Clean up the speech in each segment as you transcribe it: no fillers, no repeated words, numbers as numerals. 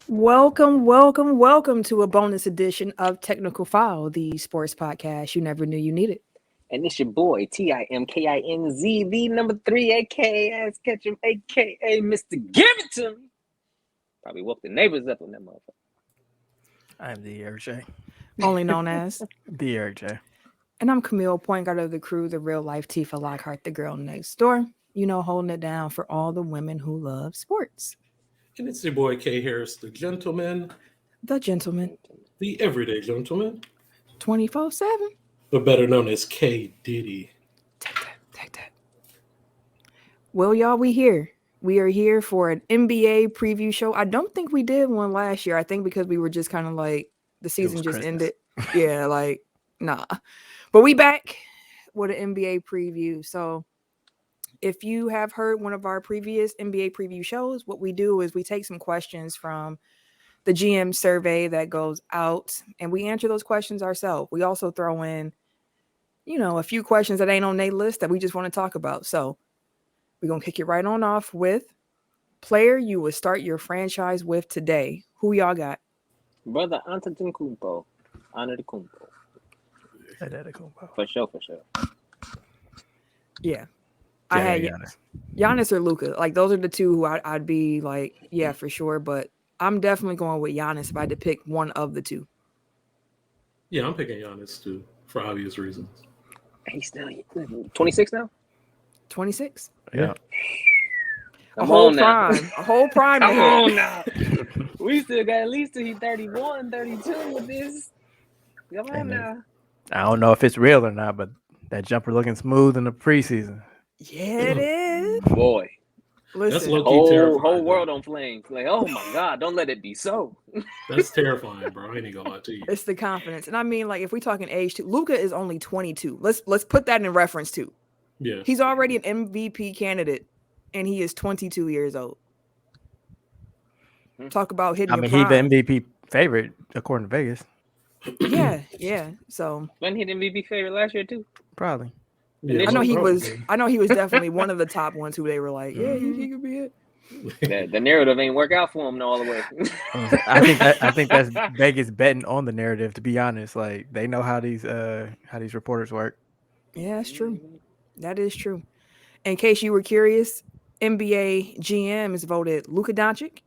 Welcome to a bonus edition of Technical File, the sports podcast you never knew you needed. And it's your boy, TIMKINZ, the number 3, aka Ass Ketchum, aka Mr. Give It To Me. Probably woke the neighbors up on that motherfucker. I'm the RJ. Only known as. The RJ. And I'm Camille, point guard of the crew, the real life Tifa Lockhart, the girl next door. You know, holding it down for all the women who love sports. And it's your boy K Harris, the gentleman, The gentleman, the everyday gentleman, 24/7. but better known as K Diddy. Take that. Well, y'all, we here. We are here for an NBA preview show. I don't think we did one last year. I think because we were just kind of like, the season just Christmas. ended. Yeah, like, nah. But we back with an NBA preview. So if you have heard one of our previous NBA preview shows, what we do is we take some questions from the GM survey that goes out and we answer those questions ourselves. We also throw in, a few questions that ain't on their list that we just want to talk about. So we're going to kick it right on off with player you would start your franchise with today. Who y'all got? Brother Antetokounmpo. Antetokounmpo. For sure. Yeah. I had Giannis or Luka. Like, those are the two who I'd be like, yeah, for sure. But I'm definitely going with Giannis if I had to pick one of the two. Yeah, I'm picking Giannis too, for obvious reasons. He's still 26 now? 26. Yeah. A whole prime. Come on now. We still got at least till he's 31, 32 with this. Come on now. I don't know if it's real or not, but that jumper looking smooth in the preseason. Yeah, it is. Boy. Listen, low-key terrifying, whole world on flames. Like, oh my God, don't let it be so. That's terrifying, bro. I ain't gonna lie to you. it's the confidence. And I mean, like, if we talking age too, Luka is only 22. Let's put that in reference too. Yeah. He's already an MVP candidate, and he is 22 years old. Talk about hitting. He's the MVP favorite according to Vegas. Yeah. So Wasn't he the MVP favorite last year too? Probably. Yeah, I know he probably. was. I know he was definitely one of the top ones who they were like, yeah, he could be it. The narrative ain't work out for him all the way. I think that's Vegas betting on the narrative. To be honest, like they know how these reporters work. Yeah, that's true. That is true. In case you were curious, NBA GM has voted Luka Doncic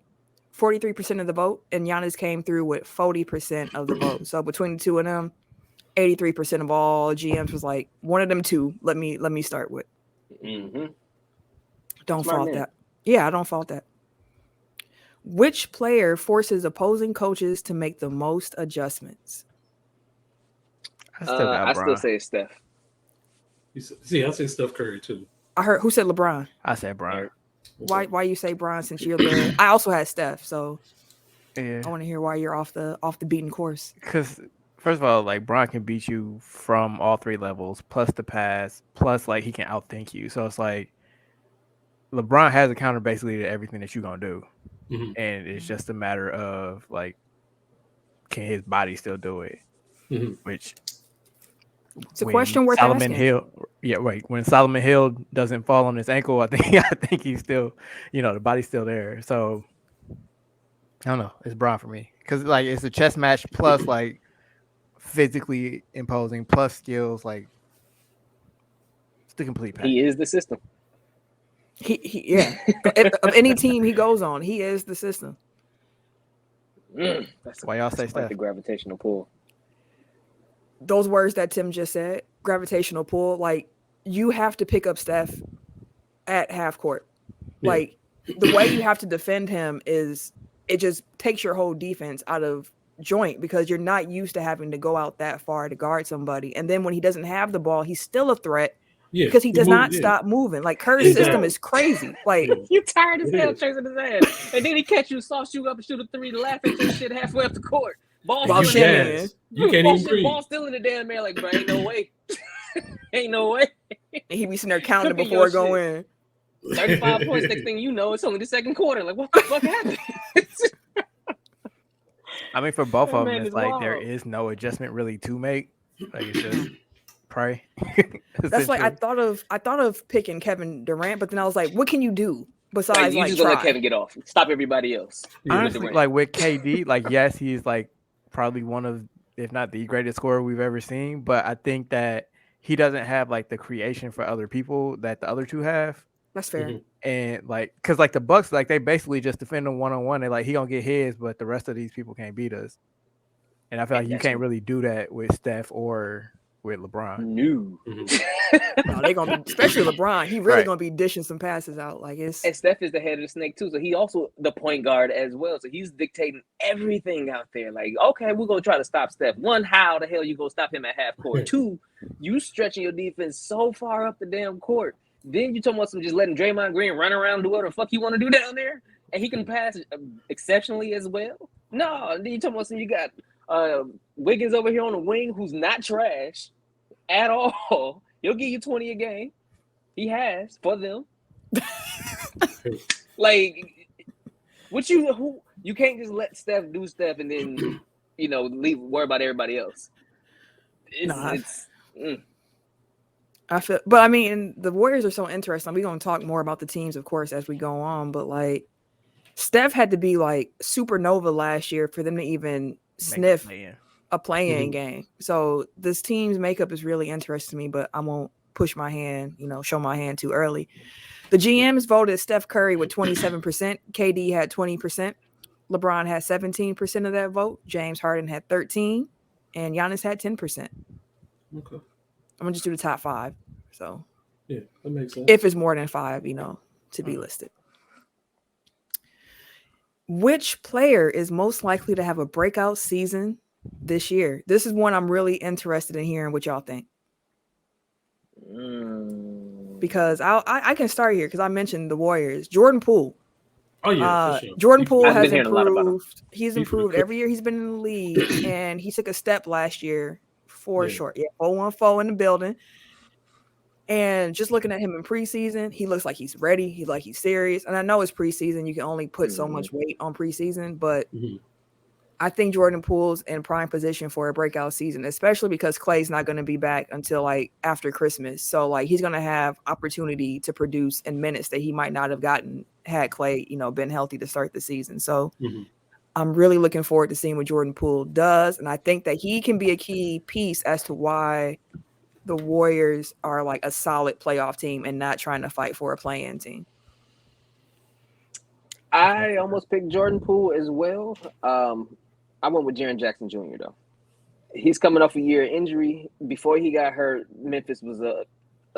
43% of the vote, and Giannis came through with 40% of the vote. So between the two of them, 83% of all GMs was like, one of them two. Let me start with. Mm-hmm. Don't Smart fault man. that. Yeah, I don't fault that. Which player forces opposing coaches to make the most adjustments? I still say it's Steph. See, I say Steph Curry too. I heard who said LeBron. I said Brian. Why you say Bron since you're the? I also had Steph, so Yeah. I want to hear why you're off the beaten course. Because first of all, like Brian can beat you from all three levels, plus the pass, plus like he can outthink you. So it's like LeBron has a counter basically to everything that you're gonna do, and it's just a matter of like, can his body still do it? Which it's a question worth Solomon asking. Hill, when Solomon Hill doesn't fall on his ankle, I think he's still, the body's still there. So I don't know. It's Braun for me because like it's a chess match plus like physically imposing plus skills. Like it's the complete package. He is the system. Yeah. Of any team he goes on, he is the system. That's why y'all say like Steph. the gravitational pull. Those words that Tim just said, gravitational pull, like you have to pick up Steph at half court. Yeah. Like the way you have to defend him is it just takes your whole defense out of joint because you're not used to having to go out that far to guard somebody. And then when he doesn't have the ball, he's still a threat because he does not stop moving. Like Curry's system is crazy. Like you tired as hell chasing his ass. And then he catch you, soft shoot up and shoot a three, laugh at this shit halfway up the court. Ball still in there. You can't even breathe. Ball still in the damn air like, bro, ain't no way. Ain't no way. And he be sitting there counting before it go in. 35 points, next thing you know, it's only the second quarter. Like, what the fuck happened? I mean, for both of them, man it's is like wild. there is no adjustment really to make. Like it's just pray. That's like I thought of picking Kevin Durant, but then I was like, what can you do? Besides, you like, just gonna let try. Kevin get off. Stop everybody else. Yeah. Honestly, Durant. like with KD, like yes, he's like probably one of, if not the greatest scorer we've ever seen. But I think that he doesn't have like the creation for other people that the other two have. That's fair. Mhm. And like, cause like the Bucks, like they basically just defend him 1-on-1. They like he gonna get his, but the rest of these people can't beat us. And I feel like you That's can't really do that with Steph or with LeBron. new. Mhm. No, they're gonna be, especially LeBron. He really Right. gonna be dishing some passes out. Like it's And Steph is the head of the snake too, so he also the point guard as well. So he's dictating everything out there. Like, okay, we're gonna try to stop Steph. One, how the hell you gonna stop him at half court? Two, you stretching your defense so far up the damn court. Then you talking about some just letting Draymond Green run around and do whatever the fuck he want to do down there, and he can pass exceptionally as well. No, then you talking about some you got Wiggins over here on the wing who's not trash at all. He'll give you 20 a game. He has for them. Like, you can't just let Steph do Steph and then worry about everybody else. I feel, but I mean, the Warriors are so interesting. We're gonna talk more about the teams, of course, as we go on. But like, Steph had to be like supernova last year for them to even sniff a play-in game. So this team's makeup is really interesting to me, but I won't push my hand, show my hand too early. The GMs voted Steph Curry with 27%. KD had 20%. LeBron had 17% of that vote. James Harden had 13%. And Giannis had 10%. Okay. I'm going to just do the top 5. So, yeah, that makes sense. If it's more than 5, to be listed. Which player is most likely to have a breakout season this year? This is one I'm really interested in hearing what y'all think. Because I can start here because I mentioned the Warriors. Jordan Poole. Oh yeah, for sure. Jordan Poole I've has been hearing a lot about him. improved. He's improved every year he's been in the league, and he took a step last year for short. Yeah, 0-1-4 in the building. And just looking at him in preseason, he looks like he's ready. He's serious. And I know it's preseason. You can only put so much weight on preseason, but I think Jordan Poole's in prime position for a breakout season, especially because Klay's not going to be back until like after Christmas. So like he's going to have opportunity to produce in minutes that he might not have gotten had Klay, been healthy to start the season. So I'm really looking forward to seeing what Jordan Poole does. And I think that he can be a key piece as to why the Warriors are like a solid playoff team and not trying to fight for a play-in team. I almost picked Jordan Poole as well. I went with Jaren Jackson Jr. though. He's coming off a year injury. Before he got hurt, Memphis was a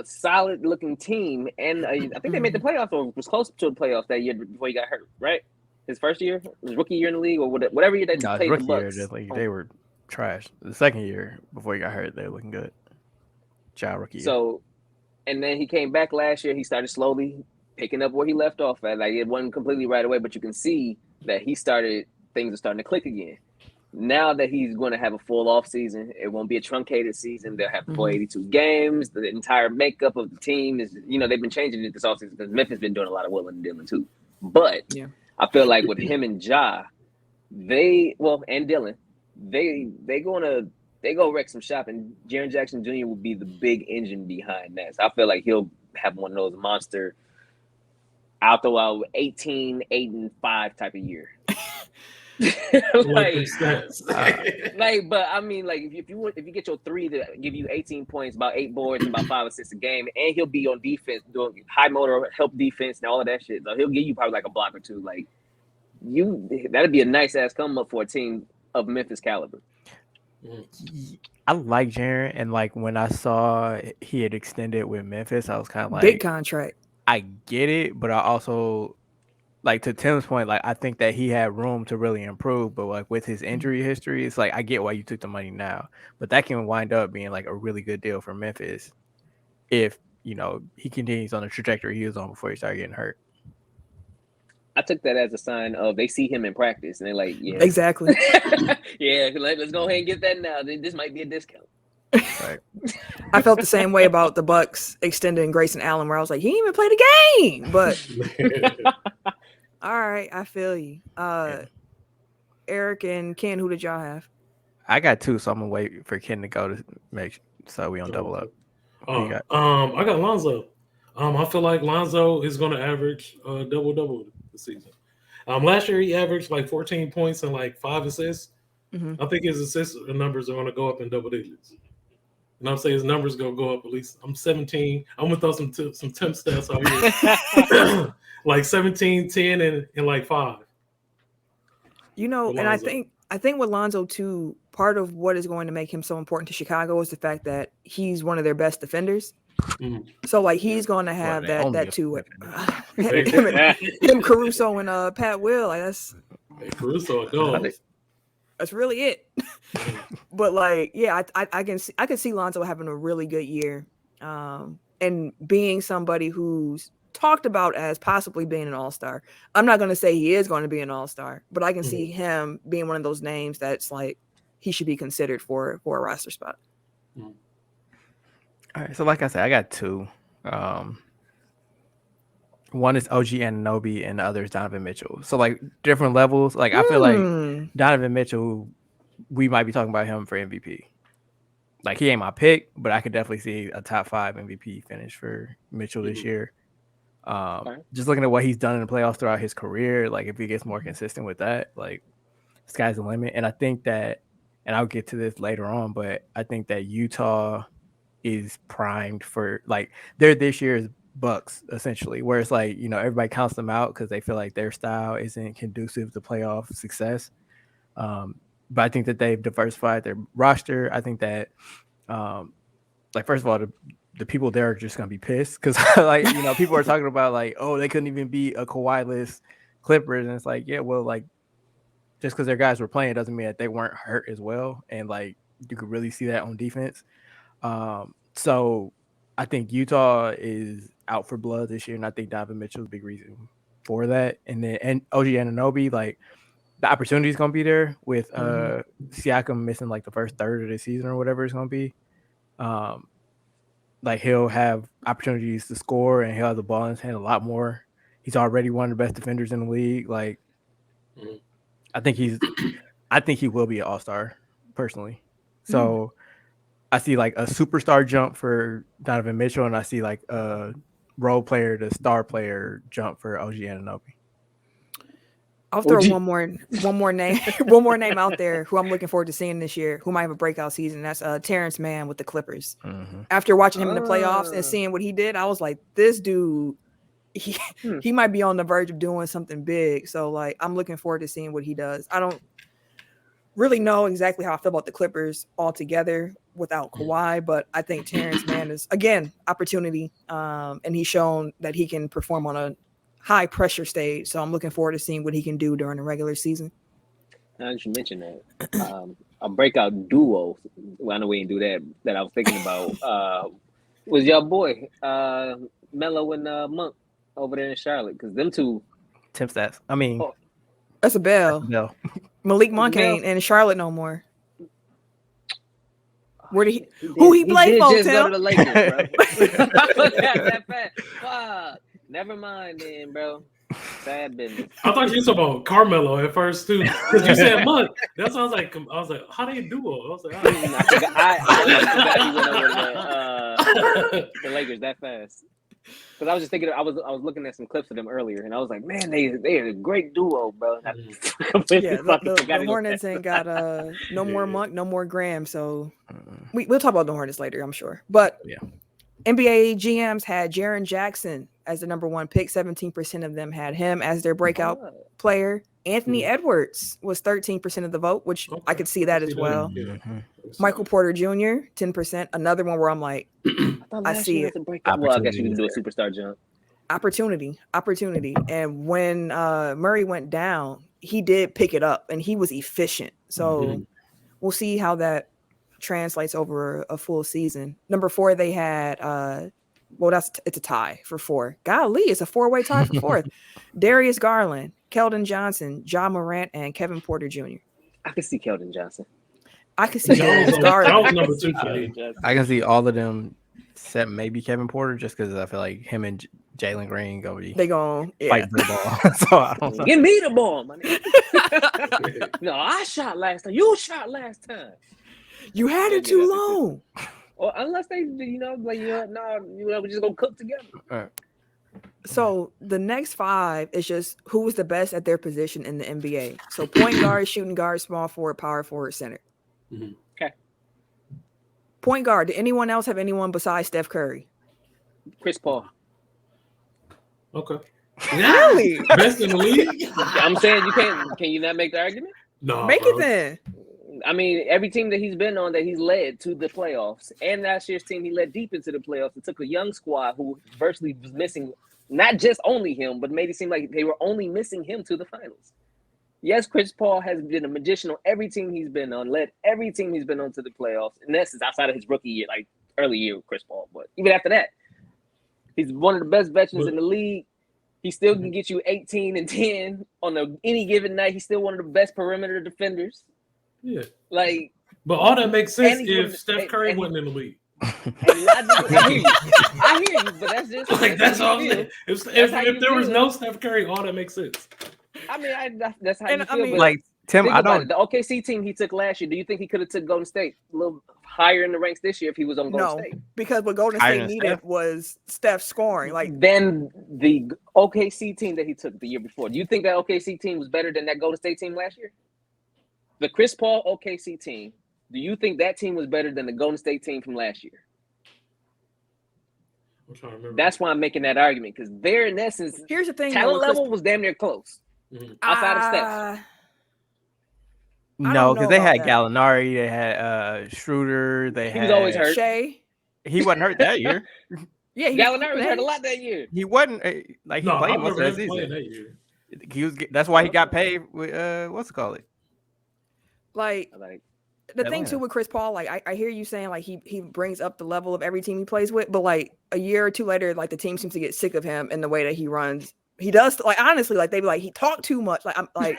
solid looking team, and I think they made the playoffs or was close to the playoffs that year before he got hurt. Right, his first year, his rookie year in the league, or whatever year they played the Bucks. They were trash. The second year before he got hurt, they were looking good. Rookie year. So, and then he came back last year. He started slowly picking up where he left off at. Like it wasn't completely right away, but you can see that things are starting to click again. Now that he's going to have a full off season, it won't be a truncated season. They'll have 482 games. The entire makeup of the team is, they've been changing it this offseason because Memphis been doing a lot of willing and dealing too. But I feel like with him and Ja, and Dylan, they go wreck some shop, and Jaren Jackson Jr. will be the big engine behind that. So I feel like he'll have one of those monster, I'll throw out 18, 8-5 type of year. But I mean, like if you get your 3 to give you 18 points, about 8 boards, and about 5 assists a game, and he'll be on defense doing high motor help defense and all of that shit. So he'll give you probably like a block or 2. Like that'd be a nice ass come up for a team of Memphis caliber. I like Jaren, and like when I saw he had extended with Memphis, I was kind of like big contract. I get it, but I also like to Tim's point, like I think that he had room to really improve, but like with his injury history, it's like I get why you took the money now, but that can wind up being like a really good deal for Memphis if he continues on the trajectory he was on before he started getting hurt. I took that as a sign of they see him in practice and they're like, yeah, exactly. Yeah, let's go ahead and get that now. This might be a discount. Right. I felt the same way about the Bucks extending Grayson Allen, where I was like, he didn't even play the game. But all right, I feel you. Eric and Ken, who did y'all have? I got 2, so I'm gonna wait for Ken to go to make so we don't double up. I got Lonzo. I feel like Lonzo is going to average double this season. Last year he averaged like 14 points and like 5 assists. I think his assist numbers are going to go up in double digits. And I'm saying his numbers going to go up at least. I'm 17. I'm going to throw some temp stats out here. Like 17, 10, and like 5. You know, and I think with Lonzo too, part of what is going to make him so important to Chicago is the fact that he's one of their best defenders. So like he's going to have that too. Him, Caruso, and Pat Will. Like Caruso, dog. That's really it. But like, yeah, I can see Lonzo having a really good year, and being somebody who's talked about as possibly being an all-star. I'm not going to say he is going to be an all-star, but I can see him being one of those names that's like he should be considered for a roster spot. All right, so like I said, I got 2. One is OG Anunoby and the other is Donovan Mitchell. So like different levels. Like I feel like Donovan Mitchell, we might be talking about him for MVP. Like he ain't my pick, but I could definitely see a top 5 MVP finish for Mitchell this year. Just looking at what he's done in the playoffs throughout his career, like if he gets more consistent with that, like sky's the limit. And I think that, and I'll get to this later on, but I think that Utah is primed for like they're this year's Bucks essentially, where it's like, you know, everybody counts them out because they feel like their style isn't conducive to playoff success. But I think that they've diversified their roster. I think that, like, first of all, the people there are just gonna be pissed because, like, you know, people are talking about like, oh, they couldn't even beat a Kawhi-less Clippers, and it's like, yeah, well, like, just because their guys were playing doesn't mean that they weren't hurt as well, and like you could really see that on defense. So I think Utah is out for blood this year, and I think Donovan Mitchell is a big reason for that. And then OG Anunoby, like the opportunity is gonna be there with Siakam missing like the first third of the season or whatever it's gonna be. Like he'll have opportunities to score and he'll have the ball in his hand a lot more. He's already one of the best defenders in the league. Like I think he will be an all-star personally. So I see like a superstar jump for Donovan Mitchell, and I see like a role player to star player jump for OG Anunoby. I'll throw one more name out there who I'm looking forward to seeing this year, who might have a breakout season. That's Terrence Mann with the Clippers. After watching him in the playoffs and seeing what he did, I was like, this dude, he might be on the verge of doing something big. So like, I'm looking forward to seeing what he does. I don't really know exactly how I feel about the Clippers altogether without Kawhi, but I think Terrence Mann is, again, opportunity, and he's shown that he can perform on a high pressure stage. So I'm looking forward to seeing what he can do during the regular season. Now that you mentioned that, a breakout duo, well, I know we didn't do that I was thinking about, was your boy, Melo and Monk over there in Charlotte, because them two. Tim stats. I mean, that's a bell. Malik Monk ain't in Charlotte no more. Where did who he played for? Just go to the Lakers, bro. that fast. Fuck. Never mind, then, bro. Bad business. I thought you were talking about Carmelo at first too, because you said Monk. That's what I was like, how do you duo? I was like, I forgot he went over the Lakers that fast. Because I was just thinking, I was looking at some clips of them earlier, and I was like, man, they are a great duo, bro. The Hornets ain't got no more Monk, no more Graham. So we'll talk about the Hornets later, I'm sure. But NBA GMs had Jaren Jackson as the number 1 pick. 17% of them had him as their breakout player. Anthony Edwards was 13% of the vote, which I could see that as well. Michael Porter Jr., 10%. Another one where I'm like, I see it. Well, I guess you can do a superstar jump. Opportunity. And when Murray went down, he did pick it up, and he was efficient. So we'll see how that translates over a full season. Number 4, they had it's a tie for 4. Golly, it's a 4-way tie for 4th. Darius Garland, Keldon Johnson, Ja Morant, and Kevin Porter Jr. I can see Keldon Johnson. I can see Darius Garland. That was number 2 for me. I can see all of them except maybe Kevin Porter, just because I feel like him and Jalen Green go fight for the ball. So I don't know. Give me the ball, man. No, I shot last time. You shot last time. You had it too long. Or unless they, no, we're just gonna cook together. All right. So the next 5 is just who was the best at their position in the NBA. So point guard, shooting guard, small forward, power forward, center. Mhm. Okay. Point guard. Did anyone else have anyone besides Steph Curry? Chris Paul. Okay. Really? Best in the league? I'm saying you can't. Can you not make the argument? No, Make bro. it then. I mean, every team that he's been on that he's led to the playoffs, and last year's team he led deep into the playoffs. It took a young squad who virtually was missing not just only him, but made it seem like they were only missing him to the finals. Yes, Chris Paul has been a magician on every team he's been on, led every team he's been on to the playoffs, and this is outside of his rookie year, like early year with Chris Paul. But even after that, he's one of the best veterans in the league. He still can get you 18 and 10 on any given night. He's still one of the best perimeter defenders. Yeah. Like, but all that makes sense and he if wouldn't- Steph Curry and he- wasn't in the league. I hear you, but that's just Like that's how all I'm you saying. feel. If there was no Steph Curry, all that makes sense. I mean, that's how And you I feel. mean, but Like Tim, think I about it. don't. The OKC team he took last year. Do you think he could have took Golden State a little higher in the ranks this year if he was on Golden No, State? because what Golden Higher State than needed Steph? was Steph scoring. Like, Then the OKC team that he took the year before. Do you think that OKC team was better than that Golden State team last year? The Chris Paul OKC team. Do you think that team was better than the Golden State team from last year? I'm trying to remember. That's why I'm making that argument, because they're in essence here's the thing. talent though, Chris- level was damn near close outside of Steph. I No, don't because know they about had that. Gallinari, they had Schroeder, they He had. was always hurt. Shea. He wasn't hurt that year. Yeah, he Gallinari was hurt a lot that year. He wasn't like he No, I played most remember of that him playing season. that year. He was. That's why he got paid with what's it called? like Like, the thing Atlanta. too with Chris Paul. Like I hear you saying like he brings up the level of every team he plays with, but like a year or two later, like the team seems to get sick of him and the way that he runs. He does like honestly, like they be like he talked too much. Like I'm like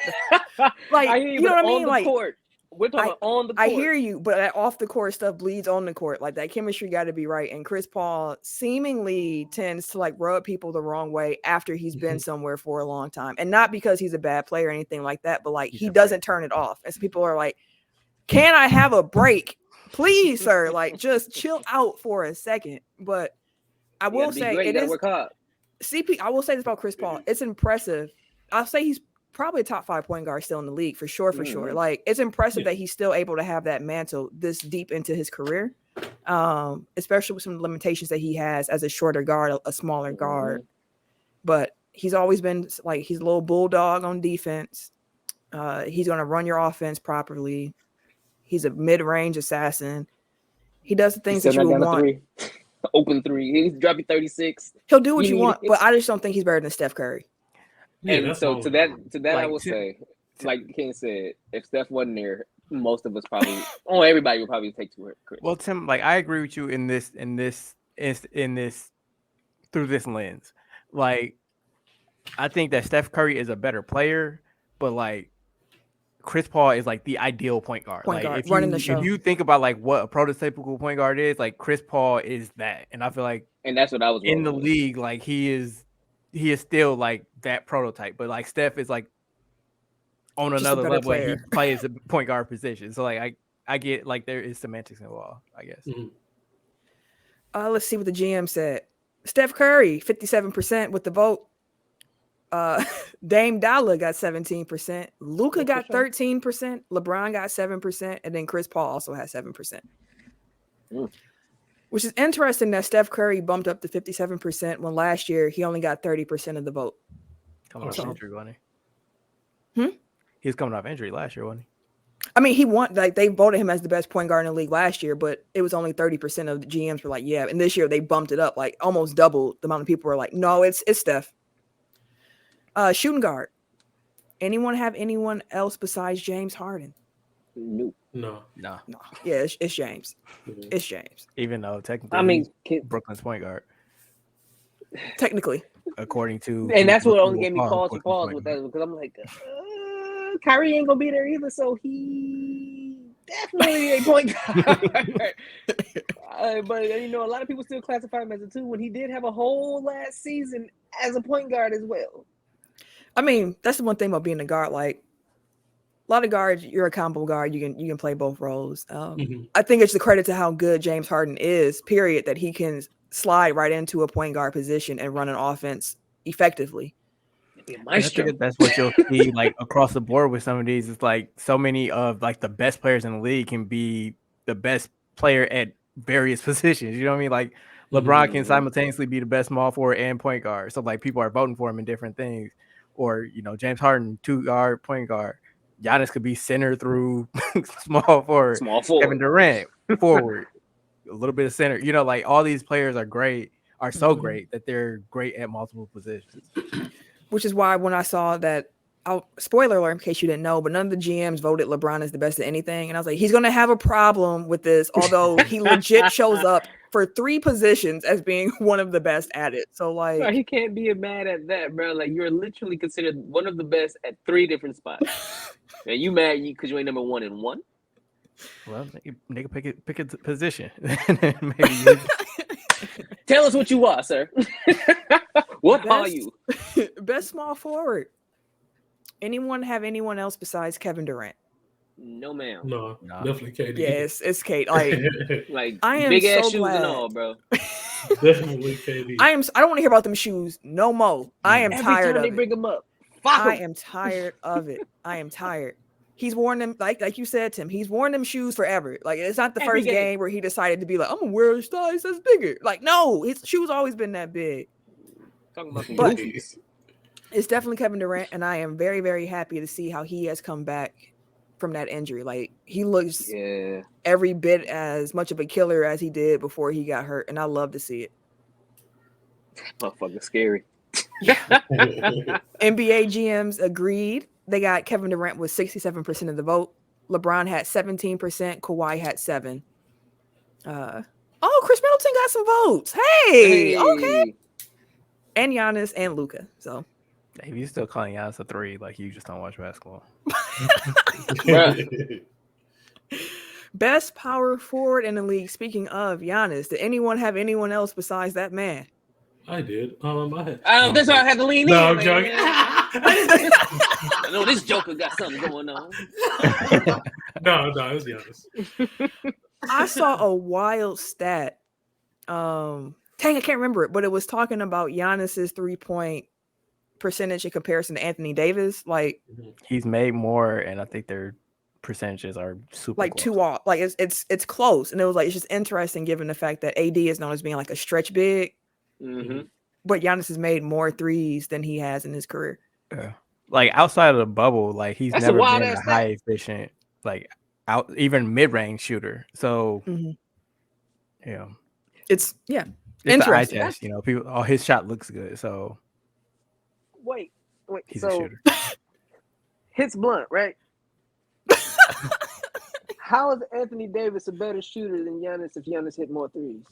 like I hear you, you know but what I mean? on the Like court. We're talking about on the court. I hear you, but that off the court stuff bleeds on the court. Like that chemistry got to be right. And Chris Paul seemingly tends to like rub people the wrong way after he's been somewhere for a long time. And not because he's a bad player or anything like that, but like he doesn't turn it off. And so people are like, can I have a break? Please, sir. Like just chill out for a second. But I will say it is work hard. CP. I will say this about Chris Paul. It's impressive. I'll say he's probably a top 5 point guard still in the league for sure. Like it's impressive that he's still able to have that mantle this deep into his career, especially with some limitations that he has as a shorter guard, a smaller guard. But he's always been like he's a little bulldog on defense. He's going to run your offense properly. He's a mid-range assassin. He does the things that you would want. Open three. He's dropping 36. He'll do what you want, but I just don't think he's better than Steph Curry. Yeah, And that's so all. to that Like, I will say, like King said, if Steph wasn't there, most of us probably, everybody would probably take to it. Chris. Well, Tim, like I agree with you in this through this lens. Like, I think that Steph Curry is a better player, but like Chris Paul is like the ideal point guard. Point guard, If running the show. If you think about like what a prototypical point guard is, like Chris Paul is that, and I feel like And that's what I was in the rolling with. league, like he is still like that prototype, but like Steph is like on Just a another better level and he player. plays the point guard position. So like I get like there is semantics involved, I guess. Let's see what the GM said. Steph Curry, 57% with the vote. Dame Dollar got 17%. Luka got 13%. LeBron got 7%. And then Chris Paul also has 7%. Which is interesting that Steph Curry bumped up to 57% when last year he only got 30% of the vote. Coming off injury, wasn't he? He was coming off injury last year, wasn't he? I mean, he won. Like they voted him as the best point guard in the league last year, but it was only 30% of the GMs were like, yeah. And this year they bumped it up, like almost double the amount of people were like, no, it's Steph. Shooting guard. Anyone have anyone else besides James Harden? Nope. No. Yeah, it's James. It's James. Even though technically, I mean, Brooklyn's point guard, technically, according to, and that's what only gave me pause with that, because I'm like, Kyrie ain't gonna be there either, so he definitely a point guard. But you know, a lot of people still classify him as a 2 when he did have a whole last season as a point guard as well. I mean, that's the one thing about being a guard. Like, lot of guards, you're a combo guard. You can play both roles. I think it's the credit to how good James Harden is, period, that he can slide right into a point guard position and run an offense effectively. I think that's what you'll see like across the board with some of these. It's like so many of like the best players in the league can be the best player at various positions. You know what I mean? Like LeBron can simultaneously be the best small forward and point guard. So like people are voting for him in different things. Or, you know, James Harden, 2-guard, point guard. Giannis could be center through small forward. Kevin Durant, forward. A little bit of center. You know, like all these players are so great that they're great at multiple positions. Which is why when I saw that, spoiler alert in case you didn't know, but none of the GMs voted LeBron as the best at anything. And I was like, he's going to have a problem with this, although he legit shows up for 3 positions as being one of the best at it. So like, bro, he can't be mad at that, bro. Like you're literally considered one of the best at 3 different spots. And you mad because you ain't number 1 in 1? Well, nigga pick a position. Maybe Tell us what you are, sir. What are you? Best small forward. Anyone have anyone else besides Kevin Durant? No, ma'am. No, definitely KD. Yes, it's Kate. Like I am big ass so shoes glad. and all, bro. Definitely KD. I don't want to hear about them shoes no more. I am tired of they it. bring them up. I am tired of it. I am tired. He's worn them, like you said, Tim. He's worn them shoes forever. Like it's not the first game where he decided to be like, I'm gonna wear a size that's bigger. Like no, his shoes always been that big. Talking about the But goofies. it's definitely Kevin Durant, and I am very, very happy to see how he has come back from that injury. Like he looks every bit as much of a killer as he did before he got hurt, and I love to see it. Motherfucking scary. NBA GMs agreed. They got Kevin Durant with 67% of the vote. LeBron had 17%. Kawhi had 7%. Chris Middleton got some votes. Hey, okay. And Giannis and Luka. So if you still calling Giannis a 3, like you just don't watch basketball. Best power forward in the league. Speaking of Giannis, did anyone have anyone else besides that man? I did. That's why I had to lean in. I'm joking. I know this Joker got something going on. No, it was Giannis. I saw a wild stat. Dang, I can't remember it, but it was talking about Giannis's 3-point percentage in comparison to Anthony Davis. Like he's made more, and I think their percentages are super like close. 2 off. Like it's close, and it was like it's just interesting given the fact that AD is known as being like a stretch big. But Giannis has made more threes than he has in his career. Yeah. Like outside of the bubble, like he's never been a high efficient, like even mid-range shooter. So yeah, it's it's the eye test. You know, people. His shot looks good. So wait, he's a shooter. Hits blunt, right? How is Anthony Davis a better shooter than Giannis if Giannis hit more threes?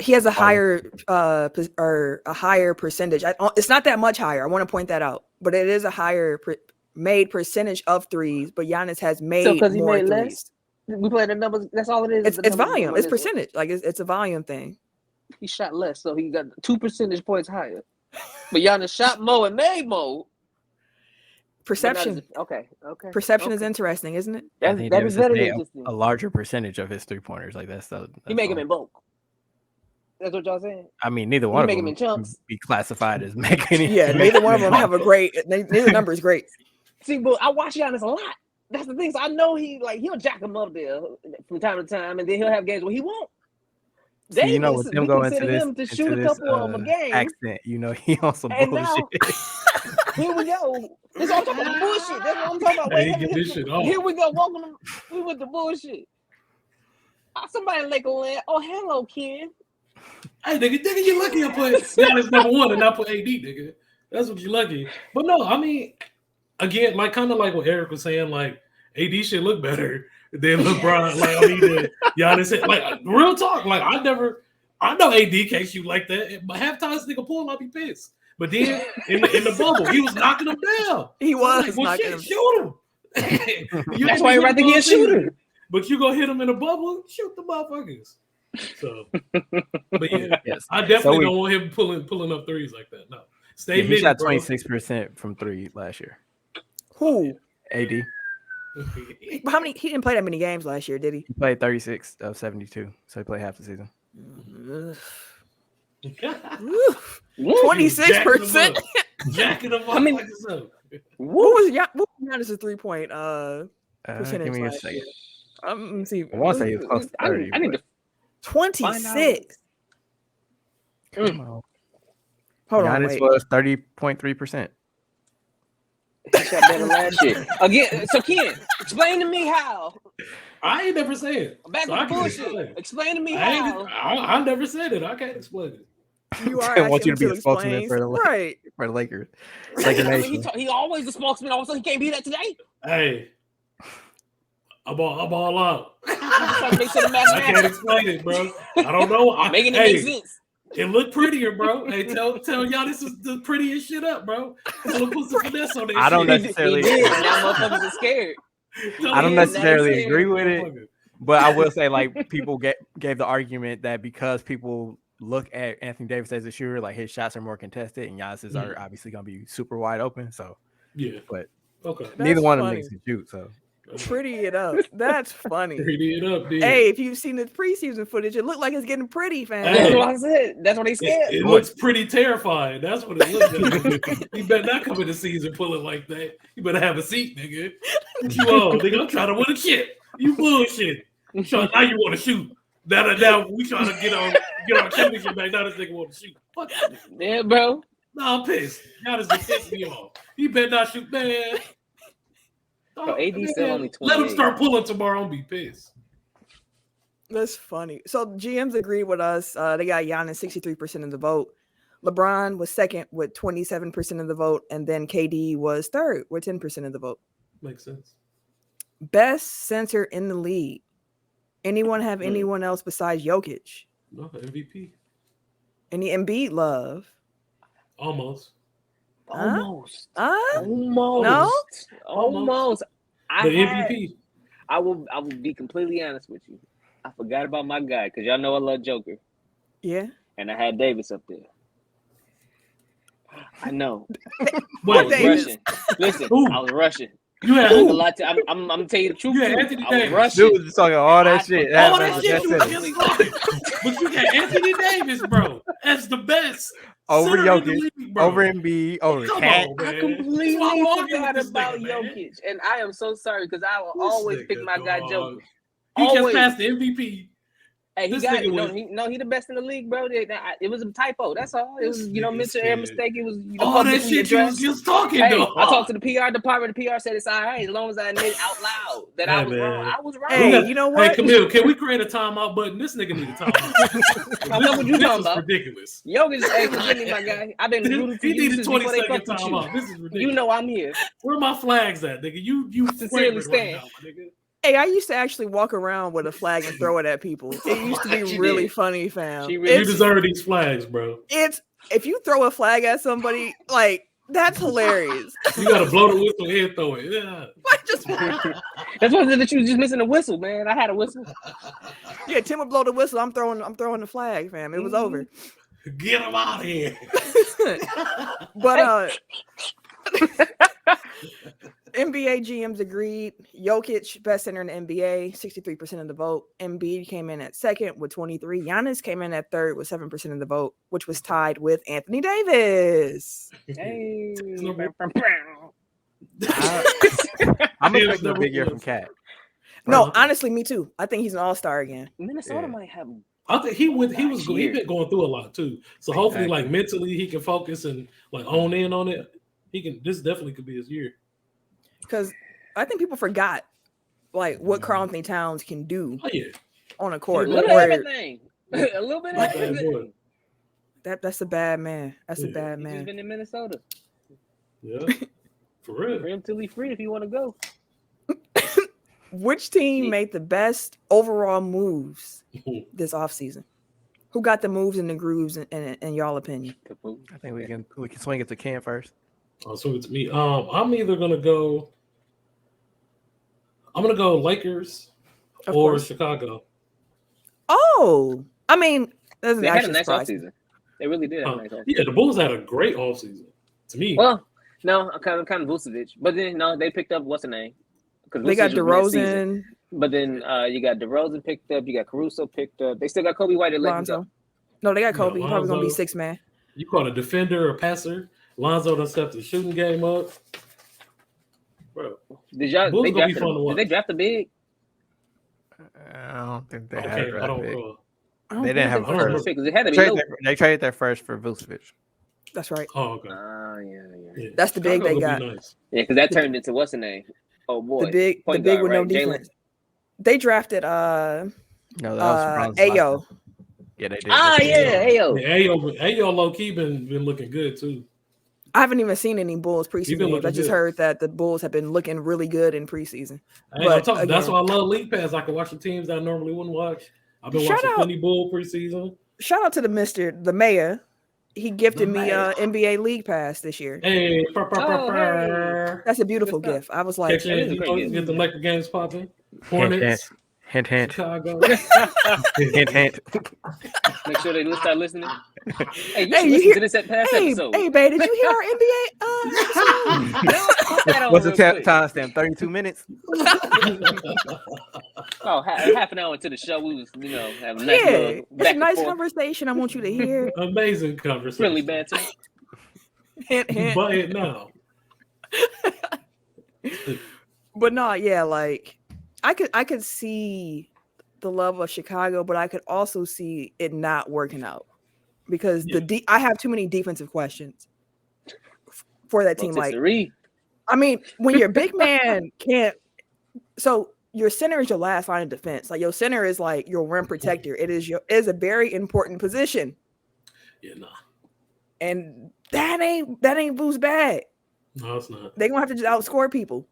He has a higher a higher percentage. It's not that much higher. I want to point that out, but it is a higher made percentage of threes. But Giannis has made more threes. Less? We play the numbers. That's all it is. It's volume. It's percentage. Like it's a volume thing. He shot less, so he got 2 percentage points higher. But Giannis shot more and made more. Perception. Okay. Perception is interesting, isn't it? That is very interesting. A larger percentage of his 3-pointers, like that's he make them in bulk. That's what y'all saying. I mean, neither one of them can be classified as making. Yeah, neither one of them have a great. Neither number is great. See, but I watch Giannis a lot. That's the thing. So I know he'll jack him up there from time to time, and then he'll have games where he won't. So you know, with him going into this, to shoot a couple of a game. Accent, you know, he on some and bullshit. Now, here we go. This all talking about bullshit. That's what I'm talking about. Here we go. Welcome. We with the bullshit. Somebody in Lakeland land. Oh, hello, kid. Hey, nigga, you lucky I put Giannis number 1 and not put AD, nigga. That's what you lucky. But no, I mean, again, like kind of like what Eric was saying, like AD should look better than LeBron. Like Giannis, like real talk. Like I know AD can't shoot like that, but half times nigga pull, I'll be pissed. But then in the bubble, he was knocking them down. He was knocking them. Shoot him. That's why you rather get a shooter. But you go hit him in a bubble, shoot the motherfuckers. So, but yeah, yes. I definitely don't want him pulling up threes like that. No, he shot 26% from 3 last year. Who? AD. But how many? He didn't play that many games last year, did he? He played 36 of 72, so he played half the season. Oof. 26%. Jacking them up. I mean, like so. What was Giannis's 3-point percentage Give me a last year? second. Let me see. I want to say he was close to 30. I need to 26. Come on. Hold on, Giannis wait. was 30.3%. shot better last year. Again, so Ken, explain to me how. I ain't never said it. Back So with I the can't bullshit. explain. Explain to me I how. never said it. I can't explain it. You are I want you to asking be him a spokesman explain. for the Right. for the Lakers. I Laker mean, Nation. he always the spokesman. Also, he can't be that today. Hey, I'm all out. Just trying to make sure the math I can't matters. explain it, bro. I don't know. Making it make sense. It looked prettier, bro. Hey, tell y'all this is the prettiest shit up, bro. So put some finesse on that I don't shit. necessarily. He did. Now motherfuckers are scared. I don't Yeah, necessarily that's agree it. with it, but I will say like people gave the argument that because people look at Anthony Davis as a shooter, like his shots are more contested, and Giannis's are obviously gonna be super wide open. So Yeah, but okay. neither one funny. of them niggas can shoot. So Pretty it up. That's funny. Pretty it up, dude. Hey, if you've seen the preseason footage, it looked like it's getting pretty, fam. Hey. That's what I said. That's what he said. It looks pretty terrifying. That's what it looks like. You better not come in the season pulling like that. You better have a seat, nigga. What you on, nigga? I'm trying to win a chip. You bullshit. Now you want to shoot. Now we trying to get our championship back. Now this nigga want to shoot. Fuck. Yeah, bro. No, I'm pissed. Y'all just pissed me off. He better not shoot, man. So AD still only 28. Let him start pulling tomorrow and be pissed. That's funny. So GMs agreed with us. They got Giannis 63% of the vote. LeBron was second with 27% of the vote, and then KD was third with 10% of the vote. Makes sense. Best center in the league. Anyone have anyone else besides Jokic? No, MVP. Any Embiid love? Almost. Almost. No? Almost. The MVP. I will be completely honest with you. I forgot about my guy because y'all know I love Joker. Yeah. And I had Davis up there. I know. Wait, I was Davis. rushing. Listen, Who? I was rushing. You had I'm who? gonna tell you the truth. You had too. Anthony I was Davis. rushing. dude was talking all that shit. All that shit That's you was it. just talking. But you got Anthony Davis, bro. That's the best. Over center in the Jokic, league, bro. over Embiid, over Come Cat. on, I man. completely That's why I'm arguing forgot with this about nigga, man. Jokic, and I am so sorry because I will This always pick nigga, my guy dog. Joker. He just Always. passed the MVP. Hey, he This got nigga it. was- He the best in the league, bro. It was a typo. That's all. It was, This mental nigga's error scared. mistake. It was, All that publicly shit you was addressed. just talking, Hey, dog. I talked to the PR department. The PR said it's all right as long as I admit out loud that I Hey, was man. wrong. I was wrong. Hey, you know what? Hey, Camille, can we create a timeout button? This nigga need a timeout. I know what you this talking is about. ridiculous. Jokic, hey, forgive me, my guy. I've been rooting for He you needed since 20 before they second fucked with you. timeout. This is ridiculous. You know I'm here. Where my flags at, nigga? You Sincerely flagrant right stand. now, my nigga. Hey, I used to actually walk around with a flag and throw it at people. It used to be She really did. funny, fam. She really You It's deserve these flags, bro. if you throw a flag at somebody, like that's hilarious. You gotta blow the whistle and throw it. Yeah. Like, just That's what that you was just missing a whistle, man. I had a whistle. yeah, Tim would blow the whistle. I'm throwing the flag, fam. It was over. Get him out of here. But NBA GMs agreed. Jokic, best center in the NBA, 63% of the vote. Embiid came in at second with 23. Giannis came in at third with 7% of the vote, which was tied with Anthony Davis. Hey. I'm expecting a big year from Cat. No, honestly, me too. I think he's an all-star again. Minnesota Yeah. might have. I think he was Last he year. been going through a lot too. So hopefully, Exactly. like mentally, he can focus and like own in on it. He can. This definitely could be his year. Because I think people forgot like what Karl Anthony Towns can do Oh yeah, on a court. A little Where- bit of everything. A little bit of Like that everything. boy. that's a bad man. That's a Yeah. bad He's just man. been in Minnesota. Yeah, for real. For him till he's free if you want to go. Which team made the best overall moves this offseason? Who got the moves and the grooves in y'all opinion? I think we can swing it to Ken first. So it's me. I'm either gonna go. I'm gonna go Lakers Of or course. Chicago. Oh, I mean, that doesn't They had a actually nice surprise me. offseason. They really did have a nice offseason. Yeah, the Bulls had a great offseason. To me, Well, no, I'm kind of Vucevic, but then no, they picked up what's the name, because They got DeRozan, But then you got DeRozan picked up. You got Caruso picked up. They still got Kobe White. They let him go. Lonzo. No, they got You know, Kobe. He's probably gonna be Lonzo. 6 man. You call a defender or passer? Lonzo done stepped the shooting game up, bro. Did y'all? Bulls They gonna be drafted. fun to watch. Did they draft a big? I don't think they Okay, had a I draft don't pick. recall. I don't They think didn't have I a don't first. Because it had to be low. They traded their first for Vucevic. That's right. Oh, okay. Yeah. That's the big Chicago they would got. be nice. Yeah, because that turned into what's the name? Oh boy, The big Point with guard, no right? Jalen? defense. They drafted No, that was Bronze. Ayo. Yeah, they did. Yeah, Ayo. Ayo low key been looking good too. I haven't even seen any Bulls He preseason been games. I looking just good. heard that the Bulls have been looking really good in preseason. Hey, But I'm talking, that's again, why I love League Pass. I can watch the teams that I normally wouldn't watch. I've been Shout watching out- plenty Bull preseason. shout out to the mayor. He gifted me NBA League Pass this year. Hey, That's a beautiful Good stuff. gift. I was like, Catch in, a great game. get the Laker games popping. Hornets, Hint, hint, Chicago. hint, hint. Make sure they start listening. Hey, you Hey, should you listen hear- to this at past hey, episode. hey, babe, did you hear our NBA episode? Put that on What's the real quick. timestamp? 32 minutes. Oh, half an hour into the show, we was having a nice Yeah, little it's back a and nice forth, conversation. I want you to hear. Amazing conversation. friendly banter. Hint, hint. Buy it now. But no, yeah, like I could see the love of Chicago, but I could also see it not working out because I have too many defensive questions for that team. Like, I mean, when your big man can't, so your center is your last line of defense. Like your center is like your rim protector. It is a very important position. Yeah, nah. And that ain't Boo's bad. No, it's not. They're gonna have to just outscore people.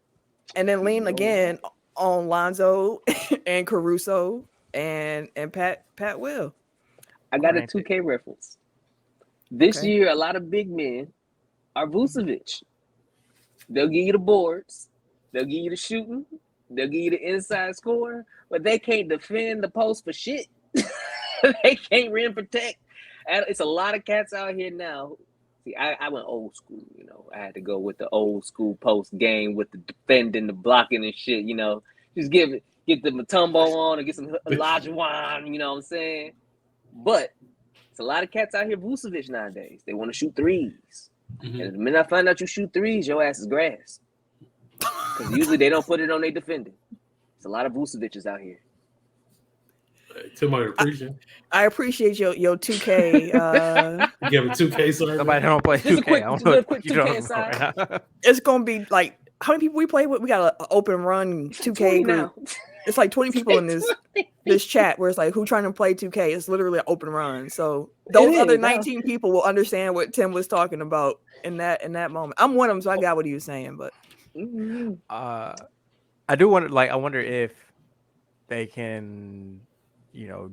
And then lean again on Lonzo and Caruso and Pat Will. I got a 2K reference. This year, a lot of big men are Vucevic. They'll give you the boards. They'll give you the shooting. They'll give you the inside score. But they can't defend the post for shit. They can't rim protect. And it's a lot of cats out here now. See, I went old school, I had to go with the old school post game with the defending, the blocking and shit, Just get the Matumbo on or get some Elijah Wan, you know what I'm saying? But it's a lot of cats out here, Vucevic nowadays. They want to shoot threes. Mm-hmm. And the minute I find out you shoot threes, your ass is grass. Because usually they don't put it on their defending. It's a lot of Vucevic's out here. To my appreciation. I appreciate your 2K. You give a 2K service. Somebody don't play Just 2K. I don't know a what quick you 2K don't know aside. right now. It's gonna be like how many people we play with? We got an open run 2K group. Now. It's like 20 people in this chat where it's like who trying to play 2K. It's literally an open run. So those other 19 people will understand what Tim was talking about in that moment. I'm one of them, so I got what he was saying. But I do wonder, I wonder if they can,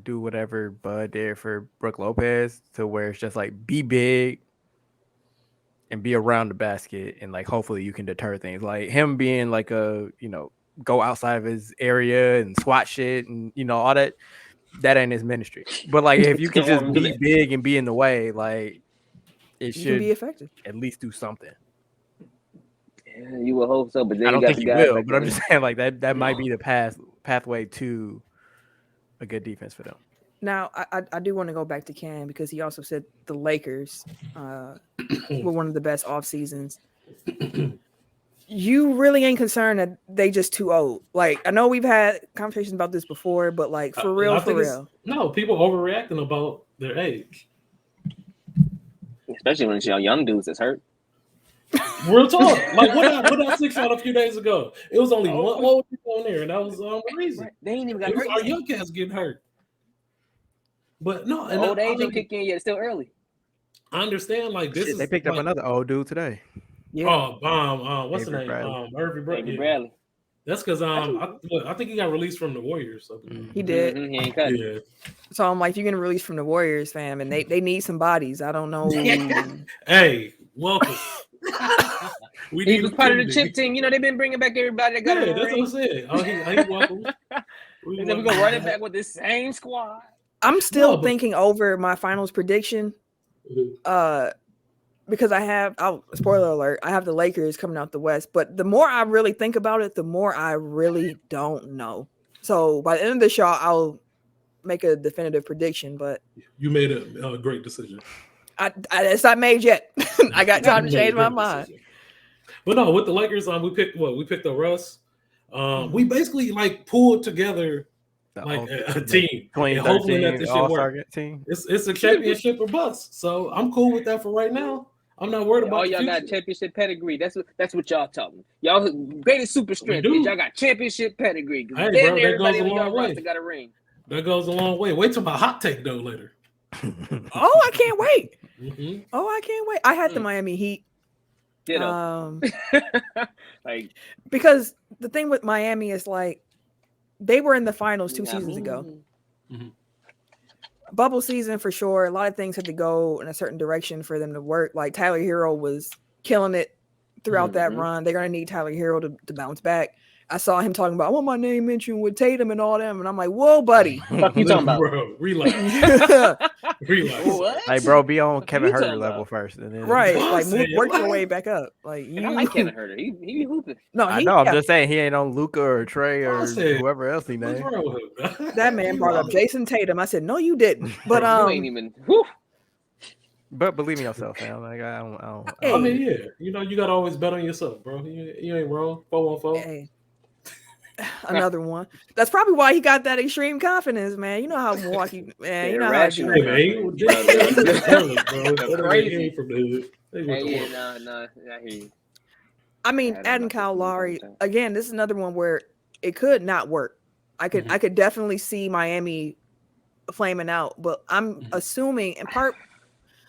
do whatever Bud did for Brook Lopez to where it's just like be big and be around the basket and hopefully you can deter things. Like him being like a, go outside of his area and swat shit and all that ain't his ministry. But if you can just be big and be in the way, it should be effective. At least do something. Yeah, you will hope so, but then I don't you got think the you guys will, like but I'm just saying that might be the pathway to a good defense for them. Now, I do want to go back to Cam because he also said the Lakers were one of the best off seasons. You really ain't concerned that they just too old. I know we've had conversations about this before, but for real. No, people overreacting about their age. Especially when it's young dudes that's hurt. Real talk. What I six out a few days ago. It was only one old people on there, and that was the reason. They ain't even got it was hurt. our young cats getting hurt. But no, and old age ain't kick in yet. It's still early. I understand. This They picked up another old dude today. Yeah. Oh, what's Avery the name? Bradley. Irving Avery Bradley. That's because I think he got released from the Warriors. So. He did. Mm-hmm. He ain't cut. Yeah. So I'm if you're getting released from the Warriors, fam, and they need some bodies. I don't know. Hey, welcome. He was part of the chip team. They've been bringing back everybody that got that's what I'm saying. Oh, he welcome. And then we're going to run it back with this same squad. I'm still thinking over my finals prediction. because I have, spoiler alert, I have the Lakers coming out the West. But the more I really think about it, the more I really don't know. So by the end of the show, I'll make a definitive prediction. But You made a great decision. It's not made yet. I got time to change my mind. Decision. But no, with the Lakers, we picked what? We picked the Russ. We basically like pulled together like a team, and hopefully that this shit works. It's a championship or bust. So I'm cool with that for right now. I'm not worried about. All y'all got championship pedigree. That's what y'all talking. Y'all greatest super strength is y'all got championship pedigree. Hey, bro, that goes a long way. Got a ring. That goes a long way. Wait till my hot take though later. Oh, I can't wait. Oh, I can't wait. I had the Miami Heat. Like, because the thing with Miami is like they were in the finals 2 seasons ago. Bubble season for sure. A lot of things had to go in a certain direction for them to work. Like Tyler Hero was killing it throughout that run. They're gonna need Tyler Hero to bounce back. I saw him talking about I want my name mentioned with Tatum and all them, and I'm like, whoa, buddy. Fuck you talking about? Bro, relax. Relax. What? Like, bro, be on Kevin Herter level first, and then right, like work your way back up. Like, I like Kevin Herter. He hooping. No, I know. I'm just saying he ain't on Luca or Trey or whoever else he named. That man brought up Jason Tatum. I said, no, you didn't. But you ain't even. Whew. But believe in yourself, man. Like I don't. I mean, yeah, you know, you gotta always bet on yourself, bro. You ain't wrong. 4-1-4. Hey. Another one. That's probably why he got that extreme confidence, man. You know how Milwaukee, man. You know how I do. I mean, adding Kyle Lowry again. This is another one where it could not work. I could definitely see Miami flaming out, but I'm assuming in part.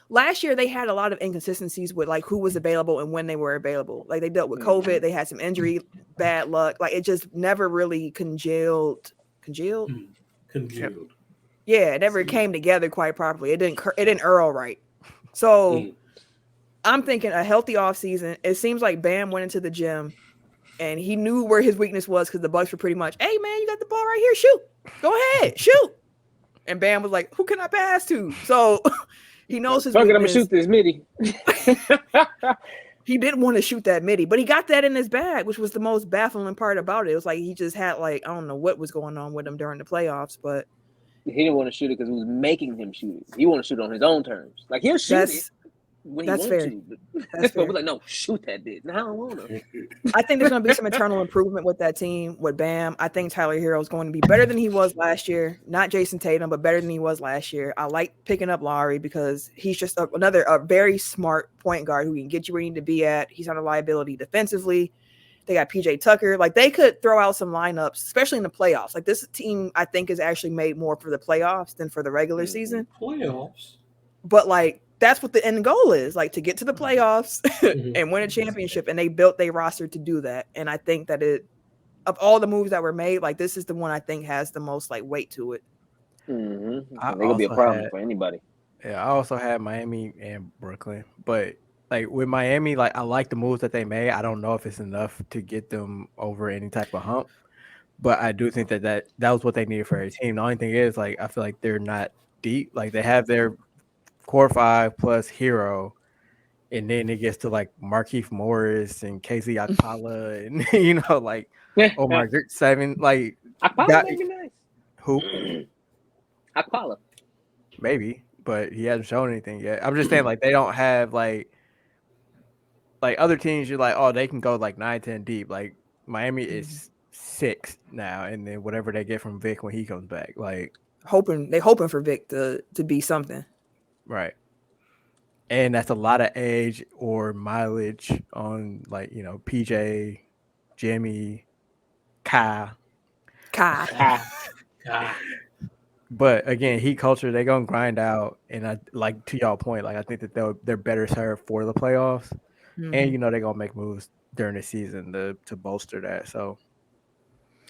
Last year they had a lot of inconsistencies with like who was available and when they were available. Like they dealt with COVID, they had some injury, bad luck. Like it just never really congealed. Yeah, it never came together quite properly. It didn't Earl right. So I'm thinking a healthy offseason. It seems like Bam went into the gym and he knew where his weakness was because the Bucks were pretty much, hey man, you got the ball right here, shoot. Go ahead, shoot. And Bam was like, who can I pass to? So he knows his weakness. I'm gonna shoot this midi. He didn't want to shoot that midi, but he got that in his bag, which was the most baffling part about it. It was like he just had like I don't know what was going on with him during the playoffs, but he didn't want to shoot it because it was making him shoot it. He wanted to shoot it on his own terms. Like he'll shoot it when he wants to. But we're like, no, shoot that bitch. No, I don't want to. I think there's going to be some internal improvement with that team with Bam. I think Tyler Hero is going to be better than he was last year. Not Jason Tatum, but better than he was last year. I like picking up Lowry because he's just a very smart point guard who can get you where you need to be at. He's not a liability defensively. They got PJ Tucker. Like they could throw out some lineups, especially in the playoffs. Like this team, I think, is actually made more for the playoffs than for the regular season. Playoffs. But like that's what the end goal is, like to get to the playoffs and win a championship. And they built their roster to do that. And I think that of all the moves that were made, like this is the one I think has the most like weight to it. It could be a problem for anybody. Yeah, I also had Miami and Brooklyn, but like with Miami, like I like the moves that they made. I don't know if it's enough to get them over any type of hump, but I do think that was what they needed for a team. The only thing is, like, I feel like they're not deep. Like they have their core 5 plus Hero, and then it gets to like Markieff Morris and KZ Okpala, and you know, like Omar 7. Like Okpala may be nice. Who? Okpala. Maybe, but he hasn't shown anything yet. I'm just saying, like they don't have like other teams. You're like, oh, they can go like 9-10 deep. Like Miami is 6 now, and then whatever they get from Vic when he comes back, like hoping for Vic to be something. Right. And that's a lot of age or mileage on, like, you know, PJ, Jimmy, Kai. But again, Heat culture, they're gonna grind out, and I like to y'all point, like I think that they're better served for the playoffs, and you know they're gonna make moves during the season to bolster that. So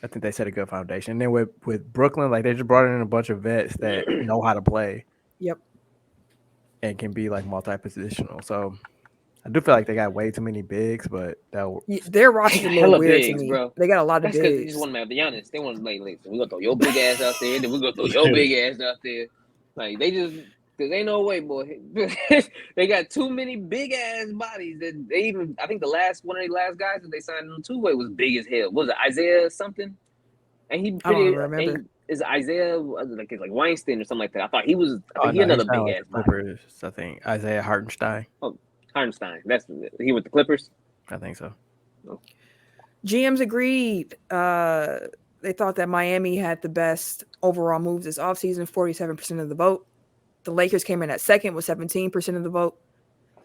I think they set a good foundation. And then with Brooklyn, like they just brought in a bunch of vets that know how to play. Yep. And can be like multi-positional. So I do feel like they got way too many bigs, but their roster is a little weird to me. Bro. They got a lot of bigs. They just want to be honest. They want to play. We're gonna throw your big ass out there, then we're gonna throw your big ass out there. Like they just Because ain't no way, boy. They got too many big ass bodies that they even. I think one of the last guys that they signed on two-way was big as hell. Was it Isaiah something? And he I don't pretty. remember. Is Isaiah like Weinstein or something like that? I thought he was. I think he another big ass body. Clippers. I think Isaiah Hartenstein. Oh, Hartenstein. That's he with the Clippers. I think so. Oh. GMs agreed. They thought that Miami had the best overall moves this offseason, 47% of the vote. The Lakers came in at second with 17% of the vote.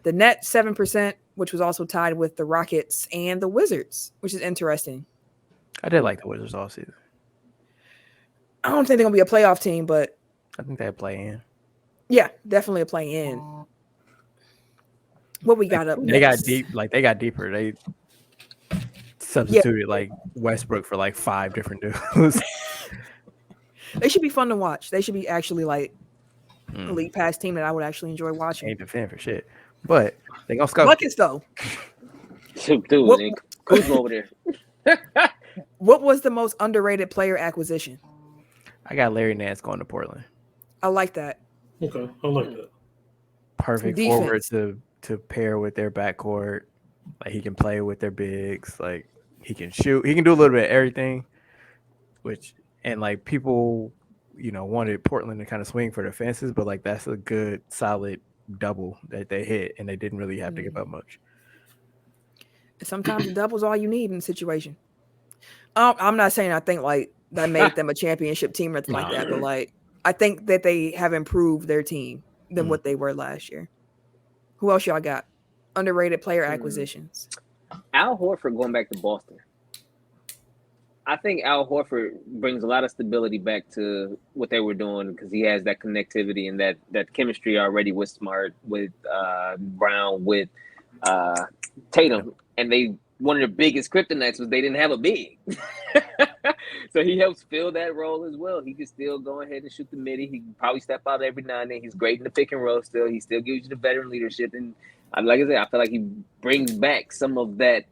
The Nets, 7%, which was also tied with the Rockets and the Wizards, which is interesting. I did like the Wizards all season. I don't think they're going to be a playoff team, but I think they play in. Yeah, definitely a play in. What we got up next? They got deep, like they got deeper. They substituted like Westbrook for like 5 different dudes. They should be fun to watch. They should be actually like a league pass team that I would actually enjoy watching. Ain't defend for shit, but they gonna score. Buckets though. Dude, Kuzma over there. What was the most underrated player acquisition? I got Larry Nance going to Portland. I like that. Okay, I like that. Perfect forward to pair with their backcourt. Like he can play with their bigs. Like he can shoot. He can do a little bit of everything. And like people, wanted Portland to kind of swing for the fences, but like that's a good solid double that they hit, and they didn't really have to give up much. Sometimes the double's all you need in a situation. I'm not saying I think like that made them a championship team or anything like that, but like I think that they have improved their team than what they were last year. Who else y'all got? Underrated player acquisitions. Al Horford going back to Boston. I think Al Horford brings a lot of stability back to what they were doing because he has that connectivity and that chemistry already with Smart, with Brown, with Tatum. And one of the biggest kryptonites was they didn't have a big. So he helps fill that role as well. He can still go ahead and shoot the midi. He can probably step out every now and then. He's great in the pick and roll still. He still gives you the veteran leadership. And like I said, I feel like he brings back some of that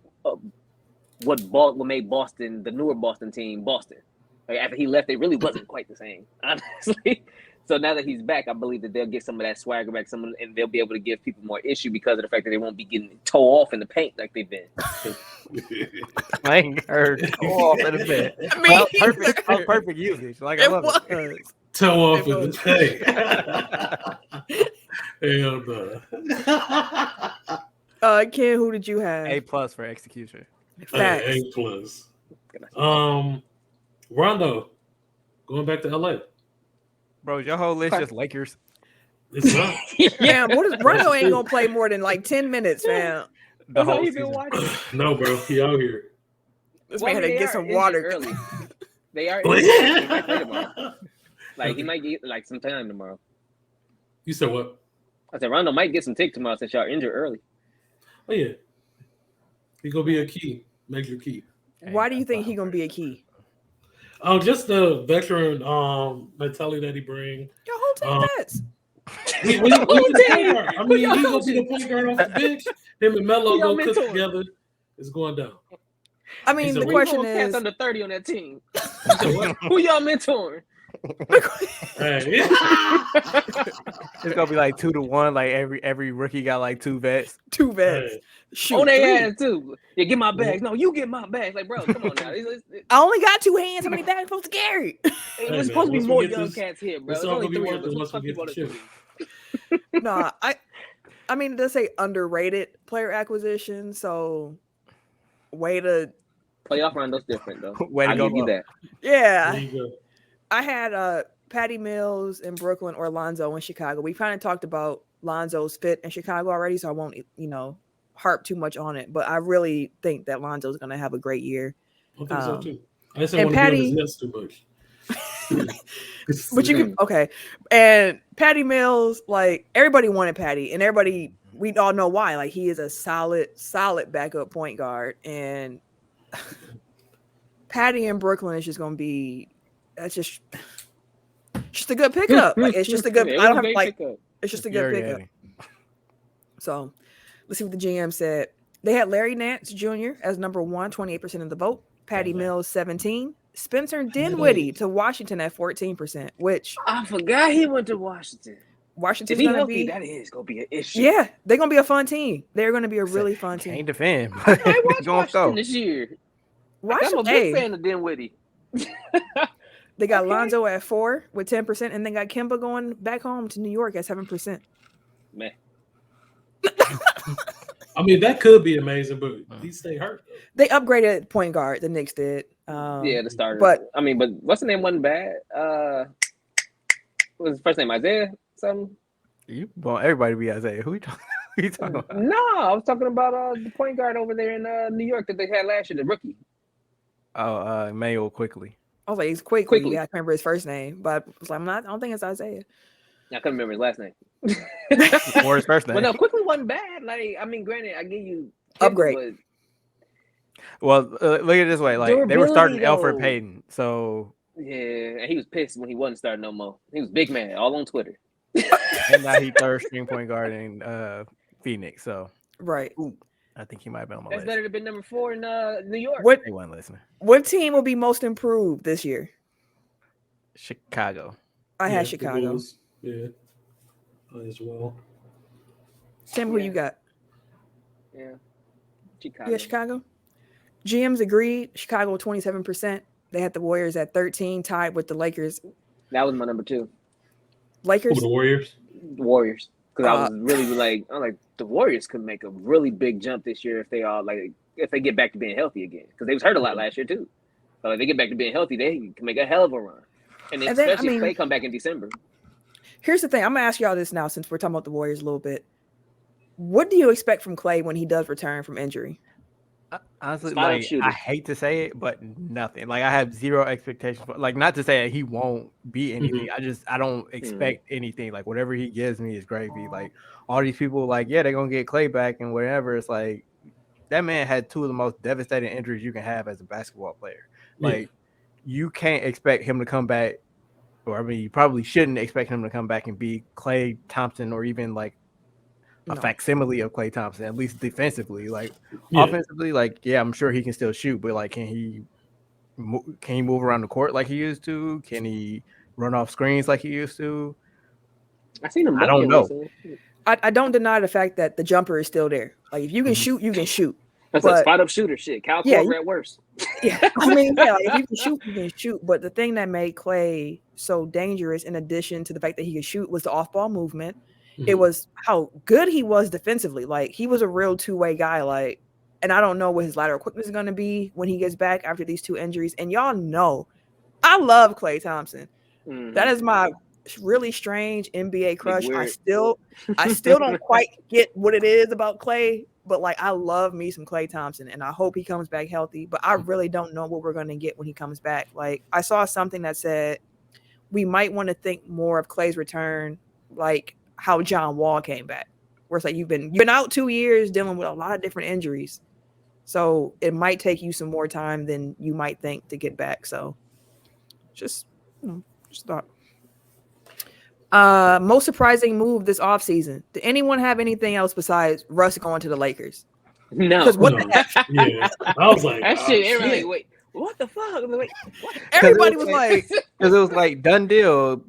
what made Boston, the newer Boston team, Boston. Like after he left, it really wasn't quite the same, honestly. So now that he's back, I believe that they'll get some of that swagger back, and they'll be able to give people more issue because of the fact that they won't be getting toe off in the paint like they've been. I ain't heard toe off in the paint. Perfect usage. Like I love it. Toe off in the paint. Hell no. Ken, who did you have? A+ for execution. Facts. A+. Rondo going back to LA. Bro, your whole list just Lakers. It's not. Yeah, Rondo ain't gonna play more than like 10 minutes, man. The whole you been watching? No, bro, he out here. This man had to get some water early. They are. He might play tomorrow. Like he might get like some time tomorrow. You said what? I said Rondo might get some tick tomorrow since y'all injured early. Oh yeah, he gonna be a key, major key. Why do you think he gonna be a key? Just the veteran mentality that he brings. Your whole team vets. He's gonna be the point guard off the bench. Him and Melo go cook together. It's going down. I mean, the question is, under 30 on that team. Who y'all mentoring? It's gonna be like 2-1. Like every rookie got like 2 vets. 2 vets. Shoot, on their ass too. Yeah, get my bags. No, you get my bags. Like, bro, come on now. I only got 2 hands. How many bags am I supposed to carry? It's supposed to be more young cats here, bro. It's only 3 of us. Nah, I mean, let's say underrated player acquisition. So, way to playoff Rondo's different though. Way to give you that. Yeah, I had Patty Mills in Brooklyn or Lonzo in Chicago. We kind of talked about Lonzo's fit in Chicago already, so I won't harp too much on it. But I really think that Lonzo's going to have a great year. I think so too. I just don't want to be on his nets too much. But you can and Patty Mills, like everybody wanted Patty, and we all know why. Like he is a solid backup point guard, and Patty in Brooklyn is just gonna be just a good pickup. Like it's just a good. I don't have pickup. It's just a good pickup. So let's see what the GM said. They had Larry Nance Jr. as number 1, 28% of the vote. Patty Mills 17%. Spencer Dinwiddie to Washington at 14%, which I forgot he went to Washington. Washington's he gonna healthy, be. that is gonna be an issue. Yeah, they're gonna be a fun team. They're gonna be a really fun Can't team. defend. I But they watched gonna Washington go. this year. I'm a Washington, big hey, fan of Dinwiddie. they got Okay. Lonzo at 4 with 10%, and then got Kemba going back home to New York at 7%. Man, I mean, that could be amazing, but he stay hurt. Though. They upgraded point guard. The Knicks did. yeah, the starter. But I mean, but what's the name? Wasn't bad. What was his first name? Isaiah something? You want everybody to be Isaiah. Who you talking about? No, I was talking about the point guard over there in New York that they had last year, the rookie. Oh, Mayo quickly. I was like, it's quickly. Yeah, I can't remember his first name, but I was like, I don't think it's Isaiah. I couldn't remember his last name. Or his first name. But no, quickly wasn't bad. Like, I mean, granted, I give you Upgrade. but Well, look at it this way. Like they were Durability, starting Alfred though. Payton, so yeah, and he was pissed when he wasn't starting no more. He was big man, all on Twitter. and now he third string point guard in Phoenix. So Right. I think he might have been on my That's list. better than been number 4 in New York. What They wasn't listening. what team will be most improved this year? Chicago. I Yeah, had the Chicago. Bulls, yeah, as well. Tim, who Yeah. you got? Yeah, Chicago. Yeah, Chicago. GMs agreed. Chicago 27%. They had the Warriors at 13, tied with the Lakers. That was my number 2. Who, Lakers. the Warriors? The Warriors, because I was really like, I'm like the Warriors could make a really big jump this year if they get back to being healthy again, because they was hurt a lot last year too. So if they get back to being healthy, they can make a hell of a run, and then, especially if they come back in December. Here's the thing. I'm gonna ask y'all this now, since we're talking about the Warriors a little bit. What do you expect from Clay when he does return from injury? Honestly, Spot-up like shooter. I hate to say it, but nothing. Like I have zero expectations for. Like not to say that he won't be anything. I don't expect anything. Like whatever he gives me is gravy. Like all these people, like yeah, they're gonna get Clay back and whatever. It's like that man had 2 of the most devastating injuries you can have as a basketball player. Like you can't expect him to come back, or I mean, you probably shouldn't expect him to come back and be Klay Thompson or even like a facsimile of Klay Thompson, at least defensively. Like offensively, like yeah, I'm sure he can still shoot, but like, can he move around the court like he used to? Can he run off screens like he used to? I seen him. I don't know. I don't deny the fact that the jumper is still there. Like if you can shoot, you can shoot. That's a spot up shooter shit. Cal Korver at worst. Yeah, I mean, yeah, like if you can shoot, you can shoot. But the thing that made Clay so dangerous, in addition to the fact that he could shoot, was the off-ball movement. It was how good he was defensively. Like he was a real two-way guy. Like, and I don't know what his lateral quickness is going to be when he gets back after these 2 injuries. And y'all know, I love Klay Thompson. That is my really strange NBA crush. I still don't quite get what it is about Klay, but like I love me some Klay Thompson, and I hope he comes back healthy. But I really don't know what we're going to get when he comes back. Like I saw something that said we might want to think more of Klay's return, like how John Wall came back, where it's like you've been out 2 years dealing with a lot of different injuries, so it might take you some more time than you might think to get back. So just thought. Most surprising move this offseason. Did anyone have anything else besides Russ going to the Lakers? No. Because what the heck? Yeah, I was like, that shit. Everybody like, wait, what the fuck? Like, what? Everybody was like, because it was like done deal.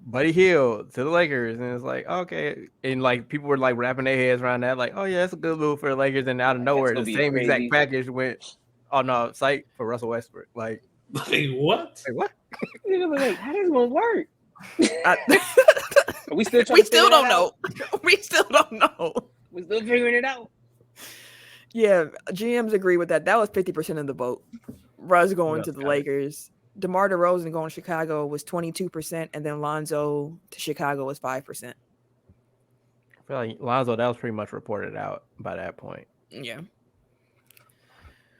Buddy Hield to the Lakers, and it's like okay, and like people were like wrapping their heads around that, like oh yeah, that's a good move for the Lakers, and out of nowhere the same exact package went on the site for Russell Westbrook. Like what? Like, what? Like, how does one work? We still don't know. We still don't know. We still figuring it out. Yeah, GMs agree with that. That was 50% of the vote. Russ going to the Lakers. DeMar DeRozan going to Chicago was 22%, and then Lonzo to Chicago was 5%. I feel like Lonzo, that was pretty much reported out by that point. Yeah.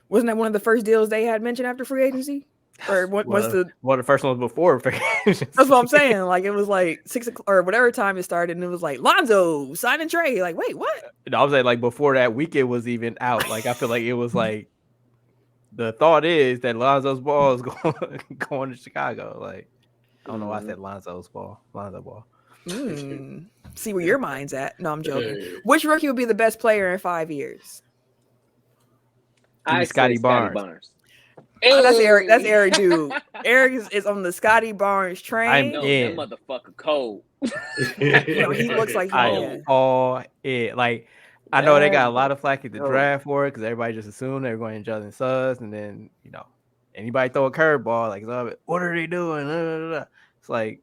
Wasn't that one of the first deals they had mentioned after free agency? Or what was the first one was before free agency? That's what I'm saying. Like it was like 6 o'clock or whatever time it started, and it was like Lonzo sign and trade. Like, wait, what? I was like before that weekend was even out. Like I feel like it was like the thought is that Lonzo's ball is going to Chicago. Like I don't know why I said Lonzo ball. See where your mind's at. No, I'm joking. Which rookie would be the best player in 5 years? Scotty Barnes. Oh, that's Eric. That's Eric, dude. Eric is on the Scotty Barnes train. No, in. that motherfucker cold. He looks like I hell. am all in. Like, I know they got a lot of flack at the No. draft for it because everybody just assumed they were going to Jalen Suggs, and then anybody throw a curveball, like, what are they doing? It's like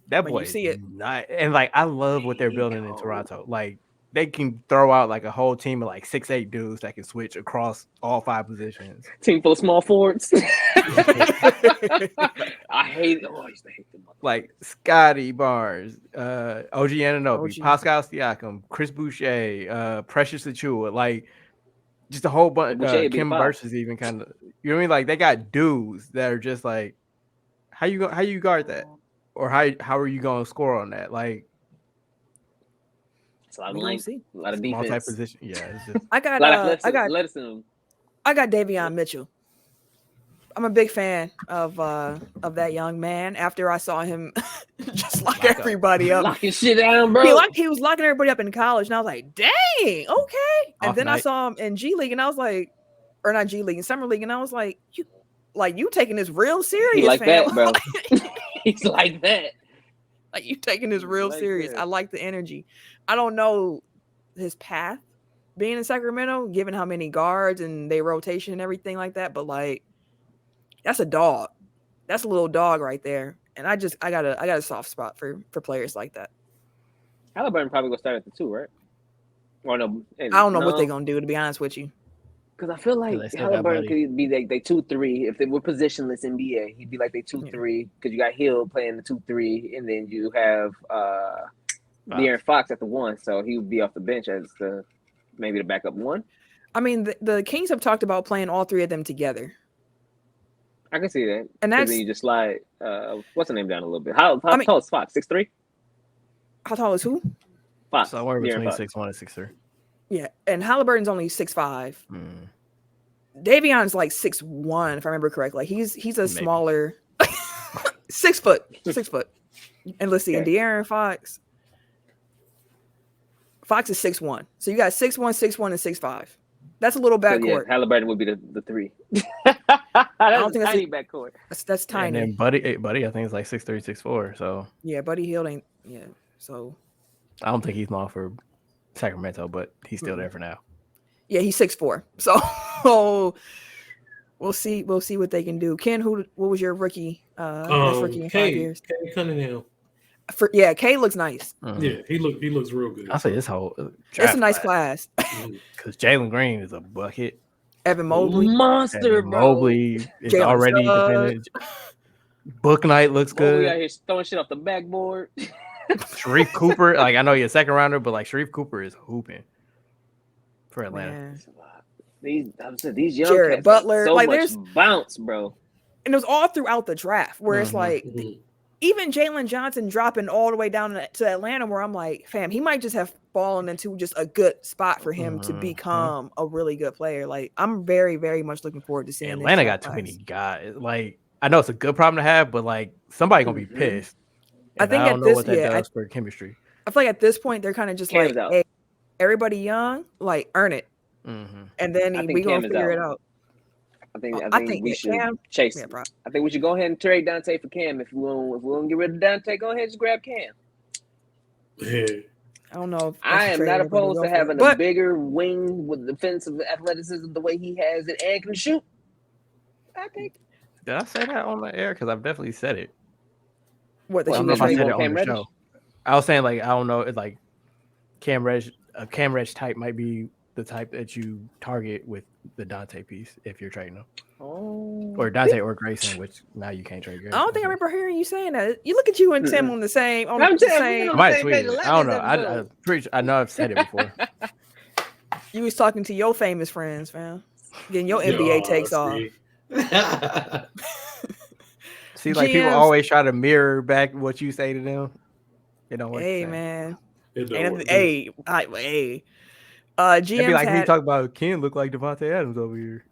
that But boy you see is it. not, and like I love what they're building in Toronto. Like they can throw out like a whole team of like 6'8" dudes that can switch across all 5 positions. Team full of small forwards. I hate. Oh, I used to hate them. Like Scotty Barnes, OG Anunoby, OG. Pascal Siakam, Chris Boucher, Precious Achua, like just a whole bunch. Boucher be Kim the Burch is even kind of, you know what I mean? Like they got dudes that are just like, how you guard that, or how are you going to score on that? Like It's a lot of We gonna length, see. a lot of defense, multi-position. Yeah, it's just I a got lot of I got athleticism. Davion Mitchell. I'm a big fan of that young man. After I saw him just lock Lock up. everybody up. Locking shit down, bro. He was locking everybody up in college, and I was like, "Dang, okay." And Off then I night. saw him in G League, and I was like, or not G League, in Summer League, and I was like, you taking this real serious, He like fam. that, bro. He's like that. Like you taking this real Like serious. that. I like the energy. I don't know his path being in Sacramento, given how many guards and they rotation and everything like that, but like that's a dog. That's a little dog right there. And I got a soft spot for players like that. Halliburton probably gonna start at the 2, right? Or no? I don't know what they're gonna do, to be honest with you. Because I feel like they still got Halliburton Buddy. could be like they 2-3. If they were positionless NBA, he'd be like they 2-3 because you got Hill playing the 2-3, and then you have De'Aaron Fox at the 1, so he would be off the bench as maybe the backup 1. I mean, the Kings have talked about playing all 3 of them together. I can see that. And 'Cause that's then you just slide what's the name down a little bit. How I mean- tall is Fox? 6'3"? how tall is who? Fox. somewhere De'Aaron between Fox. 6'1" and 6'3". Yeah, and Halliburton's only 6'5". Mm. Davion's like 6'1", if I remember correctly. Like he's a Maybe. smaller 6 foot. 6 foot. And let's see, and Okay. De'Aaron Fox is 6'1". So you got 6'1", 6'1", and 6'5". That's a little So, yeah, backcourt. Halliburton would be the 3. That's don't think a that's tiny backcourt. That's And tiny. then Buddy, I think it's like 6'3", 6'4". So Yeah, Buddy Hield ain't. Yeah, so I don't think he's long for Sacramento, but he's still there for now. yeah, he's 6'4". So we'll see what they can do. Ken, what was your rookie? Best rookie in 5 years. Kay Cunningham. Kay looks nice. Mhm. Yeah, he looks real good. I'll say this whole It's a nice class. because Jalen Green is a bucket. Evan Mobley. Monster, And bro. Mobley is Jalen already Suggs. dependent. Book Night looks Mobley out good. here throwing shit off the backboard. Sharif Cooper, like I know you're a second rounder, but like Sharif Cooper is hooping for Atlanta. Man. These young Jared cats Butler, so like, much there's- bounce, bro. And it was all throughout the draft where it's Mhm. like Mhm. even Jalen Johnson dropping all the way down to Atlanta, where I'm like, fam, he might just have fallen into just a good spot for him to Mhm. become a really good player. Like, I'm very, very much looking forward to seeing this Atlanta got draft too class. many guys. Like I know it's a good problem to have, but like somebody gonna be Mhm. pissed. I And think I at don't know this- what that yeah, does for chemistry. I feel like at this point they're kind of just Cam's like, out. hey, everybody young, like earn it, Mm-hmm. and then I think we gonna Cam is figure out. it out. I think we yeah, should Cam- chase. Yeah, bro. I think we should go ahead and trade Dante for Cam. If we want to get rid of Dante, go ahead and just grab Cam. Yeah. I don't know. If I should am trade not anybody opposed go to for it. having a But bigger wing with defensive athleticism the way he has it and can shoot. I think. Did I say that on the air? Because I've definitely said it. what Well, I that don't you know would if I trade? said it Cam on the Reddish? show. I was saying like I don't know. It's like a Cam Reddish type might be the type that you target with the Dante piece if you're trading them, Oh. or Dante or Grayson, which now you can't trade Grayson. I don't think I remember hearing you saying that. You look at you and Tim on the same. On I'm the telling same. you. I might Same tweet page it. as I don't know. last I episode. pretty sure, I know I've said it before. You was talking to your famous friends, fam. Getting your Yeah, NBA takes off. see. See, like people GMs. always try to mirror back what you say to them. It don't work. Hey the same. man. It don't And work. hey. It'd GMs be like me had. talk about Ken look like Devontae Adams over here.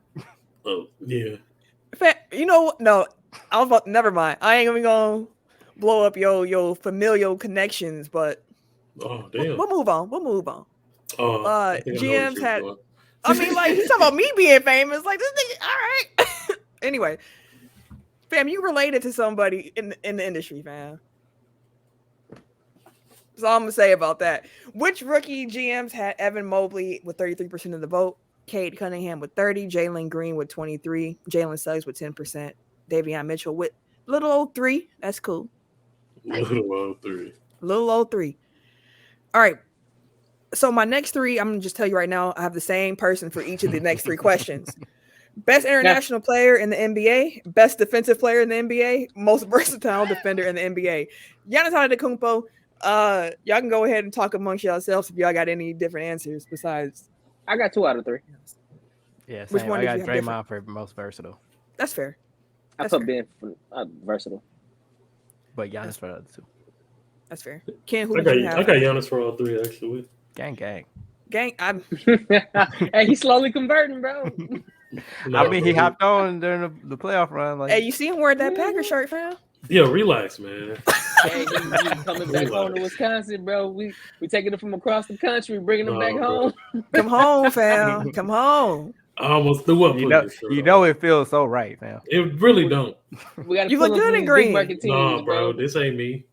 Oh, yeah. You know what? No, I was about. Never mind. I ain't even gonna blow up your familial connections, but Oh, damn. we'll move on. We'll move on. I think I know GMs what you're had- doing. I mean, like he's talking about me being famous. Like this nigga. All right. Anyway, Fam, you related to somebody in the industry, fam. That's all I'm gonna say about that. Which rookie GMs had Evan Mobley with 33% of the vote? Cade Cunningham with 30, Jalen Green with 23, Jalen Suggs with 10%, Davion Mitchell with little old 3. That's cool. Little old 3. Little old 3. All right. So my next 3, I'm gonna just tell you right now, I have the same person for each of the next 3 questions. Best international player in the NBA, best defensive player in the NBA, most versatile defender in the NBA. Giannis Antetokounmpo. Y'all can go ahead and talk amongst yourselves if y'all got any different answers besides. I got 2 out of 3. Yeah, same. Which one I did got you have Draymond for most versatile, That's fair. I That's put fair. Ben for versatile. but Giannis for the other 2. That's fair. Ken, who I did you have? got Giannis for all 3 actually. Gang. Gang. Hey, he's slowly converting, bro. No, I mean, he bro. hopped on during the playoff run. Like, Hey, you see him wear that Packer shirt, fam? Yo, relax, man. Hey, he's coming back home to Wisconsin, bro. We taking it from across the country, bringing him back bro. home. Come home, fam. Come home. I almost threw up. you know it feels so right, man. It really don't. We got to You look good in green. Big market teams, No, bro, this ain't me.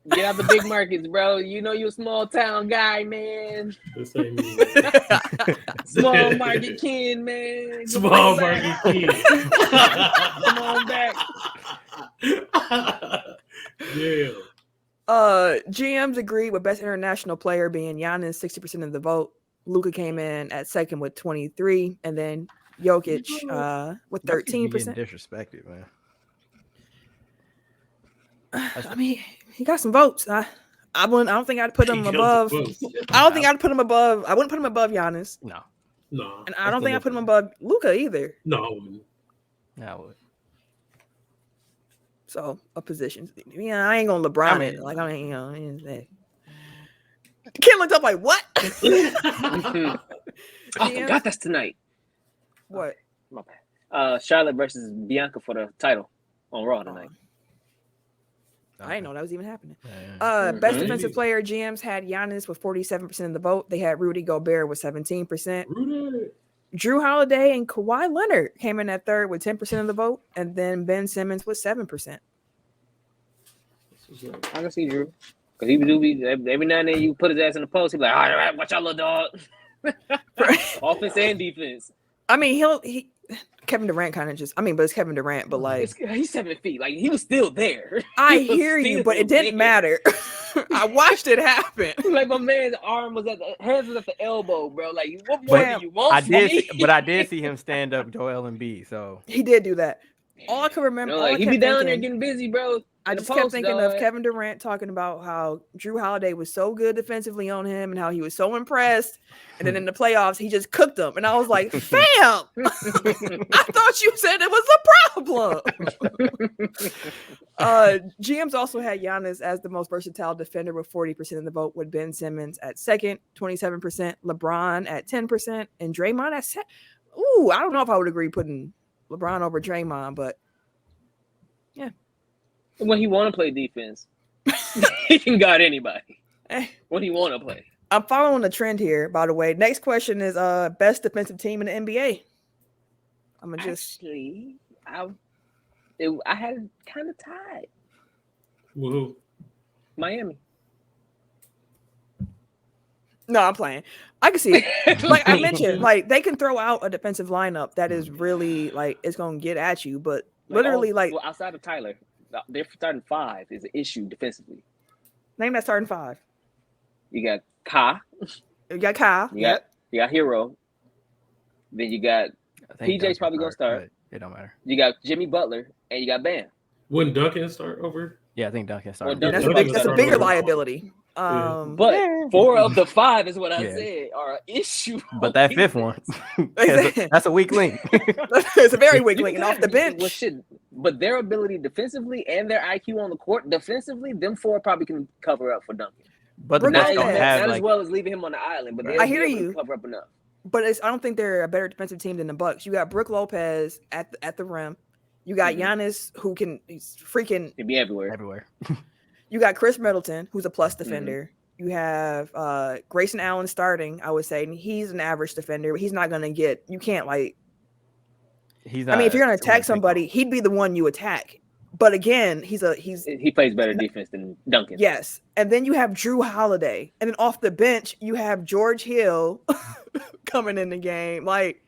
Get out the big markets, bro. You know you're a small town guy, man. This ain't me. Small market king, man. Small market king. Come on back. Yeah. GMs agreed with best international player being Giannis, 60% of the vote. Luka came in at second with 23, and then Jokic with 13%. Disrespected, man. I mean, he got some votes. I don't think I'd put him above. I don't think I'd put him above. I wouldn't put him above Giannis. No. And I don't think I'd put him above Luka either. No, I wouldn't. Yeah, I would. So a position. Yeah, I ain't gonna LeBron mean, it. Like I mean, Ken looked up like what? I forgot that's tonight. What? My bad. Charlotte versus Bianca for the title on Raw tonight. I didn't know that was even happening. Yeah. Best defensive player GMs had Giannis with 47% of the vote. They had Rudy Gobert with 17%. Rudy. Drew Holiday and Kawhi Leonard came in at third with 10% of the vote, and then Ben Simmons with 7%. I can see Drew. Because he would do every now and then you put his ass in the post, he'd be like, all right, watch out, little dog. Offense and defense. I mean, Kevin Durant kind of but it's Kevin Durant, but like he's 7 feet. Like he was still there. I hear you, but it didn't matter. I watched it happen. Like my man's arm was hands was at the elbow, bro. Like what more do you want? I did see him stand up Joel Embiid, so he did do that. All I could remember, like he be down there getting busy, bro. I just kept thinking of Kevin Durant talking about how Drew Holiday was so good defensively on him and how he was so impressed. And then in the playoffs, he just cooked them. And I was like, fam, I thought you said it was a problem. GMs also had Giannis as the most versatile defender with 40% of the vote, with Ben Simmons at second, 27%, LeBron at 10%, and Draymond at 7%. Ooh, I don't know if I would agree putting LeBron over Draymond, but yeah. When he want to play defense, he can guard anybody. When he want to play. I'm following the trend here, by the way. Next question is best defensive team in the NBA. I'm gonna Actually, I had it kind of tied. Woohoo. Miami. No, I'm playing. I can see it. Like I mentioned, like they can throw out a defensive lineup that is really like it's gonna get at you, but literally outside of Tyler, their starting 5 is an issue defensively. Name that starting 5. You got Ka. You got Kyle. You got Hero. Then you got PJ's probably gonna start. It don't matter. You got Jimmy Butler and you got Bam. Wouldn't Duncan start over? Yeah, I think Duncan started. That's a bigger liability. But 4 of the 5 is what I said are an issue. But that 5th one, that's a weak link. It's a very weak link, and off the bench. But their ability defensively and their IQ on the court defensively, them 4 probably can cover up for Duncan. But not as well as leaving him on the island. But I hear you. Cover up enough. But I don't think they're a better defensive team than the Bucks. You got Brook Lopez at the rim. You got Giannis, he's freaking. He'd be everywhere. Everywhere. You got Chris Middleton, who's a plus defender. You have Grayson Allen starting, I would say. And he's an average defender, but he's not going to get – you can't like – he's not. I mean, if you're going to attack somebody, he'd be the one you attack. But again, he plays better defense than Duncan. Yes. And then you have Drew Holiday. And then off the bench, you have George Hill coming in the game. Like,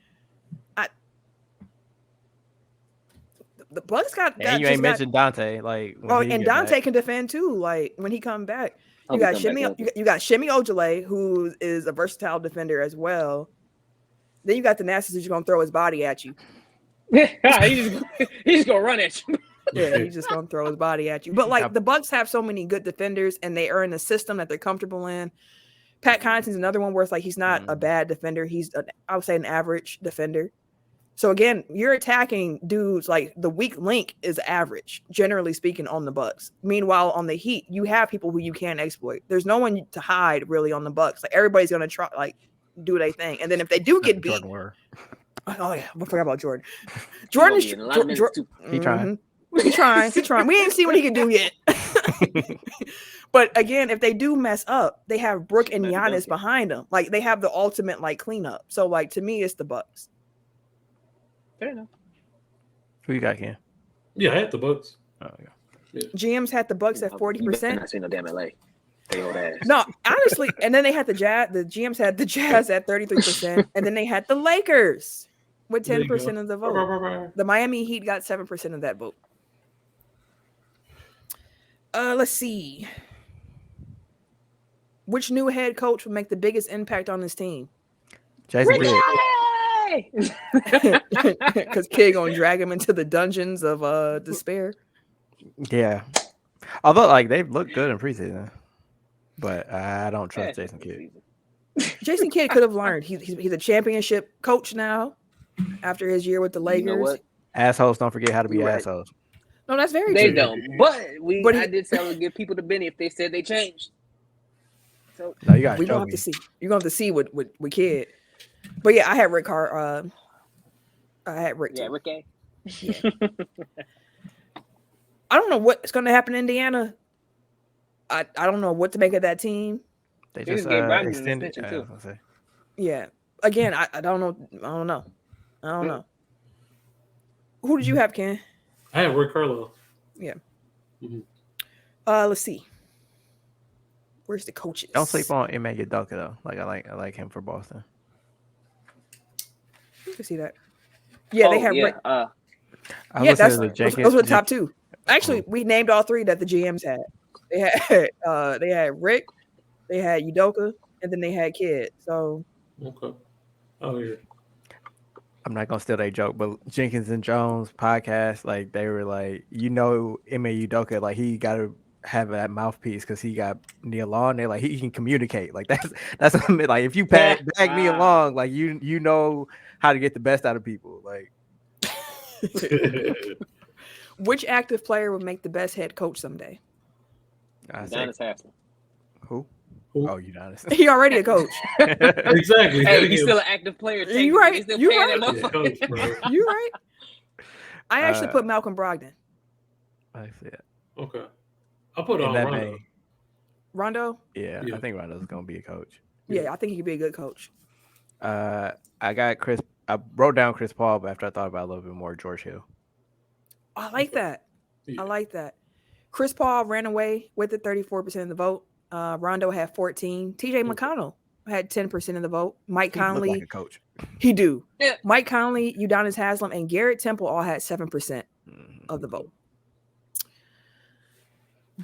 the Bucks got and you ain't mentioned Dante. Like, and Dante can defend too. Like when he come back, you got Shimmy Ojale, who is a versatile defender as well. Then you got the Nasties who's gonna throw his body at you. he's just gonna run at you. Yeah, he's just gonna throw his body at you. But like the Bucks have so many good defenders, and they are in a system that they're comfortable in. Pat Connaughton's another one where it's like he's not a bad defender. He's I would say an average defender. So again, you're attacking dudes like the weak link is average, generally speaking, on the Bucks. Meanwhile, on the Heat, you have people who you can't exploit. There's no one to hide really on the Bucks. Like everybody's gonna try like do their thing, and then if they do get beat, oh yeah, I forgot about Jordan. Jordan is he trying. He's trying. We ain't see what he can do yet. But again, if they do mess up, they have Brooke and Giannis behind them. Like they have the ultimate like cleanup. So like to me, it's the Bucks. Fair enough. Who you got, Ken? Yeah, I had the Bucks. Oh yeah. GMs had the Bucks at 40%. I seen no damn LA. They old ass. No, honestly, and then they had the Jazz. The GMs had the Jazz at 33%, and then they had the Lakers with 10% of the vote. The Miami Heat got 7% of that vote. Let's see. Which new head coach would make the biggest impact on this team? Jason Kidd. Because Kid gonna drag him into the dungeons of despair. Yeah. Although like they've looked good in preseason. But I don't trust Jason Kidd. Jason Kidd could have learned. He's a championship coach now after his year with the Lakers. You know what? Assholes don't forget how to be assholes. No, that's very true. They don't. But I did tell give people the Benny if they said they changed. So no, you got. We're gonna have to see. You're gonna have to see with Kidd. But yeah, I had Rick Hart. I had Rick. Yeah, Rick A. Yeah. I don't know what's gonna happen in Indiana. I don't know what to make of that team. They just extended. Yeah. Again, I don't know. I don't know. Who did you have, Ken? I had Rick Carlisle. Yeah. Mm-hmm. Let's see. Where's the coaches? Don't sleep on Ime Udoka though. Like I like him for Boston. You can see that. Yeah, they have. Yeah, those were the top two. Actually, we named all three that the GMs had. They had Rick, they had Udoka, and then they had Kidd. So okay. Oh yeah. I'm not gonna steal their joke, but Jenkins and Jones podcast, like they were like, Ime Udoka, like he got to have that mouthpiece because he got Nia Long. They like he can communicate. Like that's like if you drag Nia Long, like you know how to get the best out of people. Like, which active player would make the best head coach someday? Udonis Haslem. Who? Oh, Udonis. He already a coach. Exactly. Hey, he's still an active player. You right. You right. Yeah, you right. I actually put Malcolm Brogdon. I see it. Okay. I'll put on Rondo. Rondo? Yeah, I think Rondo's gonna be a coach. Yeah, I think he could be a good coach. I got Chris. I wrote down Chris Paul, but after I thought about it a little bit more, George Hill. I like that. Yeah. I like that. Chris Paul ran away with the 34% of the vote. Rondo had 14. TJ McConnell had 10% of the vote. Mike Conley, like a coach. He do. Yeah. Mike Conley, Udonis Haslem, and Garrett Temple all had 7% of the vote.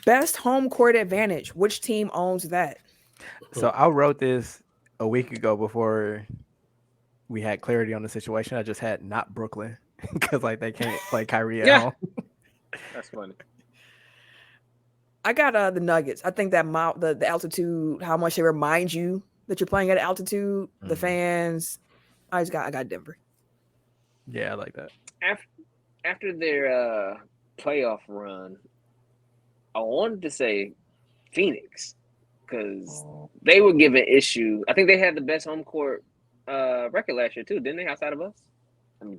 Best home court advantage. Which team owns that? So I wrote this a week ago before we had clarity on the situation. I just had not Brooklyn because like they can't play Kyrie at home. That's funny. I got the Nuggets. I think that the altitude, how much they remind you that you're playing at altitude, the fans. I got Denver. Yeah, I like that. After their playoff run, I wanted to say Phoenix because they were given issue. I think they had the best home court record last year too, didn't they? Outside of us.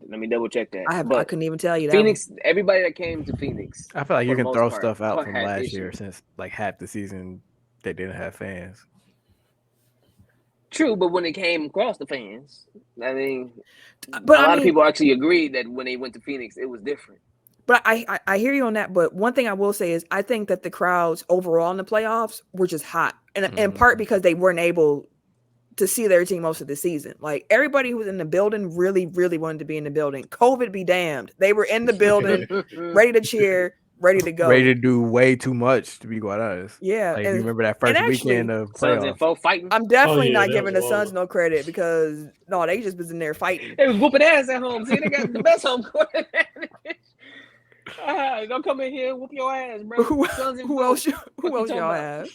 Let me double check that. I couldn't even tell you that. Phoenix, everybody that came to Phoenix. I feel like you can throw stuff out from last year since like half the season they didn't have fans. True, but when it came across the fans, I mean, a lot of people actually agreed that when they went to Phoenix, it was different. But I hear you on that. But one thing I will say is I think that the crowds overall in the playoffs were just hot, and in part because they weren't able to see their team most of the season. Like everybody who was in the building really, really wanted to be in the building. COVID be damned. They were in the building, ready to cheer, ready to go. Ready to do way too much, to be quite honest. Yeah. Like, you remember that first weekend of Suns and playoffs? four fighting. I'm definitely not that giving the was Suns wild. no credit because no, they just was in there fighting. They was whooping ass at home. See, they got the best home court. Don't come in here and whoop your ass, bro. Who Suns and else? four. Who What else you y'all talking have?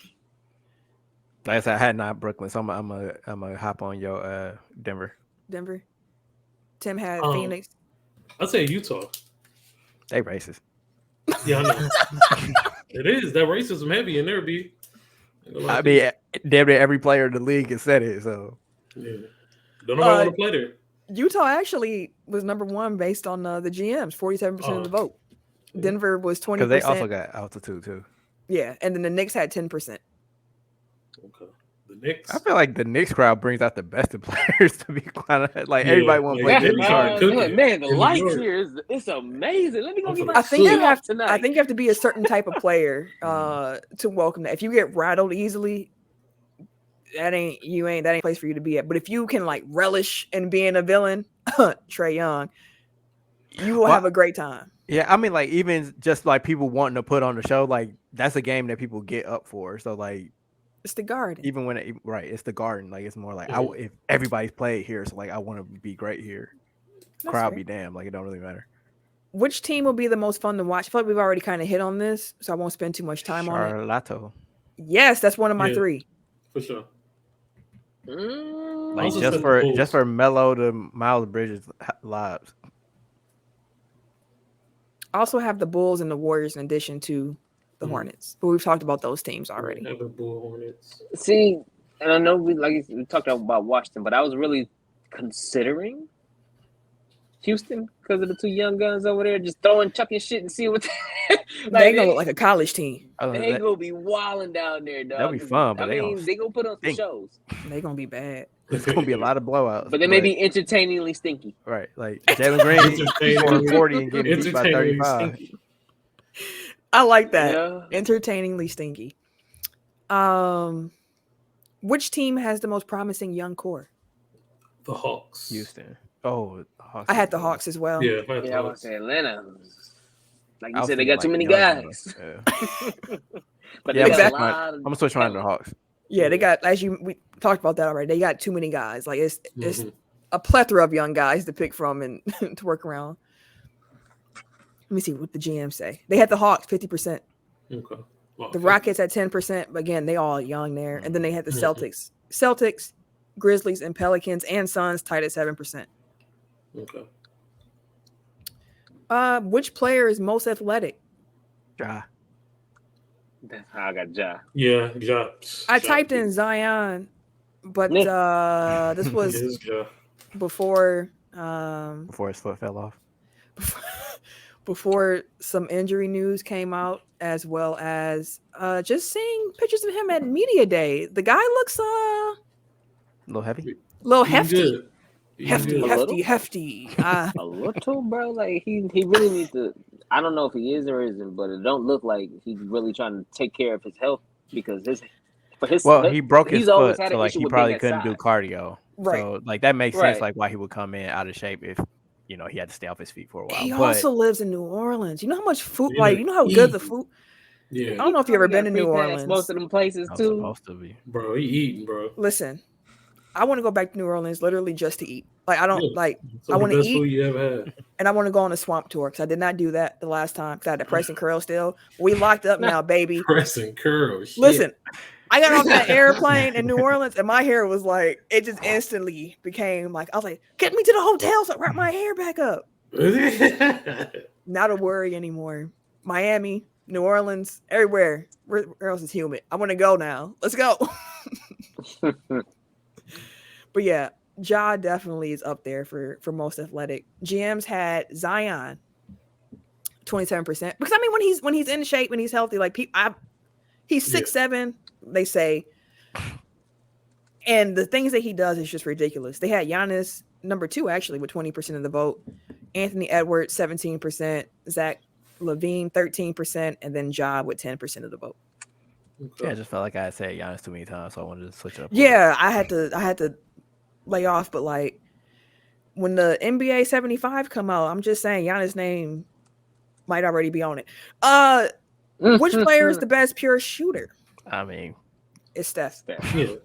Like I said, I had not Brooklyn, so I'm gonna hop on your Denver. Denver. Tim had Um, Phoenix. I'd say Utah. They racist. Yeah, I know. It is that racism heavy in there, B. I mean, damn near every player in the league has said it. So Yeah. Don't nobody want to play there. Utah actually was number one based on the GMs, 47% of the vote. Denver was 20%. because they also got altitude too. Yeah, and then the Knicks had 10%. Okay. The Knicks. I feel like the Knicks crowd brings out the best in players. To be quite honest, like everybody want to like, play. they started cooking man, the in New lights York. here it's amazing. Let me go I'm get finna my I think you suit have off tonight. I think you have to be a certain type of player to welcome that. If you get rattled easily, that ain't a place for you to be at. But if you can like relish in being a villain, Trae Young, you will have a great time. Yeah, I mean, like even just like people wanting to put on the show, like that's a game that people get up for. So like, it's the Garden. Even when it's the Garden. Like it's more like if everybody's played here, so like I want to be great here. That's Crowd fair. be damned. Like it don't really matter. Which team will be the most fun to watch? I feel like we've already kind of hit on this, so I won't spend too much time on it. Charlotte. Yes, that's one of my three. For sure. Like just for Melo to Miles Bridges lives. I also have the Bulls and the Warriors in addition to the Hornets, but we've talked about those teams already. Have the Bull Hornets. See, and I know we talked about Washington, but I was really considering Houston because of the two young guns over there, just chucking shit and see what they gonna look like a college team. They gonna be wilding down there, dog. That'll be fun, but they gonna put on some shows. They gonna be bad. It's gonna be a lot of blowouts, but they may be entertainingly stinky. Right, like Jalen Green scoring 40 and getting beat by 35. Stinky. I like that. Yeah. Entertainingly stinky. Which team has the most promising young core? The Hawks. Houston. Oh, Hawks. I had the Hawks as well. Yeah, I was saying Atlanta. Like you I said, they got like too many young guys. Yeah. But yeah, they got exactly. I'm gonna switch around to the Hawks. Yeah, they got we talked about that already. They got too many guys. Like it's a plethora of young guys to pick from and to work around. Let me see what the GM say. They had the Hawks 50%. Okay. Well, The Rockets at 10%, but again, they all young there. And then they had the Celtics, Grizzlies, and Pelicans and Suns tied at 7%. Okay. Which player is most athletic? Ja. I got Ja. Yeah, Ja. I typed in Zion, but this was before his foot fell off. Before some injury news came out, as well as just seeing pictures of him at media day. The guy looks A little heavy. hefty. Hefty. A little, bro. Like he really needs to. I don't know if he is or isn't, but it don't look like he's really trying to take care of his health because he broke his foot, so like he probably couldn't do cardio. Right. So like that makes sense, like why he would come in out of shape if he had to stay off his feet for a while. He also lives in New Orleans. You know how much food, you know how good the food. Yeah. I don't know if you've ever been to New Orleans. Most of them places too. Supposed to be. Bro, he eating, bro. Listen, I want to go back to New Orleans literally just to eat. Like I don't I want to eat. Food you ever had. And I want to go on a swamp tour because I did not do that the last time because I had depressing curl still. We locked up now, baby. Pressing curl. Shit. Listen, I got off that airplane in New Orleans and my hair was like, it just instantly became like, I was like, get me to the hotel so I wrap my hair back up. Not a worry anymore. Miami, New Orleans, everywhere. Where else is humid? I want to go now. Let's go. But yeah, Ja definitely is up there for most athletic. GMs had Zion 27%. Because I mean, when he's in shape, when he's healthy, like he's 6'7", they say. And the things that he does is just ridiculous. They had Giannis number 2 actually with 20% of the vote. Anthony Edwards 17%. Zach Levine 13%, and then Ja with 10% of the vote. Okay. Yeah, I just felt like I had said Giannis too many times, so I wanted to switch it up. Yeah, I had to lay off, but like when the NBA 75 come out, I'm just saying Giannis' name might already be on it. Which player is the best pure shooter? I mean, It's Steph. Yeah.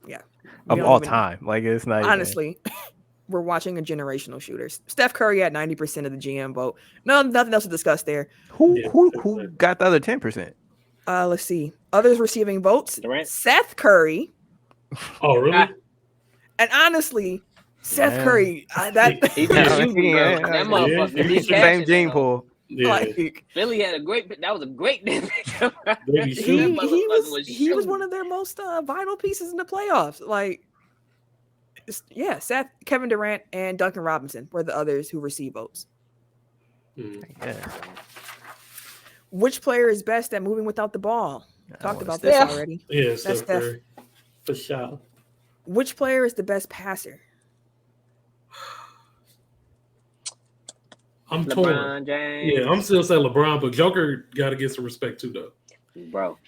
Yeah. of all time, like it's not honestly. We're watching a generational shooter. Steph Curry at 90% of the GM vote. No, nothing else to discuss there. Who got the other 10%? Let's see. Others receiving votes. Durant. Seth Curry. Oh, really? And honestly, Seth Curry, he be shooting, bro. That motherfucker. He same gene pool. Yeah. Like, Philly had that was a great pickup. he was one of their most vital pieces in the playoffs. Like, yeah, Seth, Kevin Durant, and Duncan Robinson were the others who received votes. Yeah. Which player is best at moving without the ball? Talked about this already. Yeah, that's Steph. For sure. Which player is the best passer? I'm LeBron torn. James. Yeah, I'm still saying LeBron, but Joker got to get some respect too, though. Bro.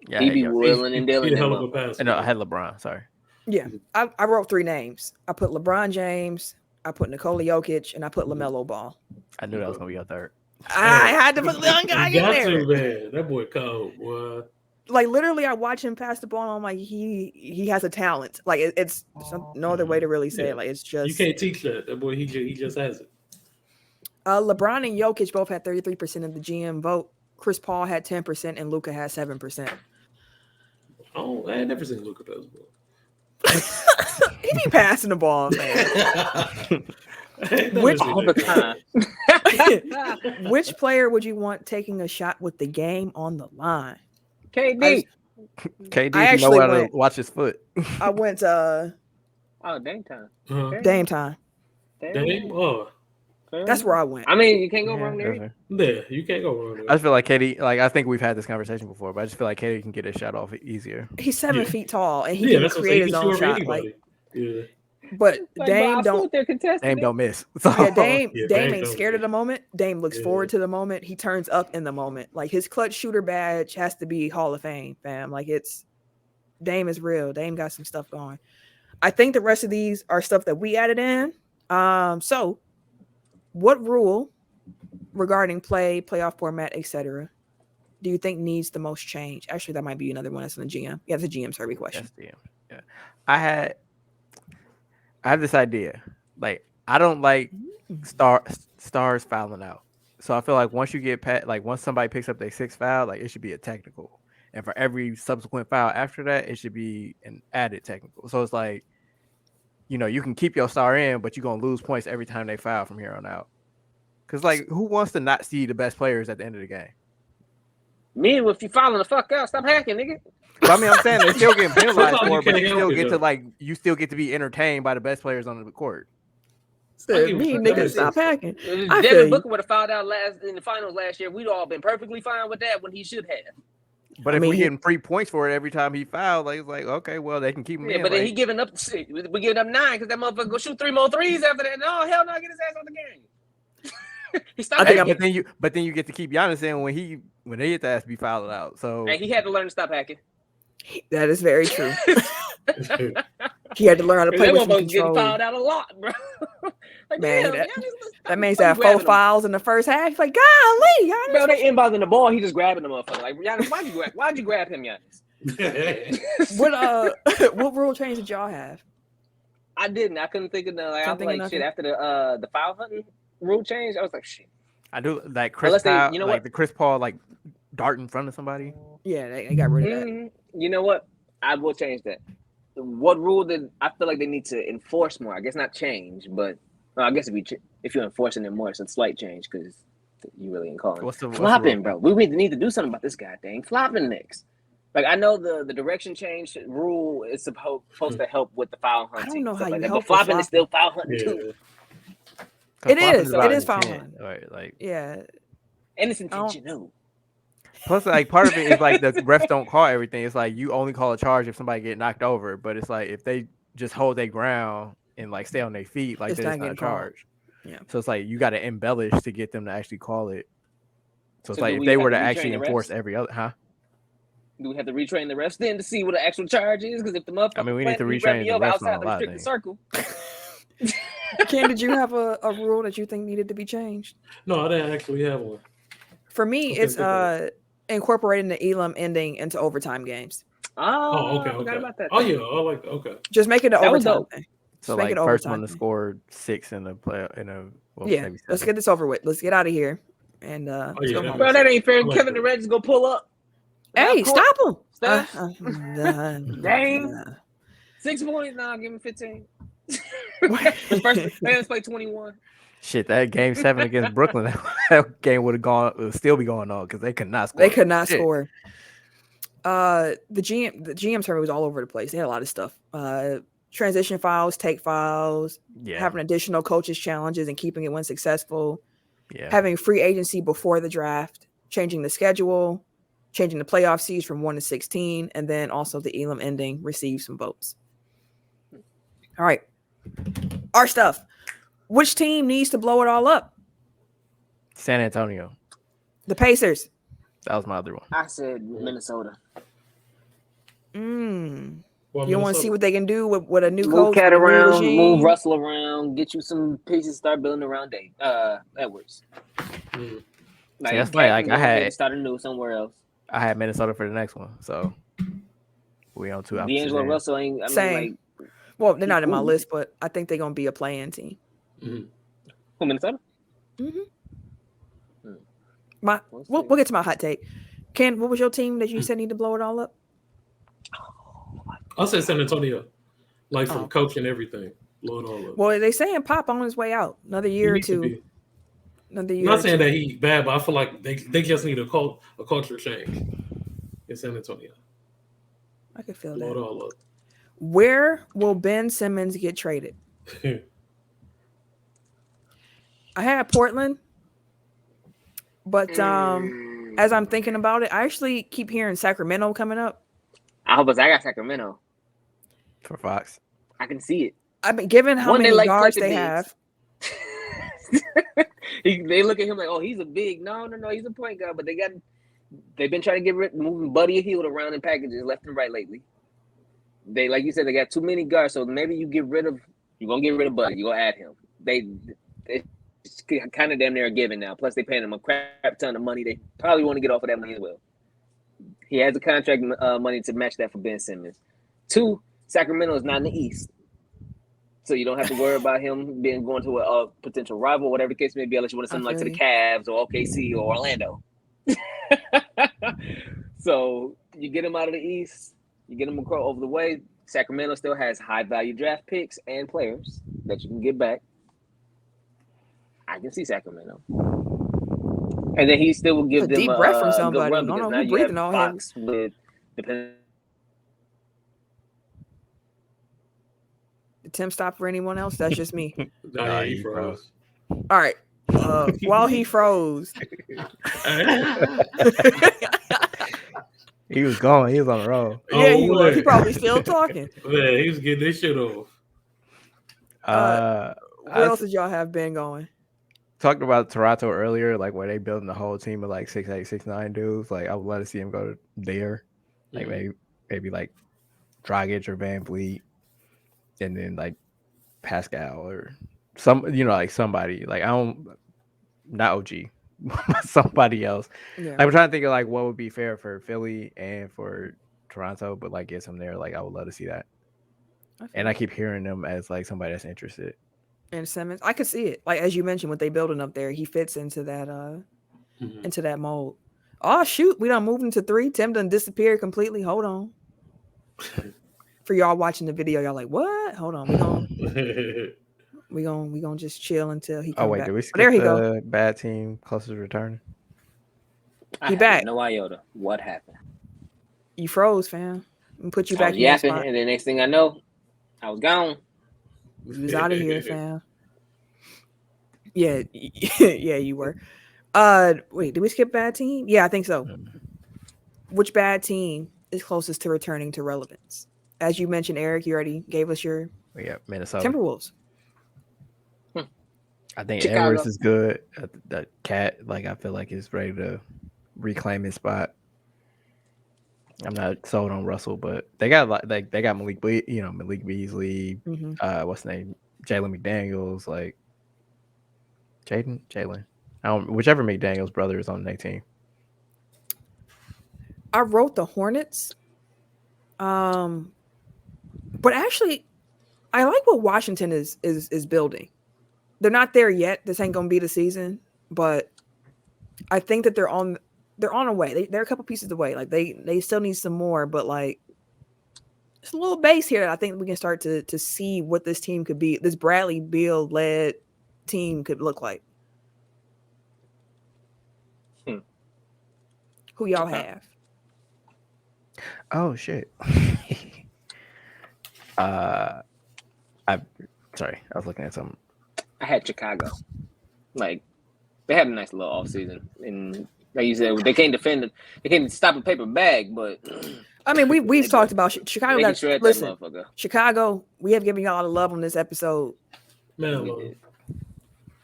Yeah, he be willing and dealing. He's a hell of a passer. No, I had LeBron. Sorry. Yeah, I wrote 3 names. I put LeBron James, I put Nikola Jokic, and I put LaMelo Ball. I knew that was gonna be your third. I had to put the young guy in there. Man. That boy cold, boy. Like literally, I watch him pass the ball, and I'm like, he has a talent. Like it's no other way to really say it. Like it's just you can't teach that. That boy, he just has it. LeBron and Jokic both had 33% of the GM vote. Chris Paul had 10%, and Luka had 7%. Oh, I ain't never seen Luka pass the ball. He be passing the ball, man. All the time. Which player would you want taking a shot with the game on the line? KD. KD, you know how to watch his foot. I went Dame time. Dame time. Dame? Oh. That's where I went. I mean, you can't go wrong there. Yeah, you can't go wrong there. I just feel like KD, like I think we've had this conversation before, but I just feel like KD can get a shot off easier. He's 7 feet tall, and he can create his own shot. Like, but Dame don't miss. So. Yeah, Dame ain't scared of the moment. Dame looks forward to the moment. He turns up in the moment. Like his clutch shooter badge has to be Hall of Fame, fam. Like Dame is real. Dame got some stuff going. I think the rest of these are stuff that we added in. So what rule regarding playoff format, etc., do you think needs the most change? Actually, that might be another one that's in the GM. Yeah, it's a GM survey question. Yeah. I have this idea. Like, I don't like stars fouling out. So I feel like once you get once somebody picks up their 6th foul, like it should be a technical. And for every subsequent foul after that, it should be an added technical. So it's like, you can keep your star in, but you're going to lose points every time they foul from here on out. Because, like, who wants to not see the best players at the end of the game? Me, if you fouling the fuck out, stop hacking, nigga. But I mean, I'm saying they're still getting penalized for it, but you still get to be entertained by the best players on the court. Nigga, stop hacking. Devin Booker would have fouled out in the finals last year. We'd all been perfectly fine with that when he should have. But if we're getting 3 points for it every time he fouled, like it's like, okay, well, they can keep him in. But then he giving up 6. We're giving up 9 because that motherfucker go shoot 3 more threes after that. No, hell no, get his ass on the game. He stopped. But then you get to keep Giannis in when they get to ask to be fouled out. So and he had to learn to stop hacking. That is very true. He had to learn how to play with some control. Getting fouled out a lot, bro. Like, man, that means that 4 fouls in the first half. He's like, golly, Giannis. Bro, they inbounding the ball. He just grabbing the motherfucker. Like, Giannis, why'd you grab him, Giannis? What rule change did y'all have? I didn't. I couldn't think of none. Like, I was like, shit. After the foul hunting rule change, I was like, shit. I do like Chris Paul, the Chris Paul like dart in front of somebody. Yeah, they got rid of that. You know what? I will change that. What rule did I feel like they need to enforce more? I guess not change, but I guess if you're enforcing it more, it's a slight change because you really ain't calling flopping, bro. We need to do something about this goddamn flopping next. Like I know the direction change rule is supposed to help with the foul hunting. I don't know how you help. But flopping is still foul hunting too. It is foul hunting. Right, like and it's intentional. Plus, like part of it is like the refs don't call everything. It's like you only call a charge if somebody get knocked over. But it's like if they just hold their ground and like stay on their feet, like that's not a charge. Yeah. So it's like you got to embellish to get them to actually call it So it's So like do if we they have were to to actually retrain the enforce refs? every other, huh? Do we have to retrain the refs then to see what the actual charge is? Because if the motherfucker I mean, we need to flatly retrain rep me the up refs on outside a the lot of restricted things. circle. Ken, did you have a rule that you think needed to be changed? No, I didn't actually have one. For me, I couldn't it's think of it. incorporating the elam ending into overtime games. Oh, okay, I forgot okay. about that. Oh yeah, I like that. Okay. Just make it an That was overtime dope. thing. So Just make like it first overtime one to thing. score 6 in a play well, Yeah, maybe let's 7. get this over with. Let's get out of here and let's yeah, go that home. Bro, makes that ain't fair. I like Kevin that. Durant just go pull up. Hey, Half court. stop him! Steph. Dame. 6 points. Nah, give him 15. Let's play 21. Shit, that game 7 against Brooklyn, that game would still be going on because they could not score. They could not Shit. score. The GM survey was all over the place. They had a lot of stuff. Transition fouls, take fouls, Yeah. having additional coaches challenges and keeping it when successful. Yeah. Having free agency before the draft, changing the schedule, changing the playoff seeds from 1 to 16, and then also the Elam ending received some votes. All right. Our stuff. Which team needs to blow it all up? San Antonio. The Pacers. That was my other one. I said Minnesota. Well, You want to Minnesota. see what they can do with a new Move coach, Cat with a new around, regime? move Russell around, get you some pieces, start building around Dave Edwards. Mm. Like, See, that's Cat like can I go ahead had and start anew somewhere else. I had Minnesota for the next one, so we on 2 opposite D'Angelo ends. Russell ain't. I mean, Same. like, Well, they're not in my Ooh. list, but I think they're going to be a play-in team. Mhm. who, Minnesota? We'll get to my hot take. Ken, what was your team that you said need to blow it all up? I'll say San Antonio, like from Oh. coach and everything. Blow it all up. Well, they saying Pop on his way out. Another He year or needs to two. be. Another I'm year not or saying two. that he bad, but I feel like they just need a culture change in San Antonio. I can feel Blow it that. all Where will Ben Simmons get traded? up. I had Portland, but as I'm thinking about it, I actually keep hearing Sacramento coming up. I got Sacramento. For Fox. I can see it. I mean, given how One, they many like guards collective they bigs. have, They look at him like, oh, he's a big. No, he's a point guard. But they've been trying to moving Buddy Hield around in packages left and right lately. They, like you said, they got too many guards. So maybe you're gonna get rid of Buddy. You're gonna add him. It's kind of damn near a given now. Plus, they paying him a crap ton of money. They probably want to get off of that money as well. He has the contract money to match that for Ben Simmons. 2, Sacramento is not in the East. So you don't have to worry about him going to a potential rival, whatever the case may be, unless you want to send him like to the Cavs or OKC or Orlando. So you get him out of the East, you get him across over the way. Sacramento still has high value draft picks and players that you can get back. I can see Sacramento. And then he still will give That's a them deep breath from a good somebody. run No, because no, now who you have breathing all heavy? Fox with Did Tim stop for anyone else? That's just me. Nah, he froze. All right. While he froze, He was gone. He was on the road. yeah, he was. He man. probably still talking. Man, he was getting this shit off. What else did y'all have been going? Talked about Toronto earlier, like where they building the whole team of like 6'8", 6'9" dudes. Like I would love to see him go there. Like maybe like Dragic or Van Vliet, and then like Pascal or like somebody. Like not OG, somebody else. Yeah. I'm trying to think of like what would be fair for Philly and for Toronto, but like get some there. Like I would love to see that. And I keep hearing them as like somebody that's interested. And Simmons, I could see it. Like as you mentioned, what they building up there, he fits into that into that mold. Oh shoot, we done moved into 3. Tim done disappeared completely. Hold on. For y'all watching the video, y'all like, what? Hold on, we gonna just chill until he comes back. Did we skip There he go. the bad team closest return? He back. No iota. What happened? You froze, fam. And put you I back was in your yapping, spot. and the next thing I know, I was gone. You was out of here, fam. Yeah, yeah, you were. Wait, did we skip bad team? Yeah, I think so. Which bad team is closest to returning to relevance? As you mentioned, Eric, you already gave us your Minnesota. Timberwolves. I think Chicago. Edwards is good. That Cat, like I feel like is ready to reclaim his spot. I'm not sold on Russell, but they got they got Malik Beasley. What's the name? Jalen McDaniels, like Jalen. Whichever McDaniels brother is on their team. I wrote the Hornets, but actually, I like what Washington is building. They're not there yet. This ain't gonna be the season, but I think that they're on a way. They're a couple pieces away. Like they still need some more, but like it's a little base here that I think we can start to see what this team could be. This Bradley Beal led team could look like. Who y'all have? Oh shit. I was looking at something. I had Chicago. Like they had a nice little offseason, and like you said, they can't defend it. They can't stop a paper bag, but I mean, we've talked about Chicago. Listen, Chicago. We have given y'all a lot of love on this episode. Man,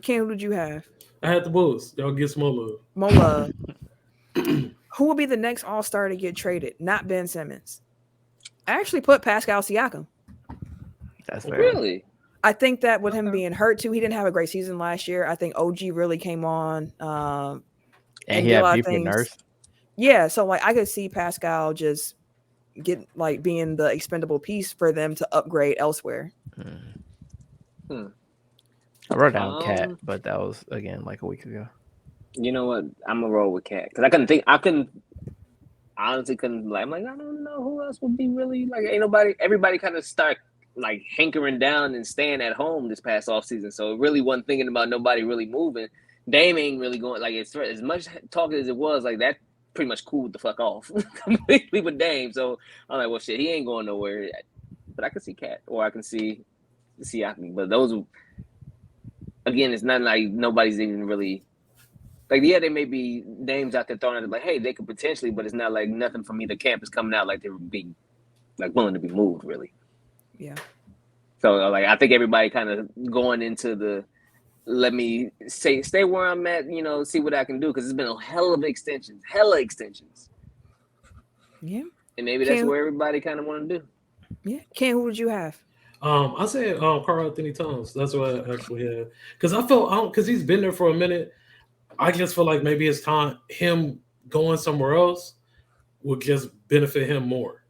Ken, who did you have? I had the Bulls. Y'all get some more love. More love. Who will be the next All-Star to get traded? Not Ben Simmons. I actually put Pascal Siakam. That's fair. Really. I think that with him being hurt too, he didn't have a great season last year. I think OG really came on. And he had beef with Nurse. Yeah, so like I could see Pascal just get like being the expendable piece for them to upgrade elsewhere. I wrote down Cat, but that was again like a week ago. You know what? I'm gonna roll with Cat because honestly couldn't. Like, I'm like, I don't know who else would be really like. Ain't nobody. Everybody kind of start like hankering down and staying at home this past offseason. So it really wasn't thinking about nobody really moving. Dame ain't really going like it's as much talk as it was like that. Pretty much cooled the fuck off completely with Dame. So I'm like, well, shit, he ain't going nowhere. But I can see Cat or I can see Siakam. But those, again, it's not like nobody's even really. Like, yeah, they may be names out there throwing at it like, hey, they could potentially, but it's not like nothing from either camp is coming out like they're being like willing to be moved, really. Yeah. So like I think everybody kind of going into the let me stay where I'm at, see what I can do because it's been a hella extensions. Yeah. And maybe that's where everybody kind of want to do. Yeah. Ken, who would you have? I said Karl Anthony Towns. That's what I actually had because I felt because he's been there for a minute. I just feel like maybe it's time him going somewhere else would just benefit him more.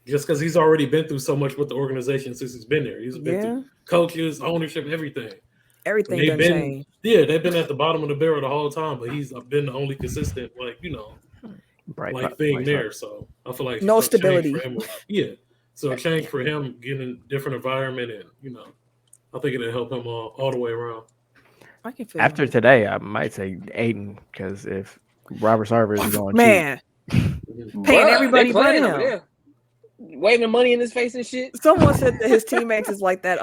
Just because he's already been through so much with the organization since he's been there. He's been through coaches, ownership, everything. Everything done changed. Yeah, they've been at the bottom of the barrel the whole time, but he's been the only consistent, thing there. So I feel like no stability. So a change for him, getting a different environment, and I think it'll help him all the way around. I can feel After today, I might say Aiden because if Robert Sarver is going paying everybody but him. Yeah. Waving money in his face and shit. Someone said that his teammates is like that.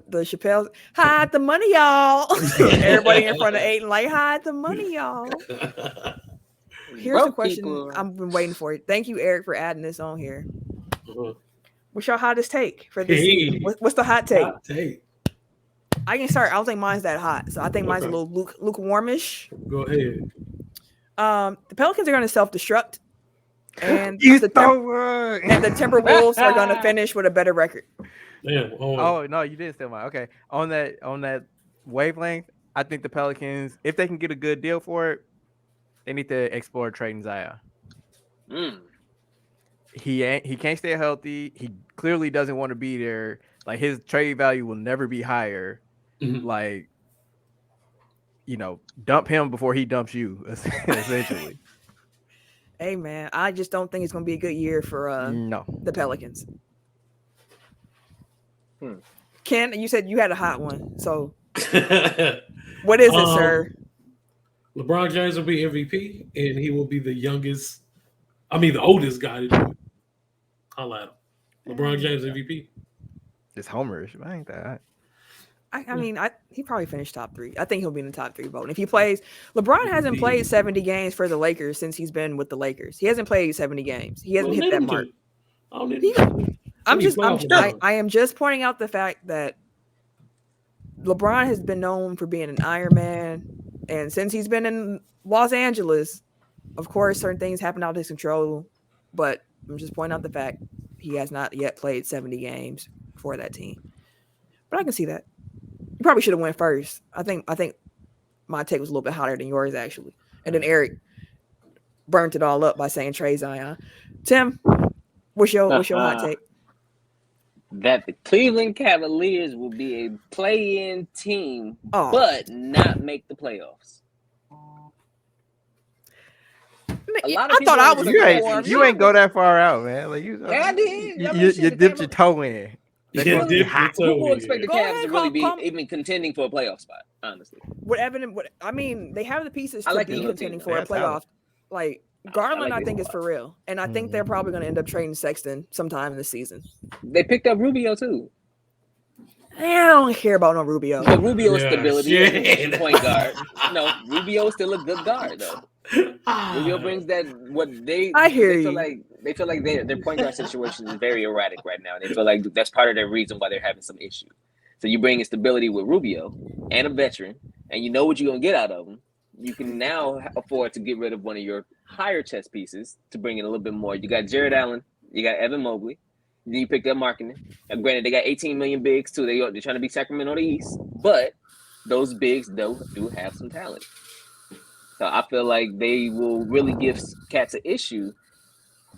The Chappelle, hide the money, y'all. Everybody in front of Aiden, like hide the money, y'all. Here's the question I've been waiting for. Thank you, Eric, for adding this on here. What's your hottest take for this season? What's the hot take? I can start. I don't think mine's that hot, so I think mine's a little lukewarmish. Go ahead. The Pelicans are going to self-destruct, and the Timberwolves are going to finish with a better record. Damn. Oh no, you did steal mine. Okay, on that wavelength, I think the Pelicans, if they can get a good deal for it, they need to explore trading Zion. He can't stay healthy. He clearly doesn't want to be there. Like his trade value will never be higher. Like, dump him before he dumps you, essentially. Hey man, I just don't think it's going to be a good year for the Pelicans. Ken, you said you had a hot one, so what is it, sir? LeBron James will be MVP, and he will be the oldest guy to do it. I'll let him. LeBron James MVP. It's homerish, but ain't that? I mean, he probably finished top 3. I think he'll be in the top 3 vote. If he plays, LeBron hasn't played 70 games for the Lakers since he's been with the Lakers. He hasn't played 70 games. He hasn't hit that mark. I am just pointing out the fact that LeBron has been known for being an Iron Man, And since he's been in Los Angeles, of course, certain things happen out of his control. But I'm just pointing out the fact he has not yet played 70 games for that team. But I can see that. You probably should have went first. I think my take was a little bit hotter than yours, actually. And then Eric burnt it all up by saying Trey Zion. Tim, what's your hot take? That the Cleveland Cavaliers will be a play-in team, but not make the playoffs. A lot of people thought I was. You ain't go that far out, man. Like yeah, I did. You dipped your toe in. Yeah, Who will expect the Cavs to really be even contending for a playoff spot? Honestly, I mean, they have the pieces I to like be the contending team. for a playoff. Like Garland, I like I think this is for real, and I think they're probably going to end up trading Sexton sometime in the season. They picked up Rubio too. I don't care about no Rubio. But Rubio's stability as point guard. No, Rubio is still a good guard though. Rubio brings that they feel like their point guard situation is very erratic right now. They feel like that's part of the reason why they're having some issues. So you bring in stability with Rubio and a veteran, and you know what you're gonna get out of him. You can now afford to get rid of one of your higher chess pieces to bring in a little bit more. You got Jared Allen, you got Evan Mobley. Then you picked up marketing. Granted, they got 18 million bigs too. They're trying to be Sacramento the East, but those bigs do have some talent. So I feel like they will really give Cats an issue.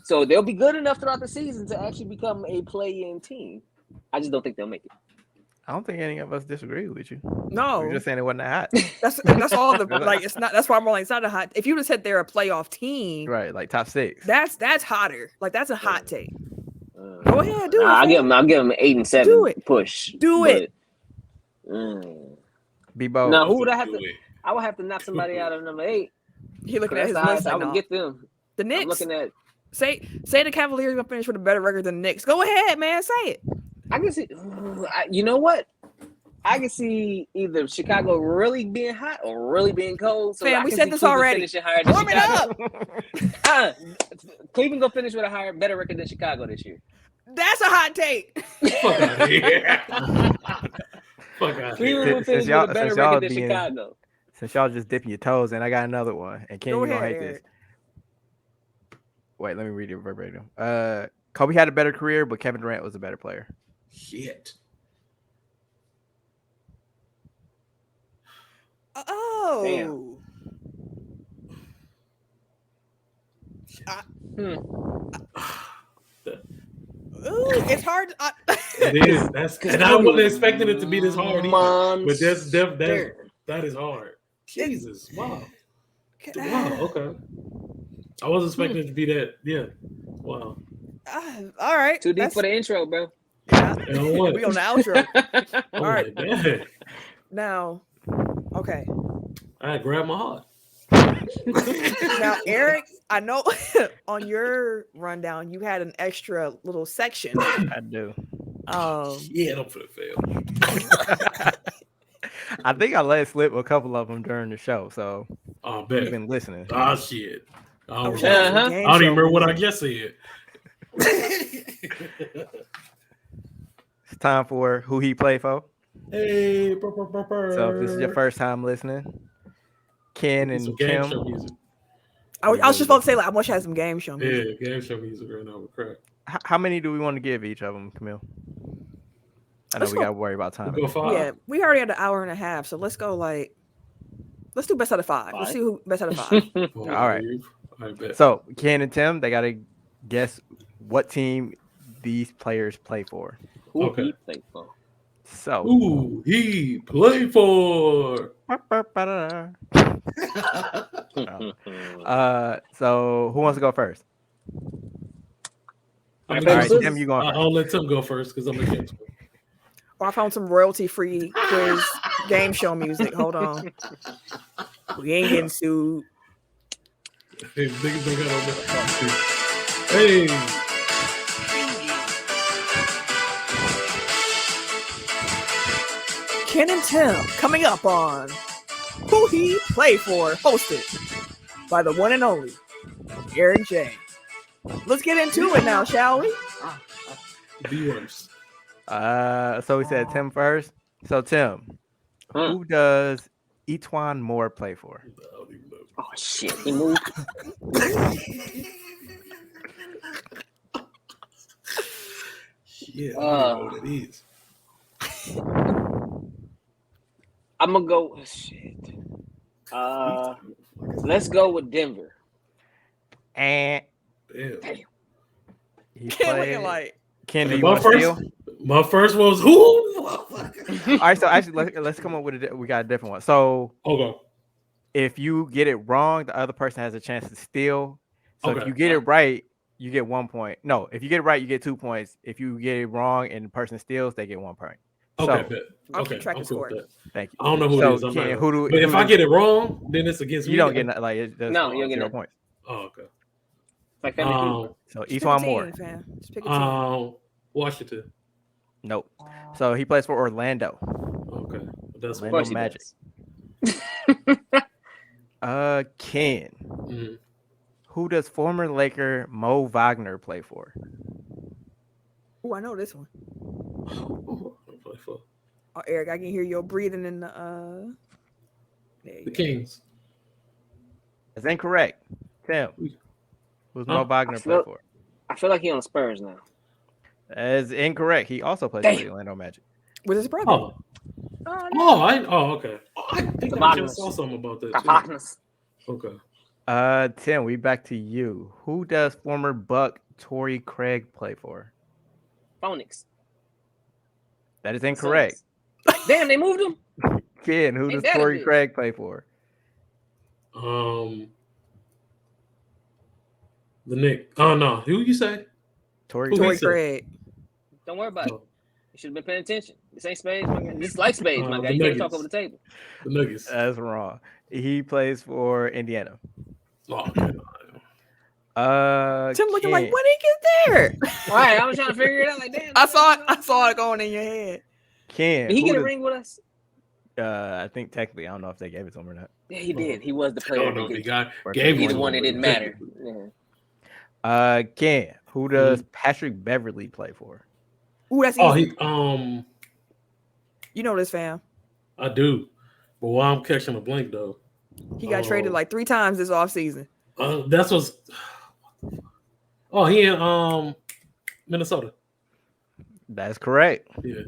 So they'll be good enough throughout the season to actually become a play-in team. I just don't think they'll make it. I don't think any of us disagree with you. No, we're just saying it wasn't that hot. That's all the like. It's not. That's why I'm like it's not a hot. If you just said they're a playoff team, right? Like top 6. That's hotter. Like that's a hot take. Go ahead, do it. I'll give them 8 and 7. Do it. Push. Do it. Be bold. Now who would I have to? I would have to knock somebody out of number 8. He looking at his list. I would get them. The Knicks. I'm looking at. Say the Cavaliers gonna finish with a better record than the Knicks. Go ahead, man. Say it. I can see. You know what? I can see either Chicago really being hot or really being cold. So we said this already. Warm it up. Cleveland gonna finish with a better record than Chicago this year. That's a hot take. Fuck out of here. Fuck out Cleveland will finish with a better record than Chicago. Since y'all just dipping your toes in, I got another one. And Ken, you gonna hate this. Wait, let me read it verbatim. Kobe had a better career, but Kevin Durant was a better player. Shit. Oh. Damn. Ooh, it's hard. It is. And I wasn't expecting it to be this hard either. But that is hard. Jesus. Wow. Wow. Okay. I wasn't expecting it to be that. Yeah. Wow. All right. Too deep for the intro, bro. We on the outro. All right. Man. Now, okay. I grabbed my heart. Now, Eric, I know on your rundown you had an extra little section. I do. Yeah, I'm finna fail. I think I let slip a couple of them during the show, so I've been listening. Oh shit! I don't Okay. even remember what I just said. It's time for Who He Play For. Hey, So if this is your first time listening, Ken and Kim. I was just about to say, like, I wish I had some game show music. Yeah, game show music right now. Crap. How many do we want to give each of them, Camille? I know we got to worry about time. We'll go 5. Yeah, we already had an hour and a half, so let's go let's do best out of 5. Let's see who best out of 5. All right. I bet. So Ken and Tim, they got to guess what team these players play for. Who he play for? So who he play for? So who wants to go first? All right, Tim, you going first. I'll let Tim go first because I'm against him. I found some royalty-free quiz game show music. Hold on. We ain't getting sued. Hey, niggas don't got on that. Hey. Ken and Tim coming up on Who He Play For, hosted by the one and only Eric J. Let's get into it now, shall we? Be worse. So we said Tim first. So Tim, who does Etwan Moore play for? I don't even know. Oh shit, he moved. Yeah, I don't even know what that is. I'm gonna go. Shit. Let's go with Denver. And Damn. he Ken looking played. like Ken, do And you want to steal? my first one was who? All right, so actually, let's come up with we got a different one. So Okay. if you get it wrong, the other person has a chance to steal. So if Okay. you get it right, you get 1 point. No, if you get it right, you get 2 points. If you get it wrong and the person steals, they get 1 point. Okay, So, bet. I'll Okay, keep track I'm of cool score. with that. thank you. I don't know who So, it is. I'm not Ken, gonna- But if I get it wrong, then it's against me. you don't get like it does No, you don't get 0 nothing. points. Oh, okay. It's like Family Feud. So just pick a Etwan team, Moore. fam. Just pick a team. Washington. Nope. So he plays for Orlando. Okay, that's Orlando Of course he Magic. does. Ken, Mhm. who does former Laker Mo Wagner play for? Oh, I know this one. Play for Oh, Eric, I can hear your breathing in the there you the go. Kings. That's incorrect. Tim, who's Mo Wagner play for? I feel like he on the Spurs now. That is incorrect. He also plays for Damn. the Orlando Magic. Was his brother? Oh, okay. I think The I Wagners. just saw something about that. The too. Wagners. Okay. Tim, we back to you. Who does former Buck Torrey Craig play for? Phoenix. That is incorrect. Damn, they moved him. Ken, who Ain't does that a Torrey bitch? Craig play for? The Nick. Oh no, who you say? Torrey Who Craig. Torrey said? Craig. Don't worry about it. Oh, You should have been paying attention. This ain't spades, my guy. This is like spades, my the guy. You can't talk Nuggets. over the table. the Nuggets. That's wrong. He plays for Indiana. Oh, okay. Tim looking like, Ken. when he get there? All right, I was trying to figure it out. Like, damn. I saw it going in your head. Ken. Did he who get a does- ring with us? I think technically, I don't know if they gave it to him or not. Yeah, he did. He was the I player. don't know if that he did. got Or gave Either it one, to it him, didn't but matter. Yeah. Ken, who does Patrick Beverly play for? Ooh, that's Oh, easy. You know this, fam. I do. But while I'm catching a blank though, He got traded like 3 times this offseason. that's what's. Oh, he in Minnesota. That's correct. Yeah.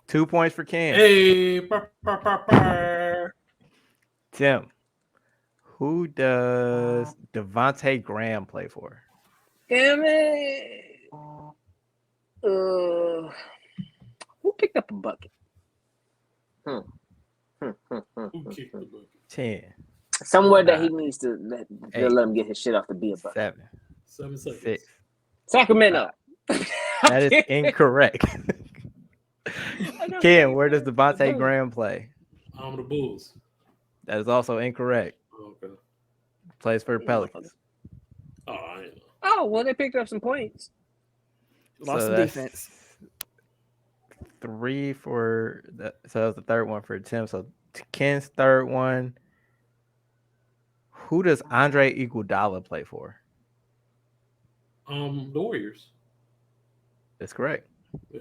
2 points for Ken. Hey, Tim, who does Devontae Graham play for? Damn it. Who picked up a bucket? 10, Somewhere that he needs to let 8, him get his shit off to be a bucket. 7, 7 seconds. 6. Sacramento. That is incorrect. Ken, where does Devontae Graham play? The Bulls. That is also incorrect. Okay. Plays for the Pelicans. Oh, I ain't know. Oh, well, they picked up some points. Lost So some that's defense. 3 for so that was the third one for Tim. So Ken's third one. Who does Andre Iguodala play for? The Warriors. That's correct. Yeah.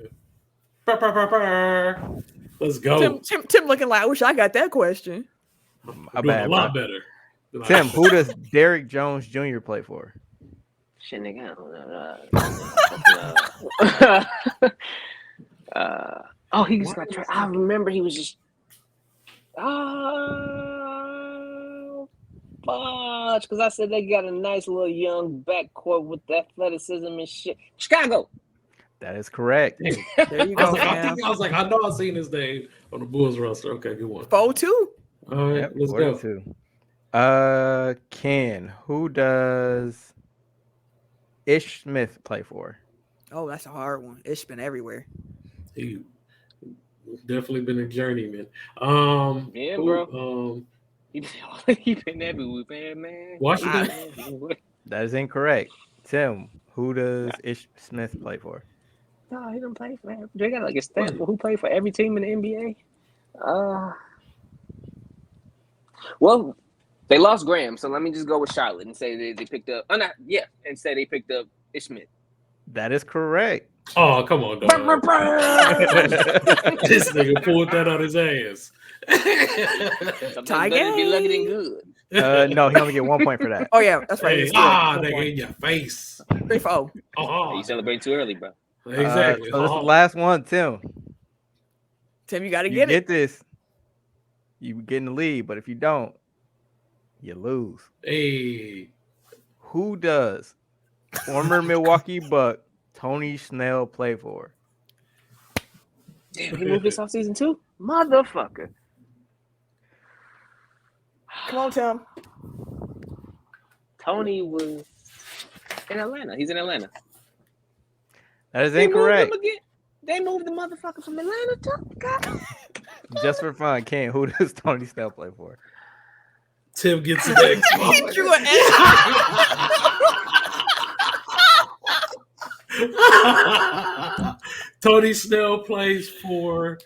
Let's go. Tim looking like, I wish I got that question. My Doing bad, a lot bro. better. Tim, who does Derrick Jones Jr. play for? Shit, nigga. I don't know. He just got traded. I remember he was just. Fudge. Because I said they got a nice little young backcourt with athleticism and shit. Chicago. That is correct. There you go, fam. I know I've seen his name on the Bulls roster. Okay, good one. 4-2. All right, Yep, let's 42. Ken, who does Ish Smith play for? Oh, that's a hard one. It's been everywhere. He definitely been a journeyman. Yeah, bro. He been everywhere, man. Washington. That is incorrect. Tim, who does Ish Smith play for? No, he don't play for. They got like a stat. Who played for every team in the NBA? Well, they lost Graham, so let me just go with Charlotte and say they picked up. And say they picked up Ish Smith. That is correct. Oh, come on, dog. This nigga pulled that out his ass. Sometimes better be lucky than good. No, he only get 1 point for that. Oh yeah, that's right. Hey, It's good. 1 nigga point. in your face. 3-4. You celebrate too early, bro. Exactly. So this is the last one, Tim. Tim, you got to You get get it. this, you get in the lead. But if you don't, you lose. Hey. Who does former Milwaukee Buck Tony Snell play for? Damn, he moved this offseason too? Motherfucker. Come on, Tim. Tony was in Atlanta. He's in Atlanta. That is They moved incorrect. him again. They moved the motherfucker from Atlanta too. God. Just for fun, Ken, who does Tony Snell play for? Tim gets the next He one. drew an Tony Snell plays for.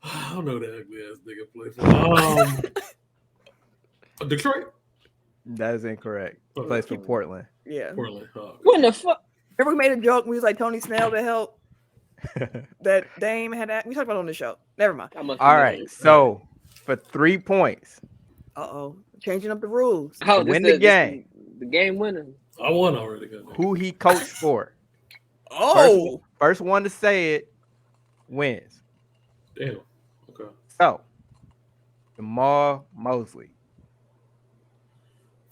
I don't know that ugly ass nigga play for. Detroit. That is incorrect. He plays for Portland. Yeah. Portland. Oh, What in the fuck? Remember we made a joke. We was like Tony Snell to help that Dame had. We talked about it on the show. Never mind. All right. So for 3 points, Changing up the rules. Oh, win the game. The game winner. I won already. Who he coached for? Oh, First one to say it wins. Damn. Okay. So, Jamal Mosley.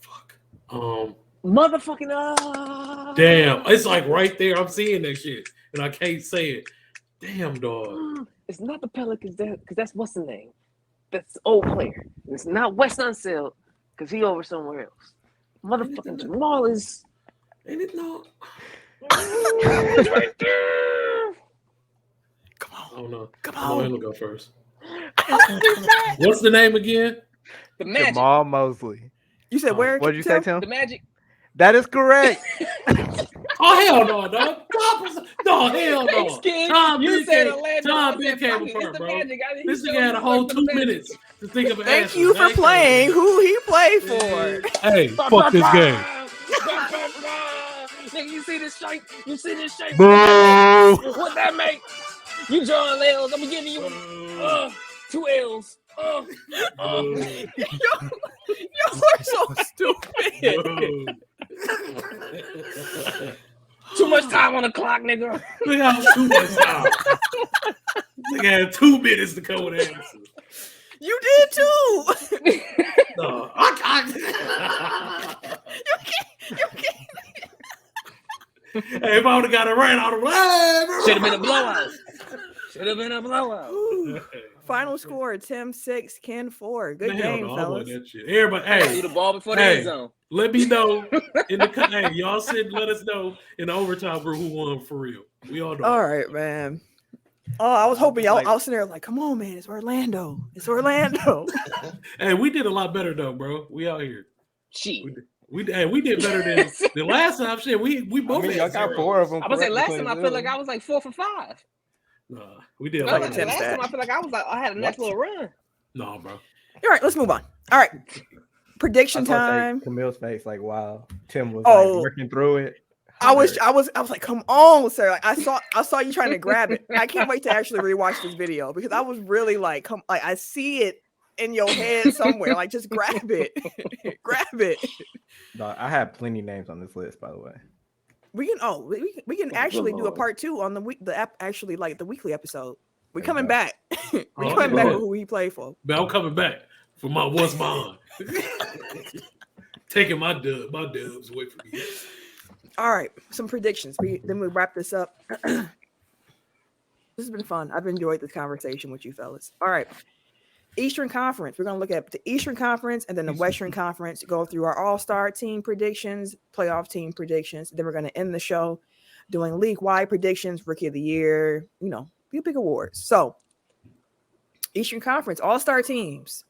Fuck. Motherfucking Damn. It's like right there. I'm seeing that shit, and I can't say it. Damn, dog. It's not the Pelicans because that's what's the name. That's the old player. It's not West Unseld because he over somewhere else. Motherfucking Jamal is. Ain't it no? It's right there. come on. I don't know. Come I'm on. gonna go first. What's the name again? The Magic. Jamal Mosley. You said where? What did you say, Tim? The Magic. That is correct. Oh hell no, dog! No, hell no. Thanks, kid. Tom You Big said came- Orlando. Tom I Big said, came fuck it, apart, it's the bro. Magic. This nigga had a whole 2 minutes to think of an Thank answer. you for Thank playing who he played for. Hey, fuck this game. Nigga, you see this shape? You see this shape? Boo! What that make? You drawing L's. I'm giving you 2 L's. Y'all are so stupid. Too much time on the clock, nigga. Look how too much time. Nigga had 2 minutes to come with an answer. You did too. No, You can't. Hey, if I would have got it right, I would have. Should have been a blowout. Should have been a blowout. Final score: Tim 6, Ken 4. Good Hell game, no, I fellas. want that shit. Everybody, hey, Threw the ball before the Hey. end zone. let me know in the hey, y'all sit. Let us know in the overtime group who won for real. We all know. All right, man. Oh, I was hoping y'all. Like- I was sitting there like, come on, man. It's Orlando. It's Orlando. Hey, we did a lot better though, bro. We out here. Cheat. We did better than the last time. Shit, we both. I mean, had y'all got zeros. 4 of them. I was say correct last time I between feel the like two. I was like 4 for 5. Nah, we did. Like Like a Last 10 time stat. I feel like I had a nice little run. no, bro. All right, let's move on. All right, prediction I was gonna say time. Camille's face, like, wow. Tim was Oh. like working through it. I was like, come on, sir. Like, I saw you trying to grab it. I can't wait to actually rewatch this video because I was really like, I see it in your head somewhere. Like, just grab it, grab it. No, I have plenty names on this list, by the way. We can actually do a Lord. part 2 on the app. Actually, like the weekly episode. We coming Okay. back. We Oh, coming back Lord. with who he played for. But I'm coming back for my what's mine. Taking my dubs away from you. All right, some predictions. Then we wrap this up. This has been fun. I've enjoyed this conversation with you fellas. All right. Eastern Conference. We're going to look at the Eastern Conference and then the Western Conference, go through our all-star team predictions, playoff team predictions. Then we're going to end the show doing league-wide predictions, rookie of the year, the big awards. So, Eastern Conference, all-star teams.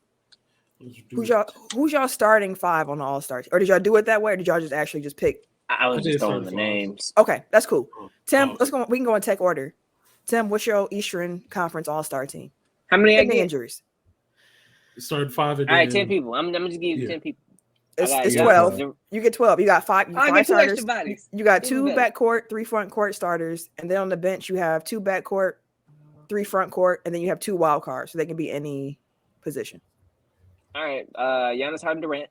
Who's y'all starting 5 on the all-star team? Or did y'all do it that way, or did y'all just actually just pick? I was I did just throwing certain the files. names. Okay, that's cool. Tim, Oh. let's go. We can go in tech order. Tim, what's your Eastern Conference all-star team? How many I Any get? injuries? Started 5 and All right, then- 10 people. I'm just give you Yeah. 10 people. It's got 12. 12. You get 12. You got five. I Five get 2 starters. extra bodies. You got Even 2 better. backcourt, 3 front court starters, and then on the bench you have 2 backcourt, 3 front court, and then you have 2 wild cards, so they can be any position. All right, Giannis Harden Durant.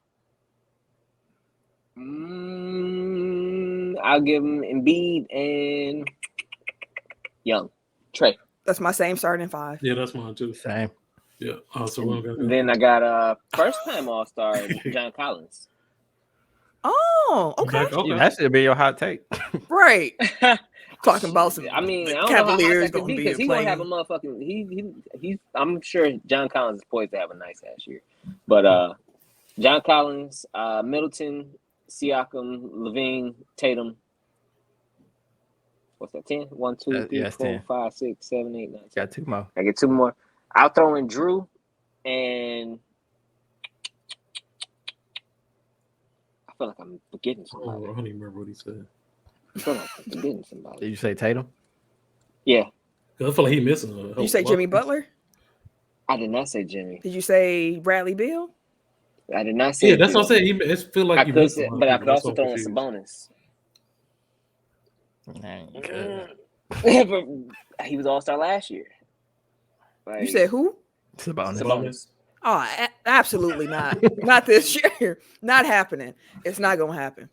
I'll give him Embiid and Young. Trey. That's my same starting 5. Yeah, that's mine too. Same. Yeah. So we're gonna Then I got first time All-Star John Collins. Oh, okay. Okay. Yeah, that should be your hot take. Right. Talking about some. I mean, the I don't know how hot Cavaliers that could gonna be be because he playing. gonna have a motherfucking he's I'm sure John Collins is poised to have a nice ass year. But John Collins, Middleton, Siakam, Levine, Tatum. What's that? 10? 1, 2, 3, yeah, 4, 10. 5, 6, 7, 8, 9, 10. Got 2 more. I get 2 more. I'll throw in Drew and I feel like I'm forgetting somebody. Oh, I don't even remember what he said. I feel like I'm forgetting Did somebody. you say Tatum? Yeah, 'Cause I feel like he missing. Did you say Jimmy Butler? I did not say Jimmy. Did you say Bradley Beal? I did not say. Yeah, that's what I'm Bill. saying. It feel like I you could, missed say, a lot of but I people. could That's also why throw I'm in confused. But he was All-Star last year. Like, You said who? Sabonis. Sabonis. Oh, absolutely not. Not this year. Not happening. It's not gonna happen.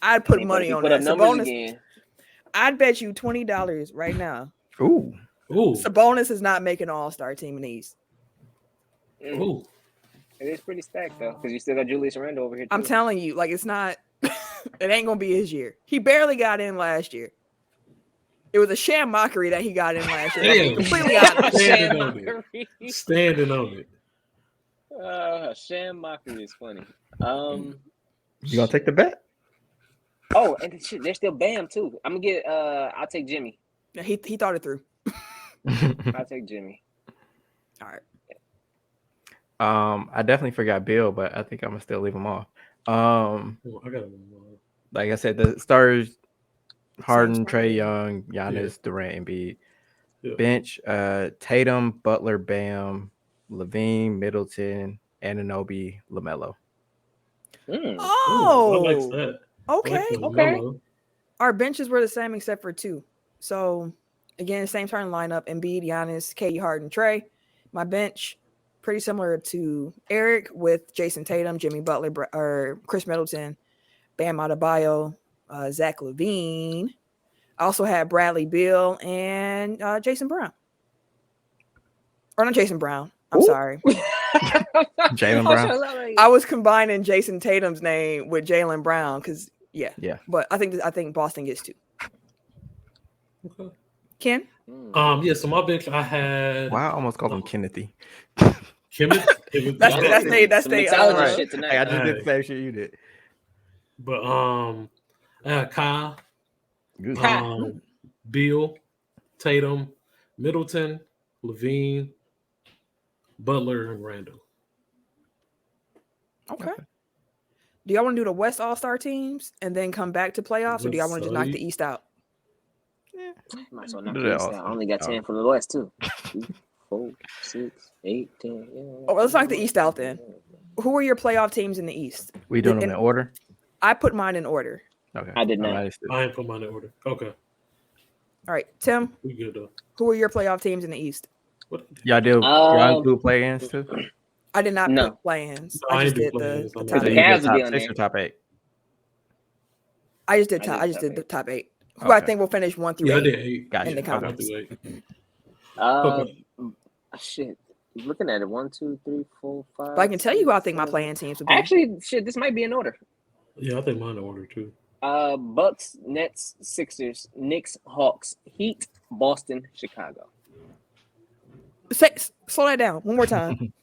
I'd put But money if he on put that. up numbers Sabonis. again. I'd bet you $20 right now. Ooh. Ooh, Sabonis is not making an All-Star team in the East. ooh. It is pretty stacked though, because you still got Julius Randle over here too. I'm telling you, like it's not. It ain't gonna be his year. He barely got in last year. It was a sham mockery that he got in last year. Damn. Completely honest. Standing on it. Standing on it. Sham mockery is funny. You gonna take the bet? Oh, and shit, there's still Bam too. I'm gonna get. I'll take Jimmy. Yeah, he thought it through. I'll take Jimmy. All right. I definitely forgot Bill, but I think I'm gonna still leave him off. Oh, I got Like I said, the stars: Harden, Same Trey starter. Young, Giannis, Durant, Embiid. Yeah. Bench: Tatum, Butler, Bam, Levine, Middleton, Anunoby, LaMelo. Oh, I like that. okay. I like Okay. LaMelo. Our benches were the same except for 2. So again, same starting lineup: Embiid, Giannis, KD, Harden, Trey. My bench pretty similar to Eric with Jason Tatum, Jimmy Butler, or Chris Middleton, Bam Adebayo, Zach LaVine. I also had Bradley Beal and Jason Brown. Or not Jason Brown. I'm sorry. Jaylen Brown. I was combining Jason Tatum's name with Jaylen Brown because yeah. But I think Boston gets 2. Okay. Ken? Yeah, so my bench I had Wow, I almost called him Kennedy. Kenneth. That's Some they mixology shit tonight. Hey, I just did the same shit you did. But I had Kyle, Good. Beal, Tatum, Middleton, Levine, Butler, and Randall. Okay. Do y'all want to do the West All-Star teams and then come back to playoffs, or do y'all want to just knock the East out? Might as well knock Do the that East out. also. I only got 10 from the West too. 2, 4, 6, 8, 10. Yeah. Oh, let's knock the East out then. Who are your playoff teams in the East? We doing them in order? I put mine in order. Okay. I did not. All I ain't put mine in order. Okay, All right, Tim, we good though. who are your playoff teams in the East? What? Y'all do y'all include play-ins too? I did not No. put play-ins. No, I I just ain't do did play-ins. the I'm top So The you 8. Cavs did will be top on 6 there. or top 8? I just did I top. did I just top did the 8. top 8. Who I Okay. think will finish 1 through Yeah, I 8. did 8. Gotcha. In the Okay. I got conference. through 8. Okay. Shit. Looking at it, 1, 2, 3, 4, 5. But I can tell you who I think my 7. playing teams will be. Actually, shit, this might be in order. Yeah, I think mine in order too. Bucks, Nets, Sixers, Knicks, Hawks, Heat, Boston, Chicago. Slow that down one more time.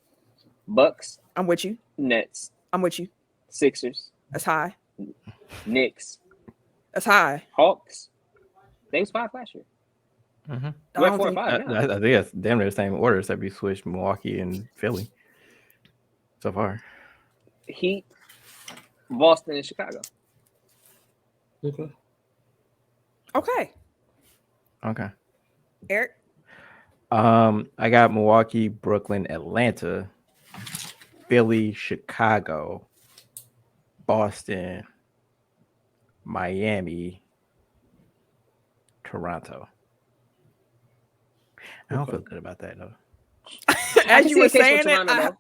Bucks, I'm with you. Nets, I'm with you. Sixers, That's high. Knicks, That's high. Hawks. They was 5 last year. Mm-hmm. I We're don't 4 or think 5 now. I think that's damn near the same order except we switched Milwaukee and Philly so far. Heat, Boston, and Chicago. Okay. Okay. Okay. Eric. I got Milwaukee, Brooklyn, Atlanta, Philly, Chicago, Boston, Miami, Toronto. I don't feel good about that though. As you were saying it, Toronto,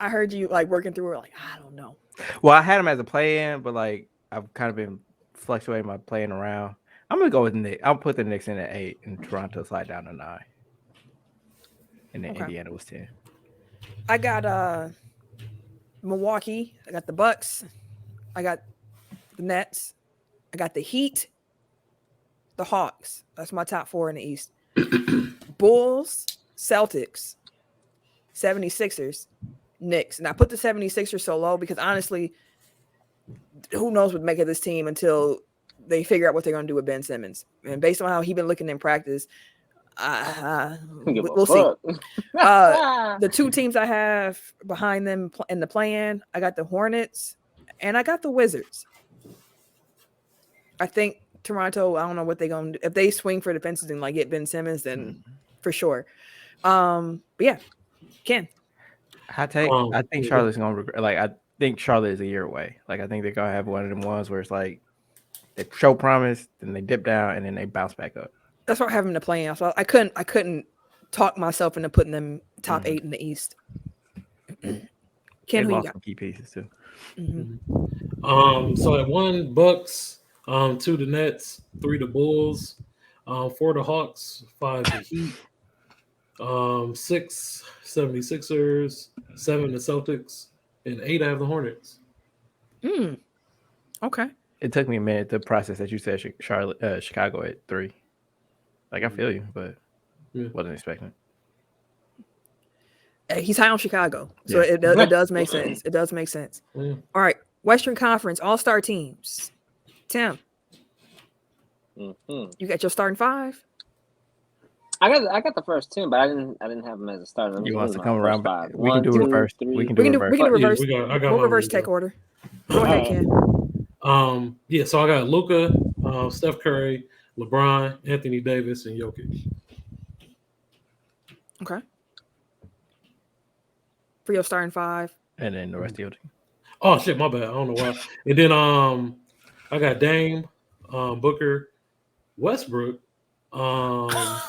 I heard you like working through it. Like, I don't know. Well, I had them as a play-in, but like I've kind of been fluctuating my playing around. I'm gonna go with Knicks. I'll put the Knicks in at 8 and Toronto slide down to 9. And then Indiana was 10. I got Milwaukee. I got the Bucks. I got the Nets. I got the Heat. The Hawks. That's my top 4 in the East. Bulls, Celtics, 76ers, Knicks. And I put the 76ers so low because honestly, who knows what make of this team until they figure out what they're going to do with Ben Simmons. And based on how he's been looking in practice, we'll see. The 2 teams I have behind them in the play-in, I got the Hornets and I got the Wizards. I think Toronto, I don't know what they're going to do. If they swing for the fences and like get Ben Simmons, then for sure. But yeah, Ken. Hot take. I think Charlotte's going to regret. Like, I think Charlotte is a year away. Like, I think they're going to have one of them ones where it's like they show promise, then they dip down, and then they bounce back up. That's why I have them to play in. So I couldn't talk myself into putting them top 8 in the East. Ken, who you got? Some key pieces too. So at 1 Bucks, 2 the Nets, 3 the Bulls, 4 the Hawks, 5 the Heat, 6 76ers, 7 the Celtics, and 8 I have the Hornets. Okay. It took me a minute to process that you said Chicago at 3. Like, I feel you, but wasn't expecting it. He's high on Chicago, so it does make sense. It does make sense. Yeah. All right, Western Conference All-Star teams. Tim, you got your starting 5. I got the first 10, but I didn't have them as a starter. You want us to come around? 5. We can do reverse. We can do reverse. We'll reverse take order. Go ahead, Ken. So I got Luka, Steph Curry, LeBron, Anthony Davis, and Jokic. Okay. For your starting 5. And then the rest of your team. Oh shit, my bad. I don't know why. And then I got Dame, Booker, Westbrook, Ja,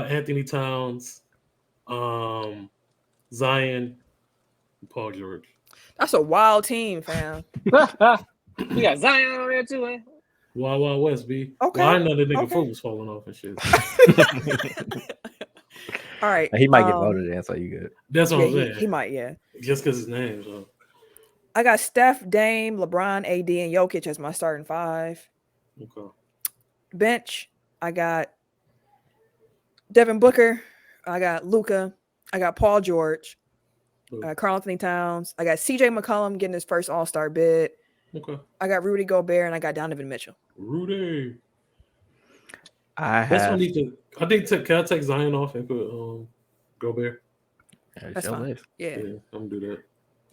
Anthony Towns, Zion, Paul George. That's a wild team, fam. We got Zion on there too, man. Wild West, B. Okay. Well, I know the nigga foot was falling off and shit. All right. He might get voted in, so you good. That's what I'm saying. He might, yeah. Just because his name. So. I got Steph, Dame, LeBron, AD, and Jokic as my starting 5. Okay. Bench, I got Devin Booker. I got Luka. I got Paul George. Karl Anthony Towns. I got CJ McCollum getting his first All-Star bid. Okay. I got Rudy Gobert, and I got Donovan Mitchell. Rudy. I think can I take Zion off and put Gobert? That's fine. Yeah, I'm gonna do that.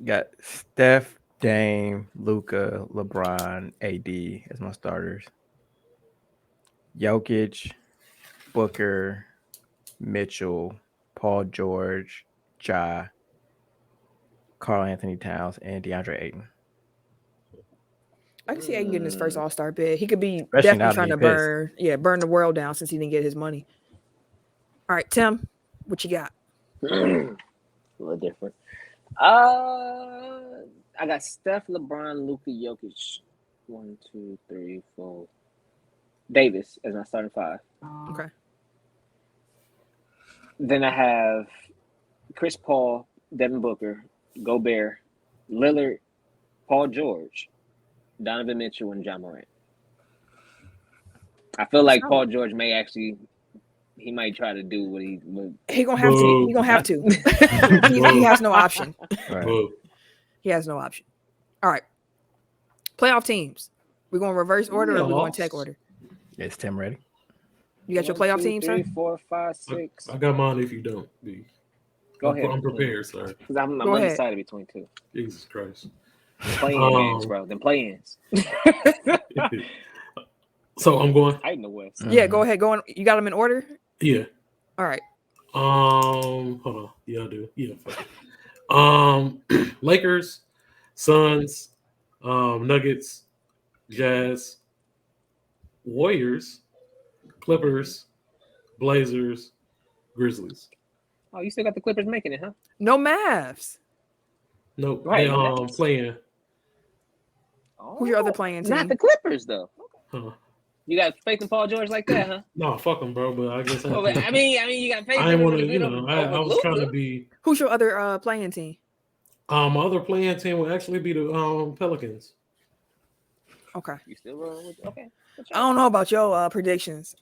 Got Steph, Dame, Luka, LeBron, AD as my starters. Jokic, Booker, Mitchell, Paul George, Ja, Karl Anthony Towns, and DeAndre Ayton. I can see Ayton getting his first All-Star bid. He could be Especially definitely trying to burn the world down since he didn't get his money. All right, Tim, what you got? A little different. I got Steph, LeBron, Luka, Jokic. 1, 2, 3, 4. Davis as my starting 5. Okay. Then I have Chris Paul, Devin Booker, Gobert, Lillard, Paul George, Donovan Mitchell, and Ja Morant. I feel like Paul George he might try to do what he gonna have to. He gonna have to. he has no option. Right. He has no option. All right. Playoff teams. We're going reverse order or we're going tech order? Is Tim ready? You got your playoff team, sir? 3, 4, 5, 6. I got mine if you don't. B. Go ahead. I'm prepared, sir. Because I'm undecided between 2. Jesus Christ. Play-in games, bro. Then play-ins. So I'm going. I in the West. Yeah, go ahead. Go on. You got them in order? Yeah. All right. Hold on. Yeah, I do. Yeah. Fuck it. Lakers, Suns, Nuggets, Jazz, Warriors, Clippers, Blazers, Grizzlies. Oh, you still got the Clippers making it, huh? No Mavs. Nope, Right, they no Mavs. playing. Who's your other playing Not team? the Clippers though. Huh. You got faith in Paul George like that, huh? No, fuck them, bro. But I guess Well, I mean, you got faith I in didn't him want to to, beat you him know, I was trying to Luka. be. Who's your other playing team? My other playing team would actually be the Pelicans. Okay. You still rolling with okay? I don't know about your predictions,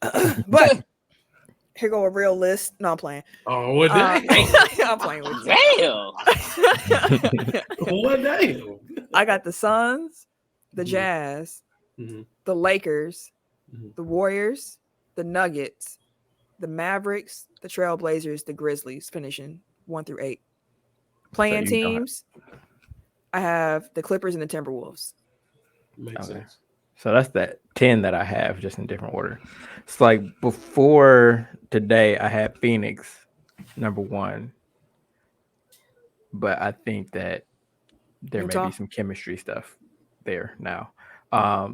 but here go a real list. No, I'm playing. Oh, what damn? I'm playing with you. Damn. What damn? I got the Suns, the Jazz, the Lakers, the Warriors, the Nuggets, the Mavericks, the Trailblazers, the Grizzlies, finishing 1 through 8. Playing teams, I have the Clippers and the Timberwolves. Makes sense. So that's that 10 that I have, just in different order. It's like before today, I had Phoenix number 1, but I think that there Utah? may be some chemistry stuff there now.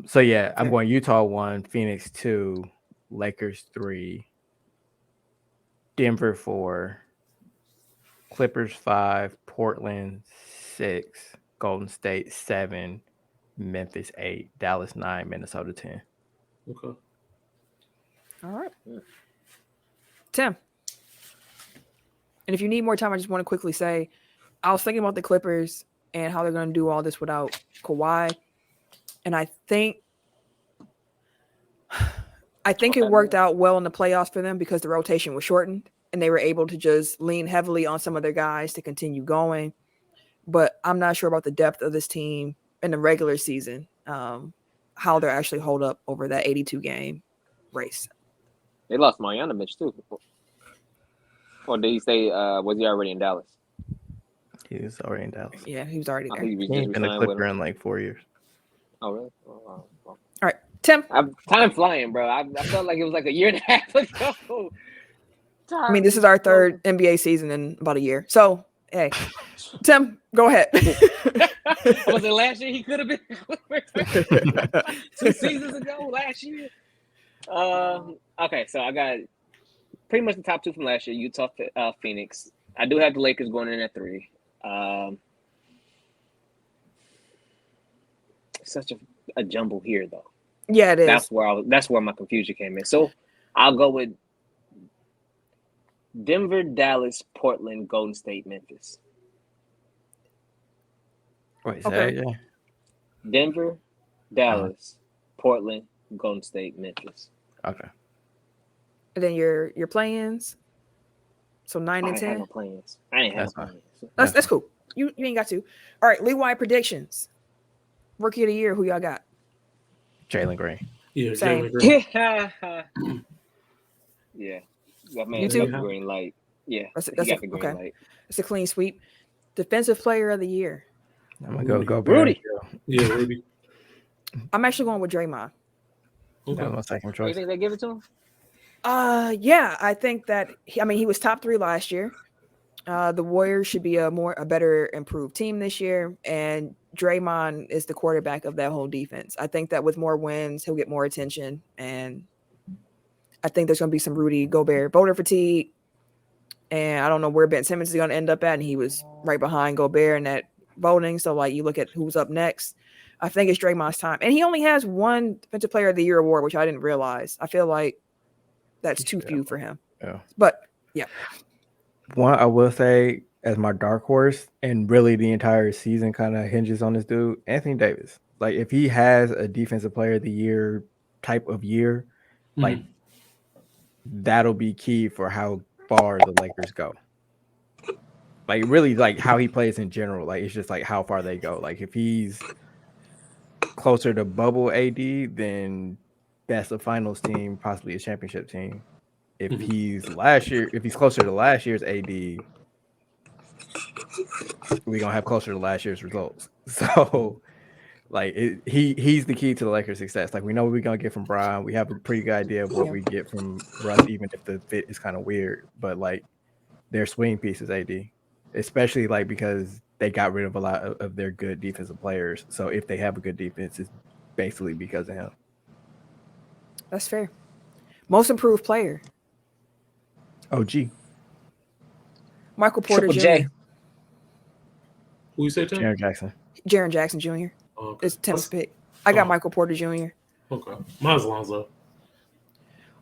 So yeah, I'm going Utah 1, Phoenix 2, Lakers 3, Denver 4, Clippers 5, Portland 6, Golden State 7, Memphis 8, Dallas 9, Minnesota 10. Okay. All right. Tim. And if you need more time, I just want to quickly say, I was thinking about the Clippers and how they're going to do all this without Kawhi. And I think it worked out well in the playoffs for them because the rotation was shortened and they were able to just lean heavily on some of their guys to continue going. But I'm not sure about the depth of this team in the regular season, how they're actually hold up over that 82-game race. They lost Marjanovic too. Or did he say, was he already in Dallas? He was already in Dallas. Yeah, he was already there. He ain't been a Clipper in like 4 years. Oh, really? All right, Tim. Time flying, bro. I felt like it was like a year and a half ago. I mean, this is our third NBA season in about a year. So, hey, Tim, go ahead. Was it last year? He could have been 2 seasons ago, last year. Okay, so I got pretty much the top 2 from last year, Utah, Phoenix. I do have the Lakers going in at 3. Such a jumble here, though. Yeah, it is. That's where my confusion came in. So I'll go with Denver, Dallas, Portland, Golden State, Memphis. Wait, Okay. yeah. Denver, Dallas, Portland, Golden State, Memphis. Okay. And then your plans. So 9 and 10. I ain't have no plans. I ain't have no plans. That's cool. You ain't got to. All right, league-wide predictions. Rookie of the year, who y'all got? Jalen Green. Yeah, Same. Jalen Green. Yeah. That man You got too? the green light. Yeah. That's he got the green okay. light. It's a clean sweep. Defensive player of the year. I'm gonna go Rudy. Yeah, Rudy. I'm actually going with Draymond. Okay. That's my second You choice. think they give it to him? Yeah, I think that he was top 3 last year. The Warriors should be a better improved team this year, and Draymond is the quarterback of that whole defense. I think that with more wins, he'll get more attention, and I think there's going to be some Rudy Gobert voter fatigue, and I don't know where Ben Simmons is going to end up at, and he was right behind Gobert in that voting. So, like, you look at who's up next. I think it's Draymond's time, and he only has one Defensive Player of the Year award, which I didn't realize. I feel like that's too few for him. Yeah. But yeah. One, I will say, as my dark horse, and really the entire season kind of hinges on this dude, Anthony Davis. Like, if he has a Defensive Player of the Year type of year, like, that'll be key for how far the Lakers go. Like, really, like, how he plays in general. Like, it's just, like, how far they go. Like, if he's closer to bubble AD, then that's a finals team, possibly a championship team. If he's closer to last year's AD, we're gonna have closer to last year's results. So, like, he's the key to the Lakers' success. Like, we know what we're gonna get from Brian. We have a pretty good idea of what we get from Russ, even if the fit is kind of weird. But, like, their swing piece is AD. especially like because they got rid of a lot of their good defensive players. So if they have a good defense, it's basically because of him. That's fair. Most improved player. OG. Michael Porter Triple Jr. J. Who you say, Tim? Jaren Jackson. Jaren Jackson Jr. Oh, okay. It's Tim's pick. I got Oh. Michael Porter Jr. Okay. Mine's Lonzo.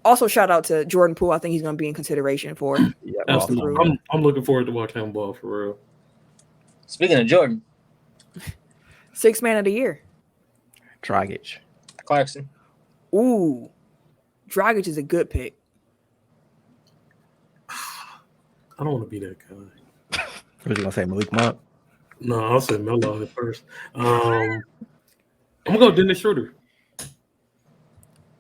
Also, shout out to Jordan Poole. I think he's going to be in consideration for. Yeah, Absolutely. awesome. I'm looking forward to watching him ball for real. Speaking of Jordan, 6th man of the year. Dragic. Clarkson. Ooh, Dragic is a good pick. I don't want to be that guy. What you gonna say, Malik Monk? No, I'll say Melo at first. I'm gonna go Dennis Schroeder.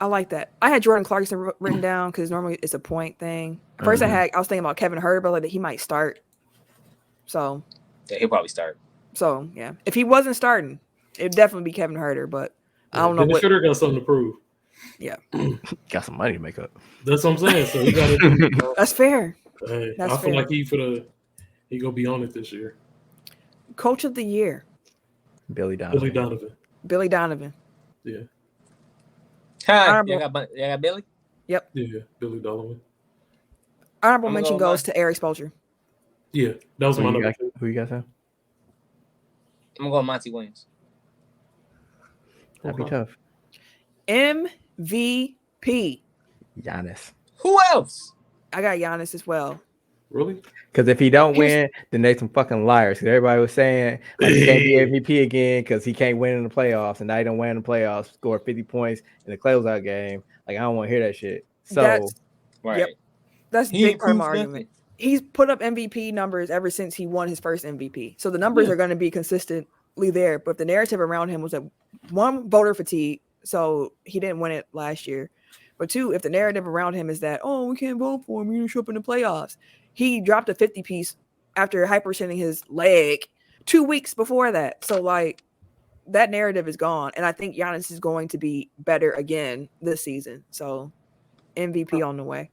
I like that. I had Jordan Clarkson written down because normally it's a point thing. At first, I was thinking about Kevin Huerter, but like that he might start. So Yeah, he'll probably start. Yeah, if he wasn't starting, it'd definitely be Kevin Huerter. But I don't know Dennis what. Schroeder got something to prove. Yeah, Got some money to make up. That's what I'm saying. So he got to. that's fair. Hey, That's I feel fair. like he gonna be on it this year. Coach of the year, Billy Donovan. Billy Donovan. Billy Donovan. Yeah, Hi, Honorable. y'all got Billy? yeah, Billy Donovan. Honorable I'm mention going goes to Eric Spoelstra. Yeah, that was my Who you number got? two. Who you got, Sam? I'm gonna go Monty Williams. That'd be Okay. tough. MVP. Giannis. Who else? I got Giannis as well. Really? Because if he don't win, then they some fucking liars. Because everybody was saying like he can't be MVP again because he can't win in the playoffs, and now he don't win in the playoffs. Scored 50 points in the closeout game. Like I don't want to hear that shit. So That's Right. Yep. That's a He big ain't part of my proved argument. He's put up MVP numbers ever since he won his first MVP. So the numbers are going to be consistently there. But the narrative around him was that one, voter fatigue. So he didn't win it last year. But two, if the narrative around him is that, oh, we can't vote for him, you didn't show up in the playoffs. He dropped a 50 piece after hyperextending his leg 2 weeks before that. So like that narrative is gone. And I think Giannis is going to be better again this season. So MVP on the way.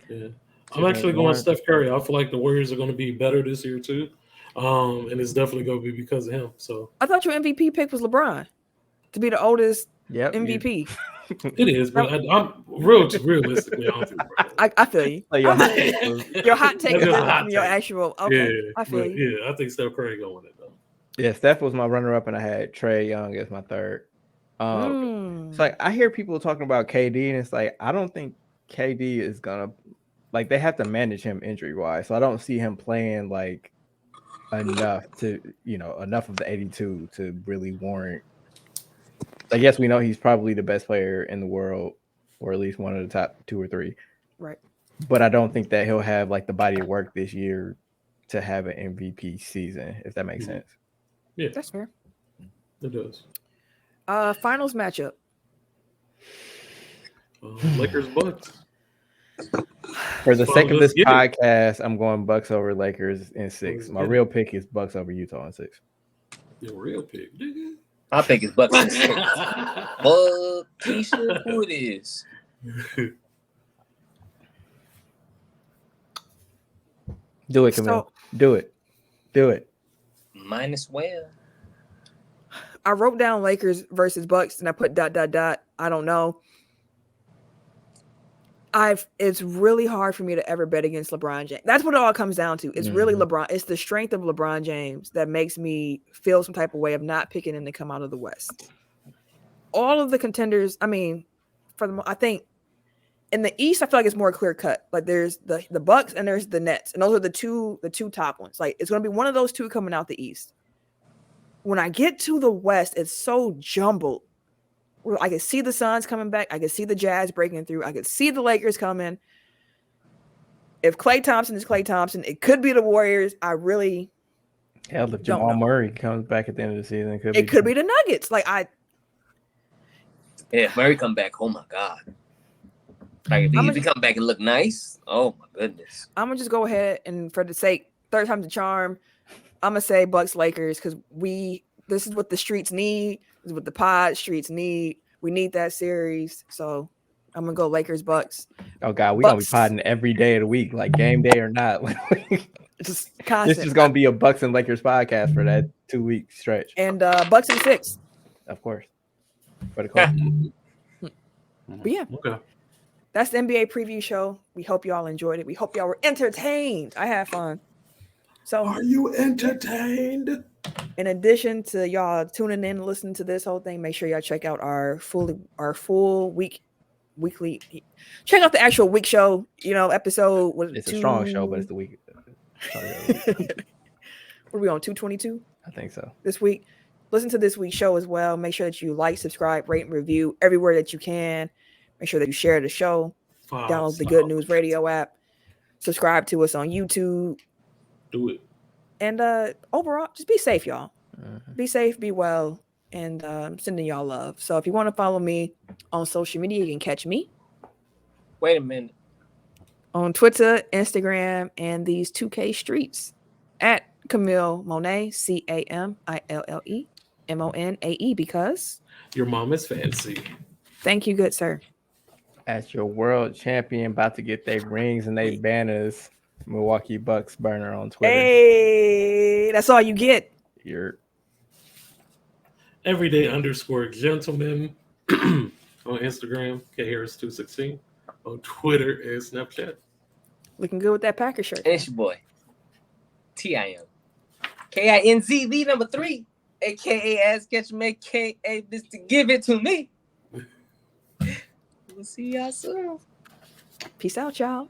Yeah. I'm actually going Steph Curry. I feel like the Warriors are going to be better this year too, and it's definitely going to be because of him. So I thought your MVP pick was LeBron to be the oldest MVP. it is, but I'm realistically, I don't think I feel you. Like Your hot take is That's a different hot from your take. actual. Okay, Yeah, I feel but you. yeah, I think Steph Curry going to win it though. yeah, Steph was my runner-up, and I had Trae Young as my third. It's like I hear people talking about KD, and it's like I don't think KD is gonna like they have to manage him injury-wise, so I don't see him playing like enough to enough of the 82 to really warrant. I guess we know he's probably the best player in the world, or at least one of the top 2 or 3. Right. But I don't think that he'll have like the body of work this year to have an MVP season, if that makes sense. Yeah, That's fair. it does. Finals matchup. Lakers Bucks. For the So sake of let's this get it. podcast, I'm going Bucks over Lakers in 6. Let's My get it. real pick is Bucks over Utah in 6. Your real pick, nigga. I think it's Bucks. Keisha, who it is? Do it, Camille. So Do it. Do it. Minus well. I wrote down Lakers versus Bucks, and I put ... I don't know. It's really hard for me to ever bet against LeBron James. That's what it all comes down to. It's really LeBron. It's the strength of LeBron James that makes me feel some type of way of not picking him to come out of the West. All of the contenders, I mean, I think in the East, I feel like it's more clear cut. Like there's the Bucks and there's the Nets, and those are the two top ones. Like it's going to be one of those two coming out the East. When I get to the West, it's so jumbled. I could see the Suns coming back. I could see the Jazz breaking through. I could see the Lakers coming. If Klay Thompson is Klay Thompson, it could be the Warriors. I really Hell, if don't Jamal know. Murray comes back at the end of the season, It could be the Nuggets. Like Yeah, if Murray come back, oh my God. Like if he come back and look nice, oh my goodness. I'm gonna just go ahead and for the sake, third time's a charm, I'm gonna say Bucks Lakers because this is what the streets need. This is what the pod streets need. We need that series. So I'm gonna go Lakers Bucks. Oh God, we Bucks. gonna be podding every day of the week, like game day or not. Just This constant. is gonna be a Bucks and Lakers podcast for that 2 week stretch. And Bucks and 6. Of course. For the Colts. But yeah, Okay. that's the NBA preview show. We hope y'all enjoyed it. We hope y'all were entertained. I had fun. So Are you entertained? in addition to y'all tuning in and listening to this whole thing, make sure y'all check out our full weekly. Check out the actual week show. Episode. It's a strong show, but it's the week. What are we on? 222. I think so. This week. Listen to this week's show as well. Make sure that you like, subscribe, rate, and review everywhere that you can. Make sure that you share the show. Download the Good News Radio app. Subscribe to us on YouTube. Do it. And overall, just be safe, y'all. Be safe, be well, and I'm sending y'all love. So if you want to follow me on social media, you can catch me. Wait a minute. On Twitter, Instagram, and these 2K streets at Camille Monet, CAMILLE because your mom is fancy. Thank you, good sir. As your world champion, about to get their rings and their banners, Milwaukee Bucks burner on Twitter. Hey, that's all you get. You're everyday_gentleman on Instagram, KHarris216 on Twitter and Snapchat. Looking good with that Packer shirt. And it's your boy, TIM. KINZ, the number 3, aka Ass Ketchum, aka Mr. Give It To Me. We'll see y'all soon. Peace out, y'all.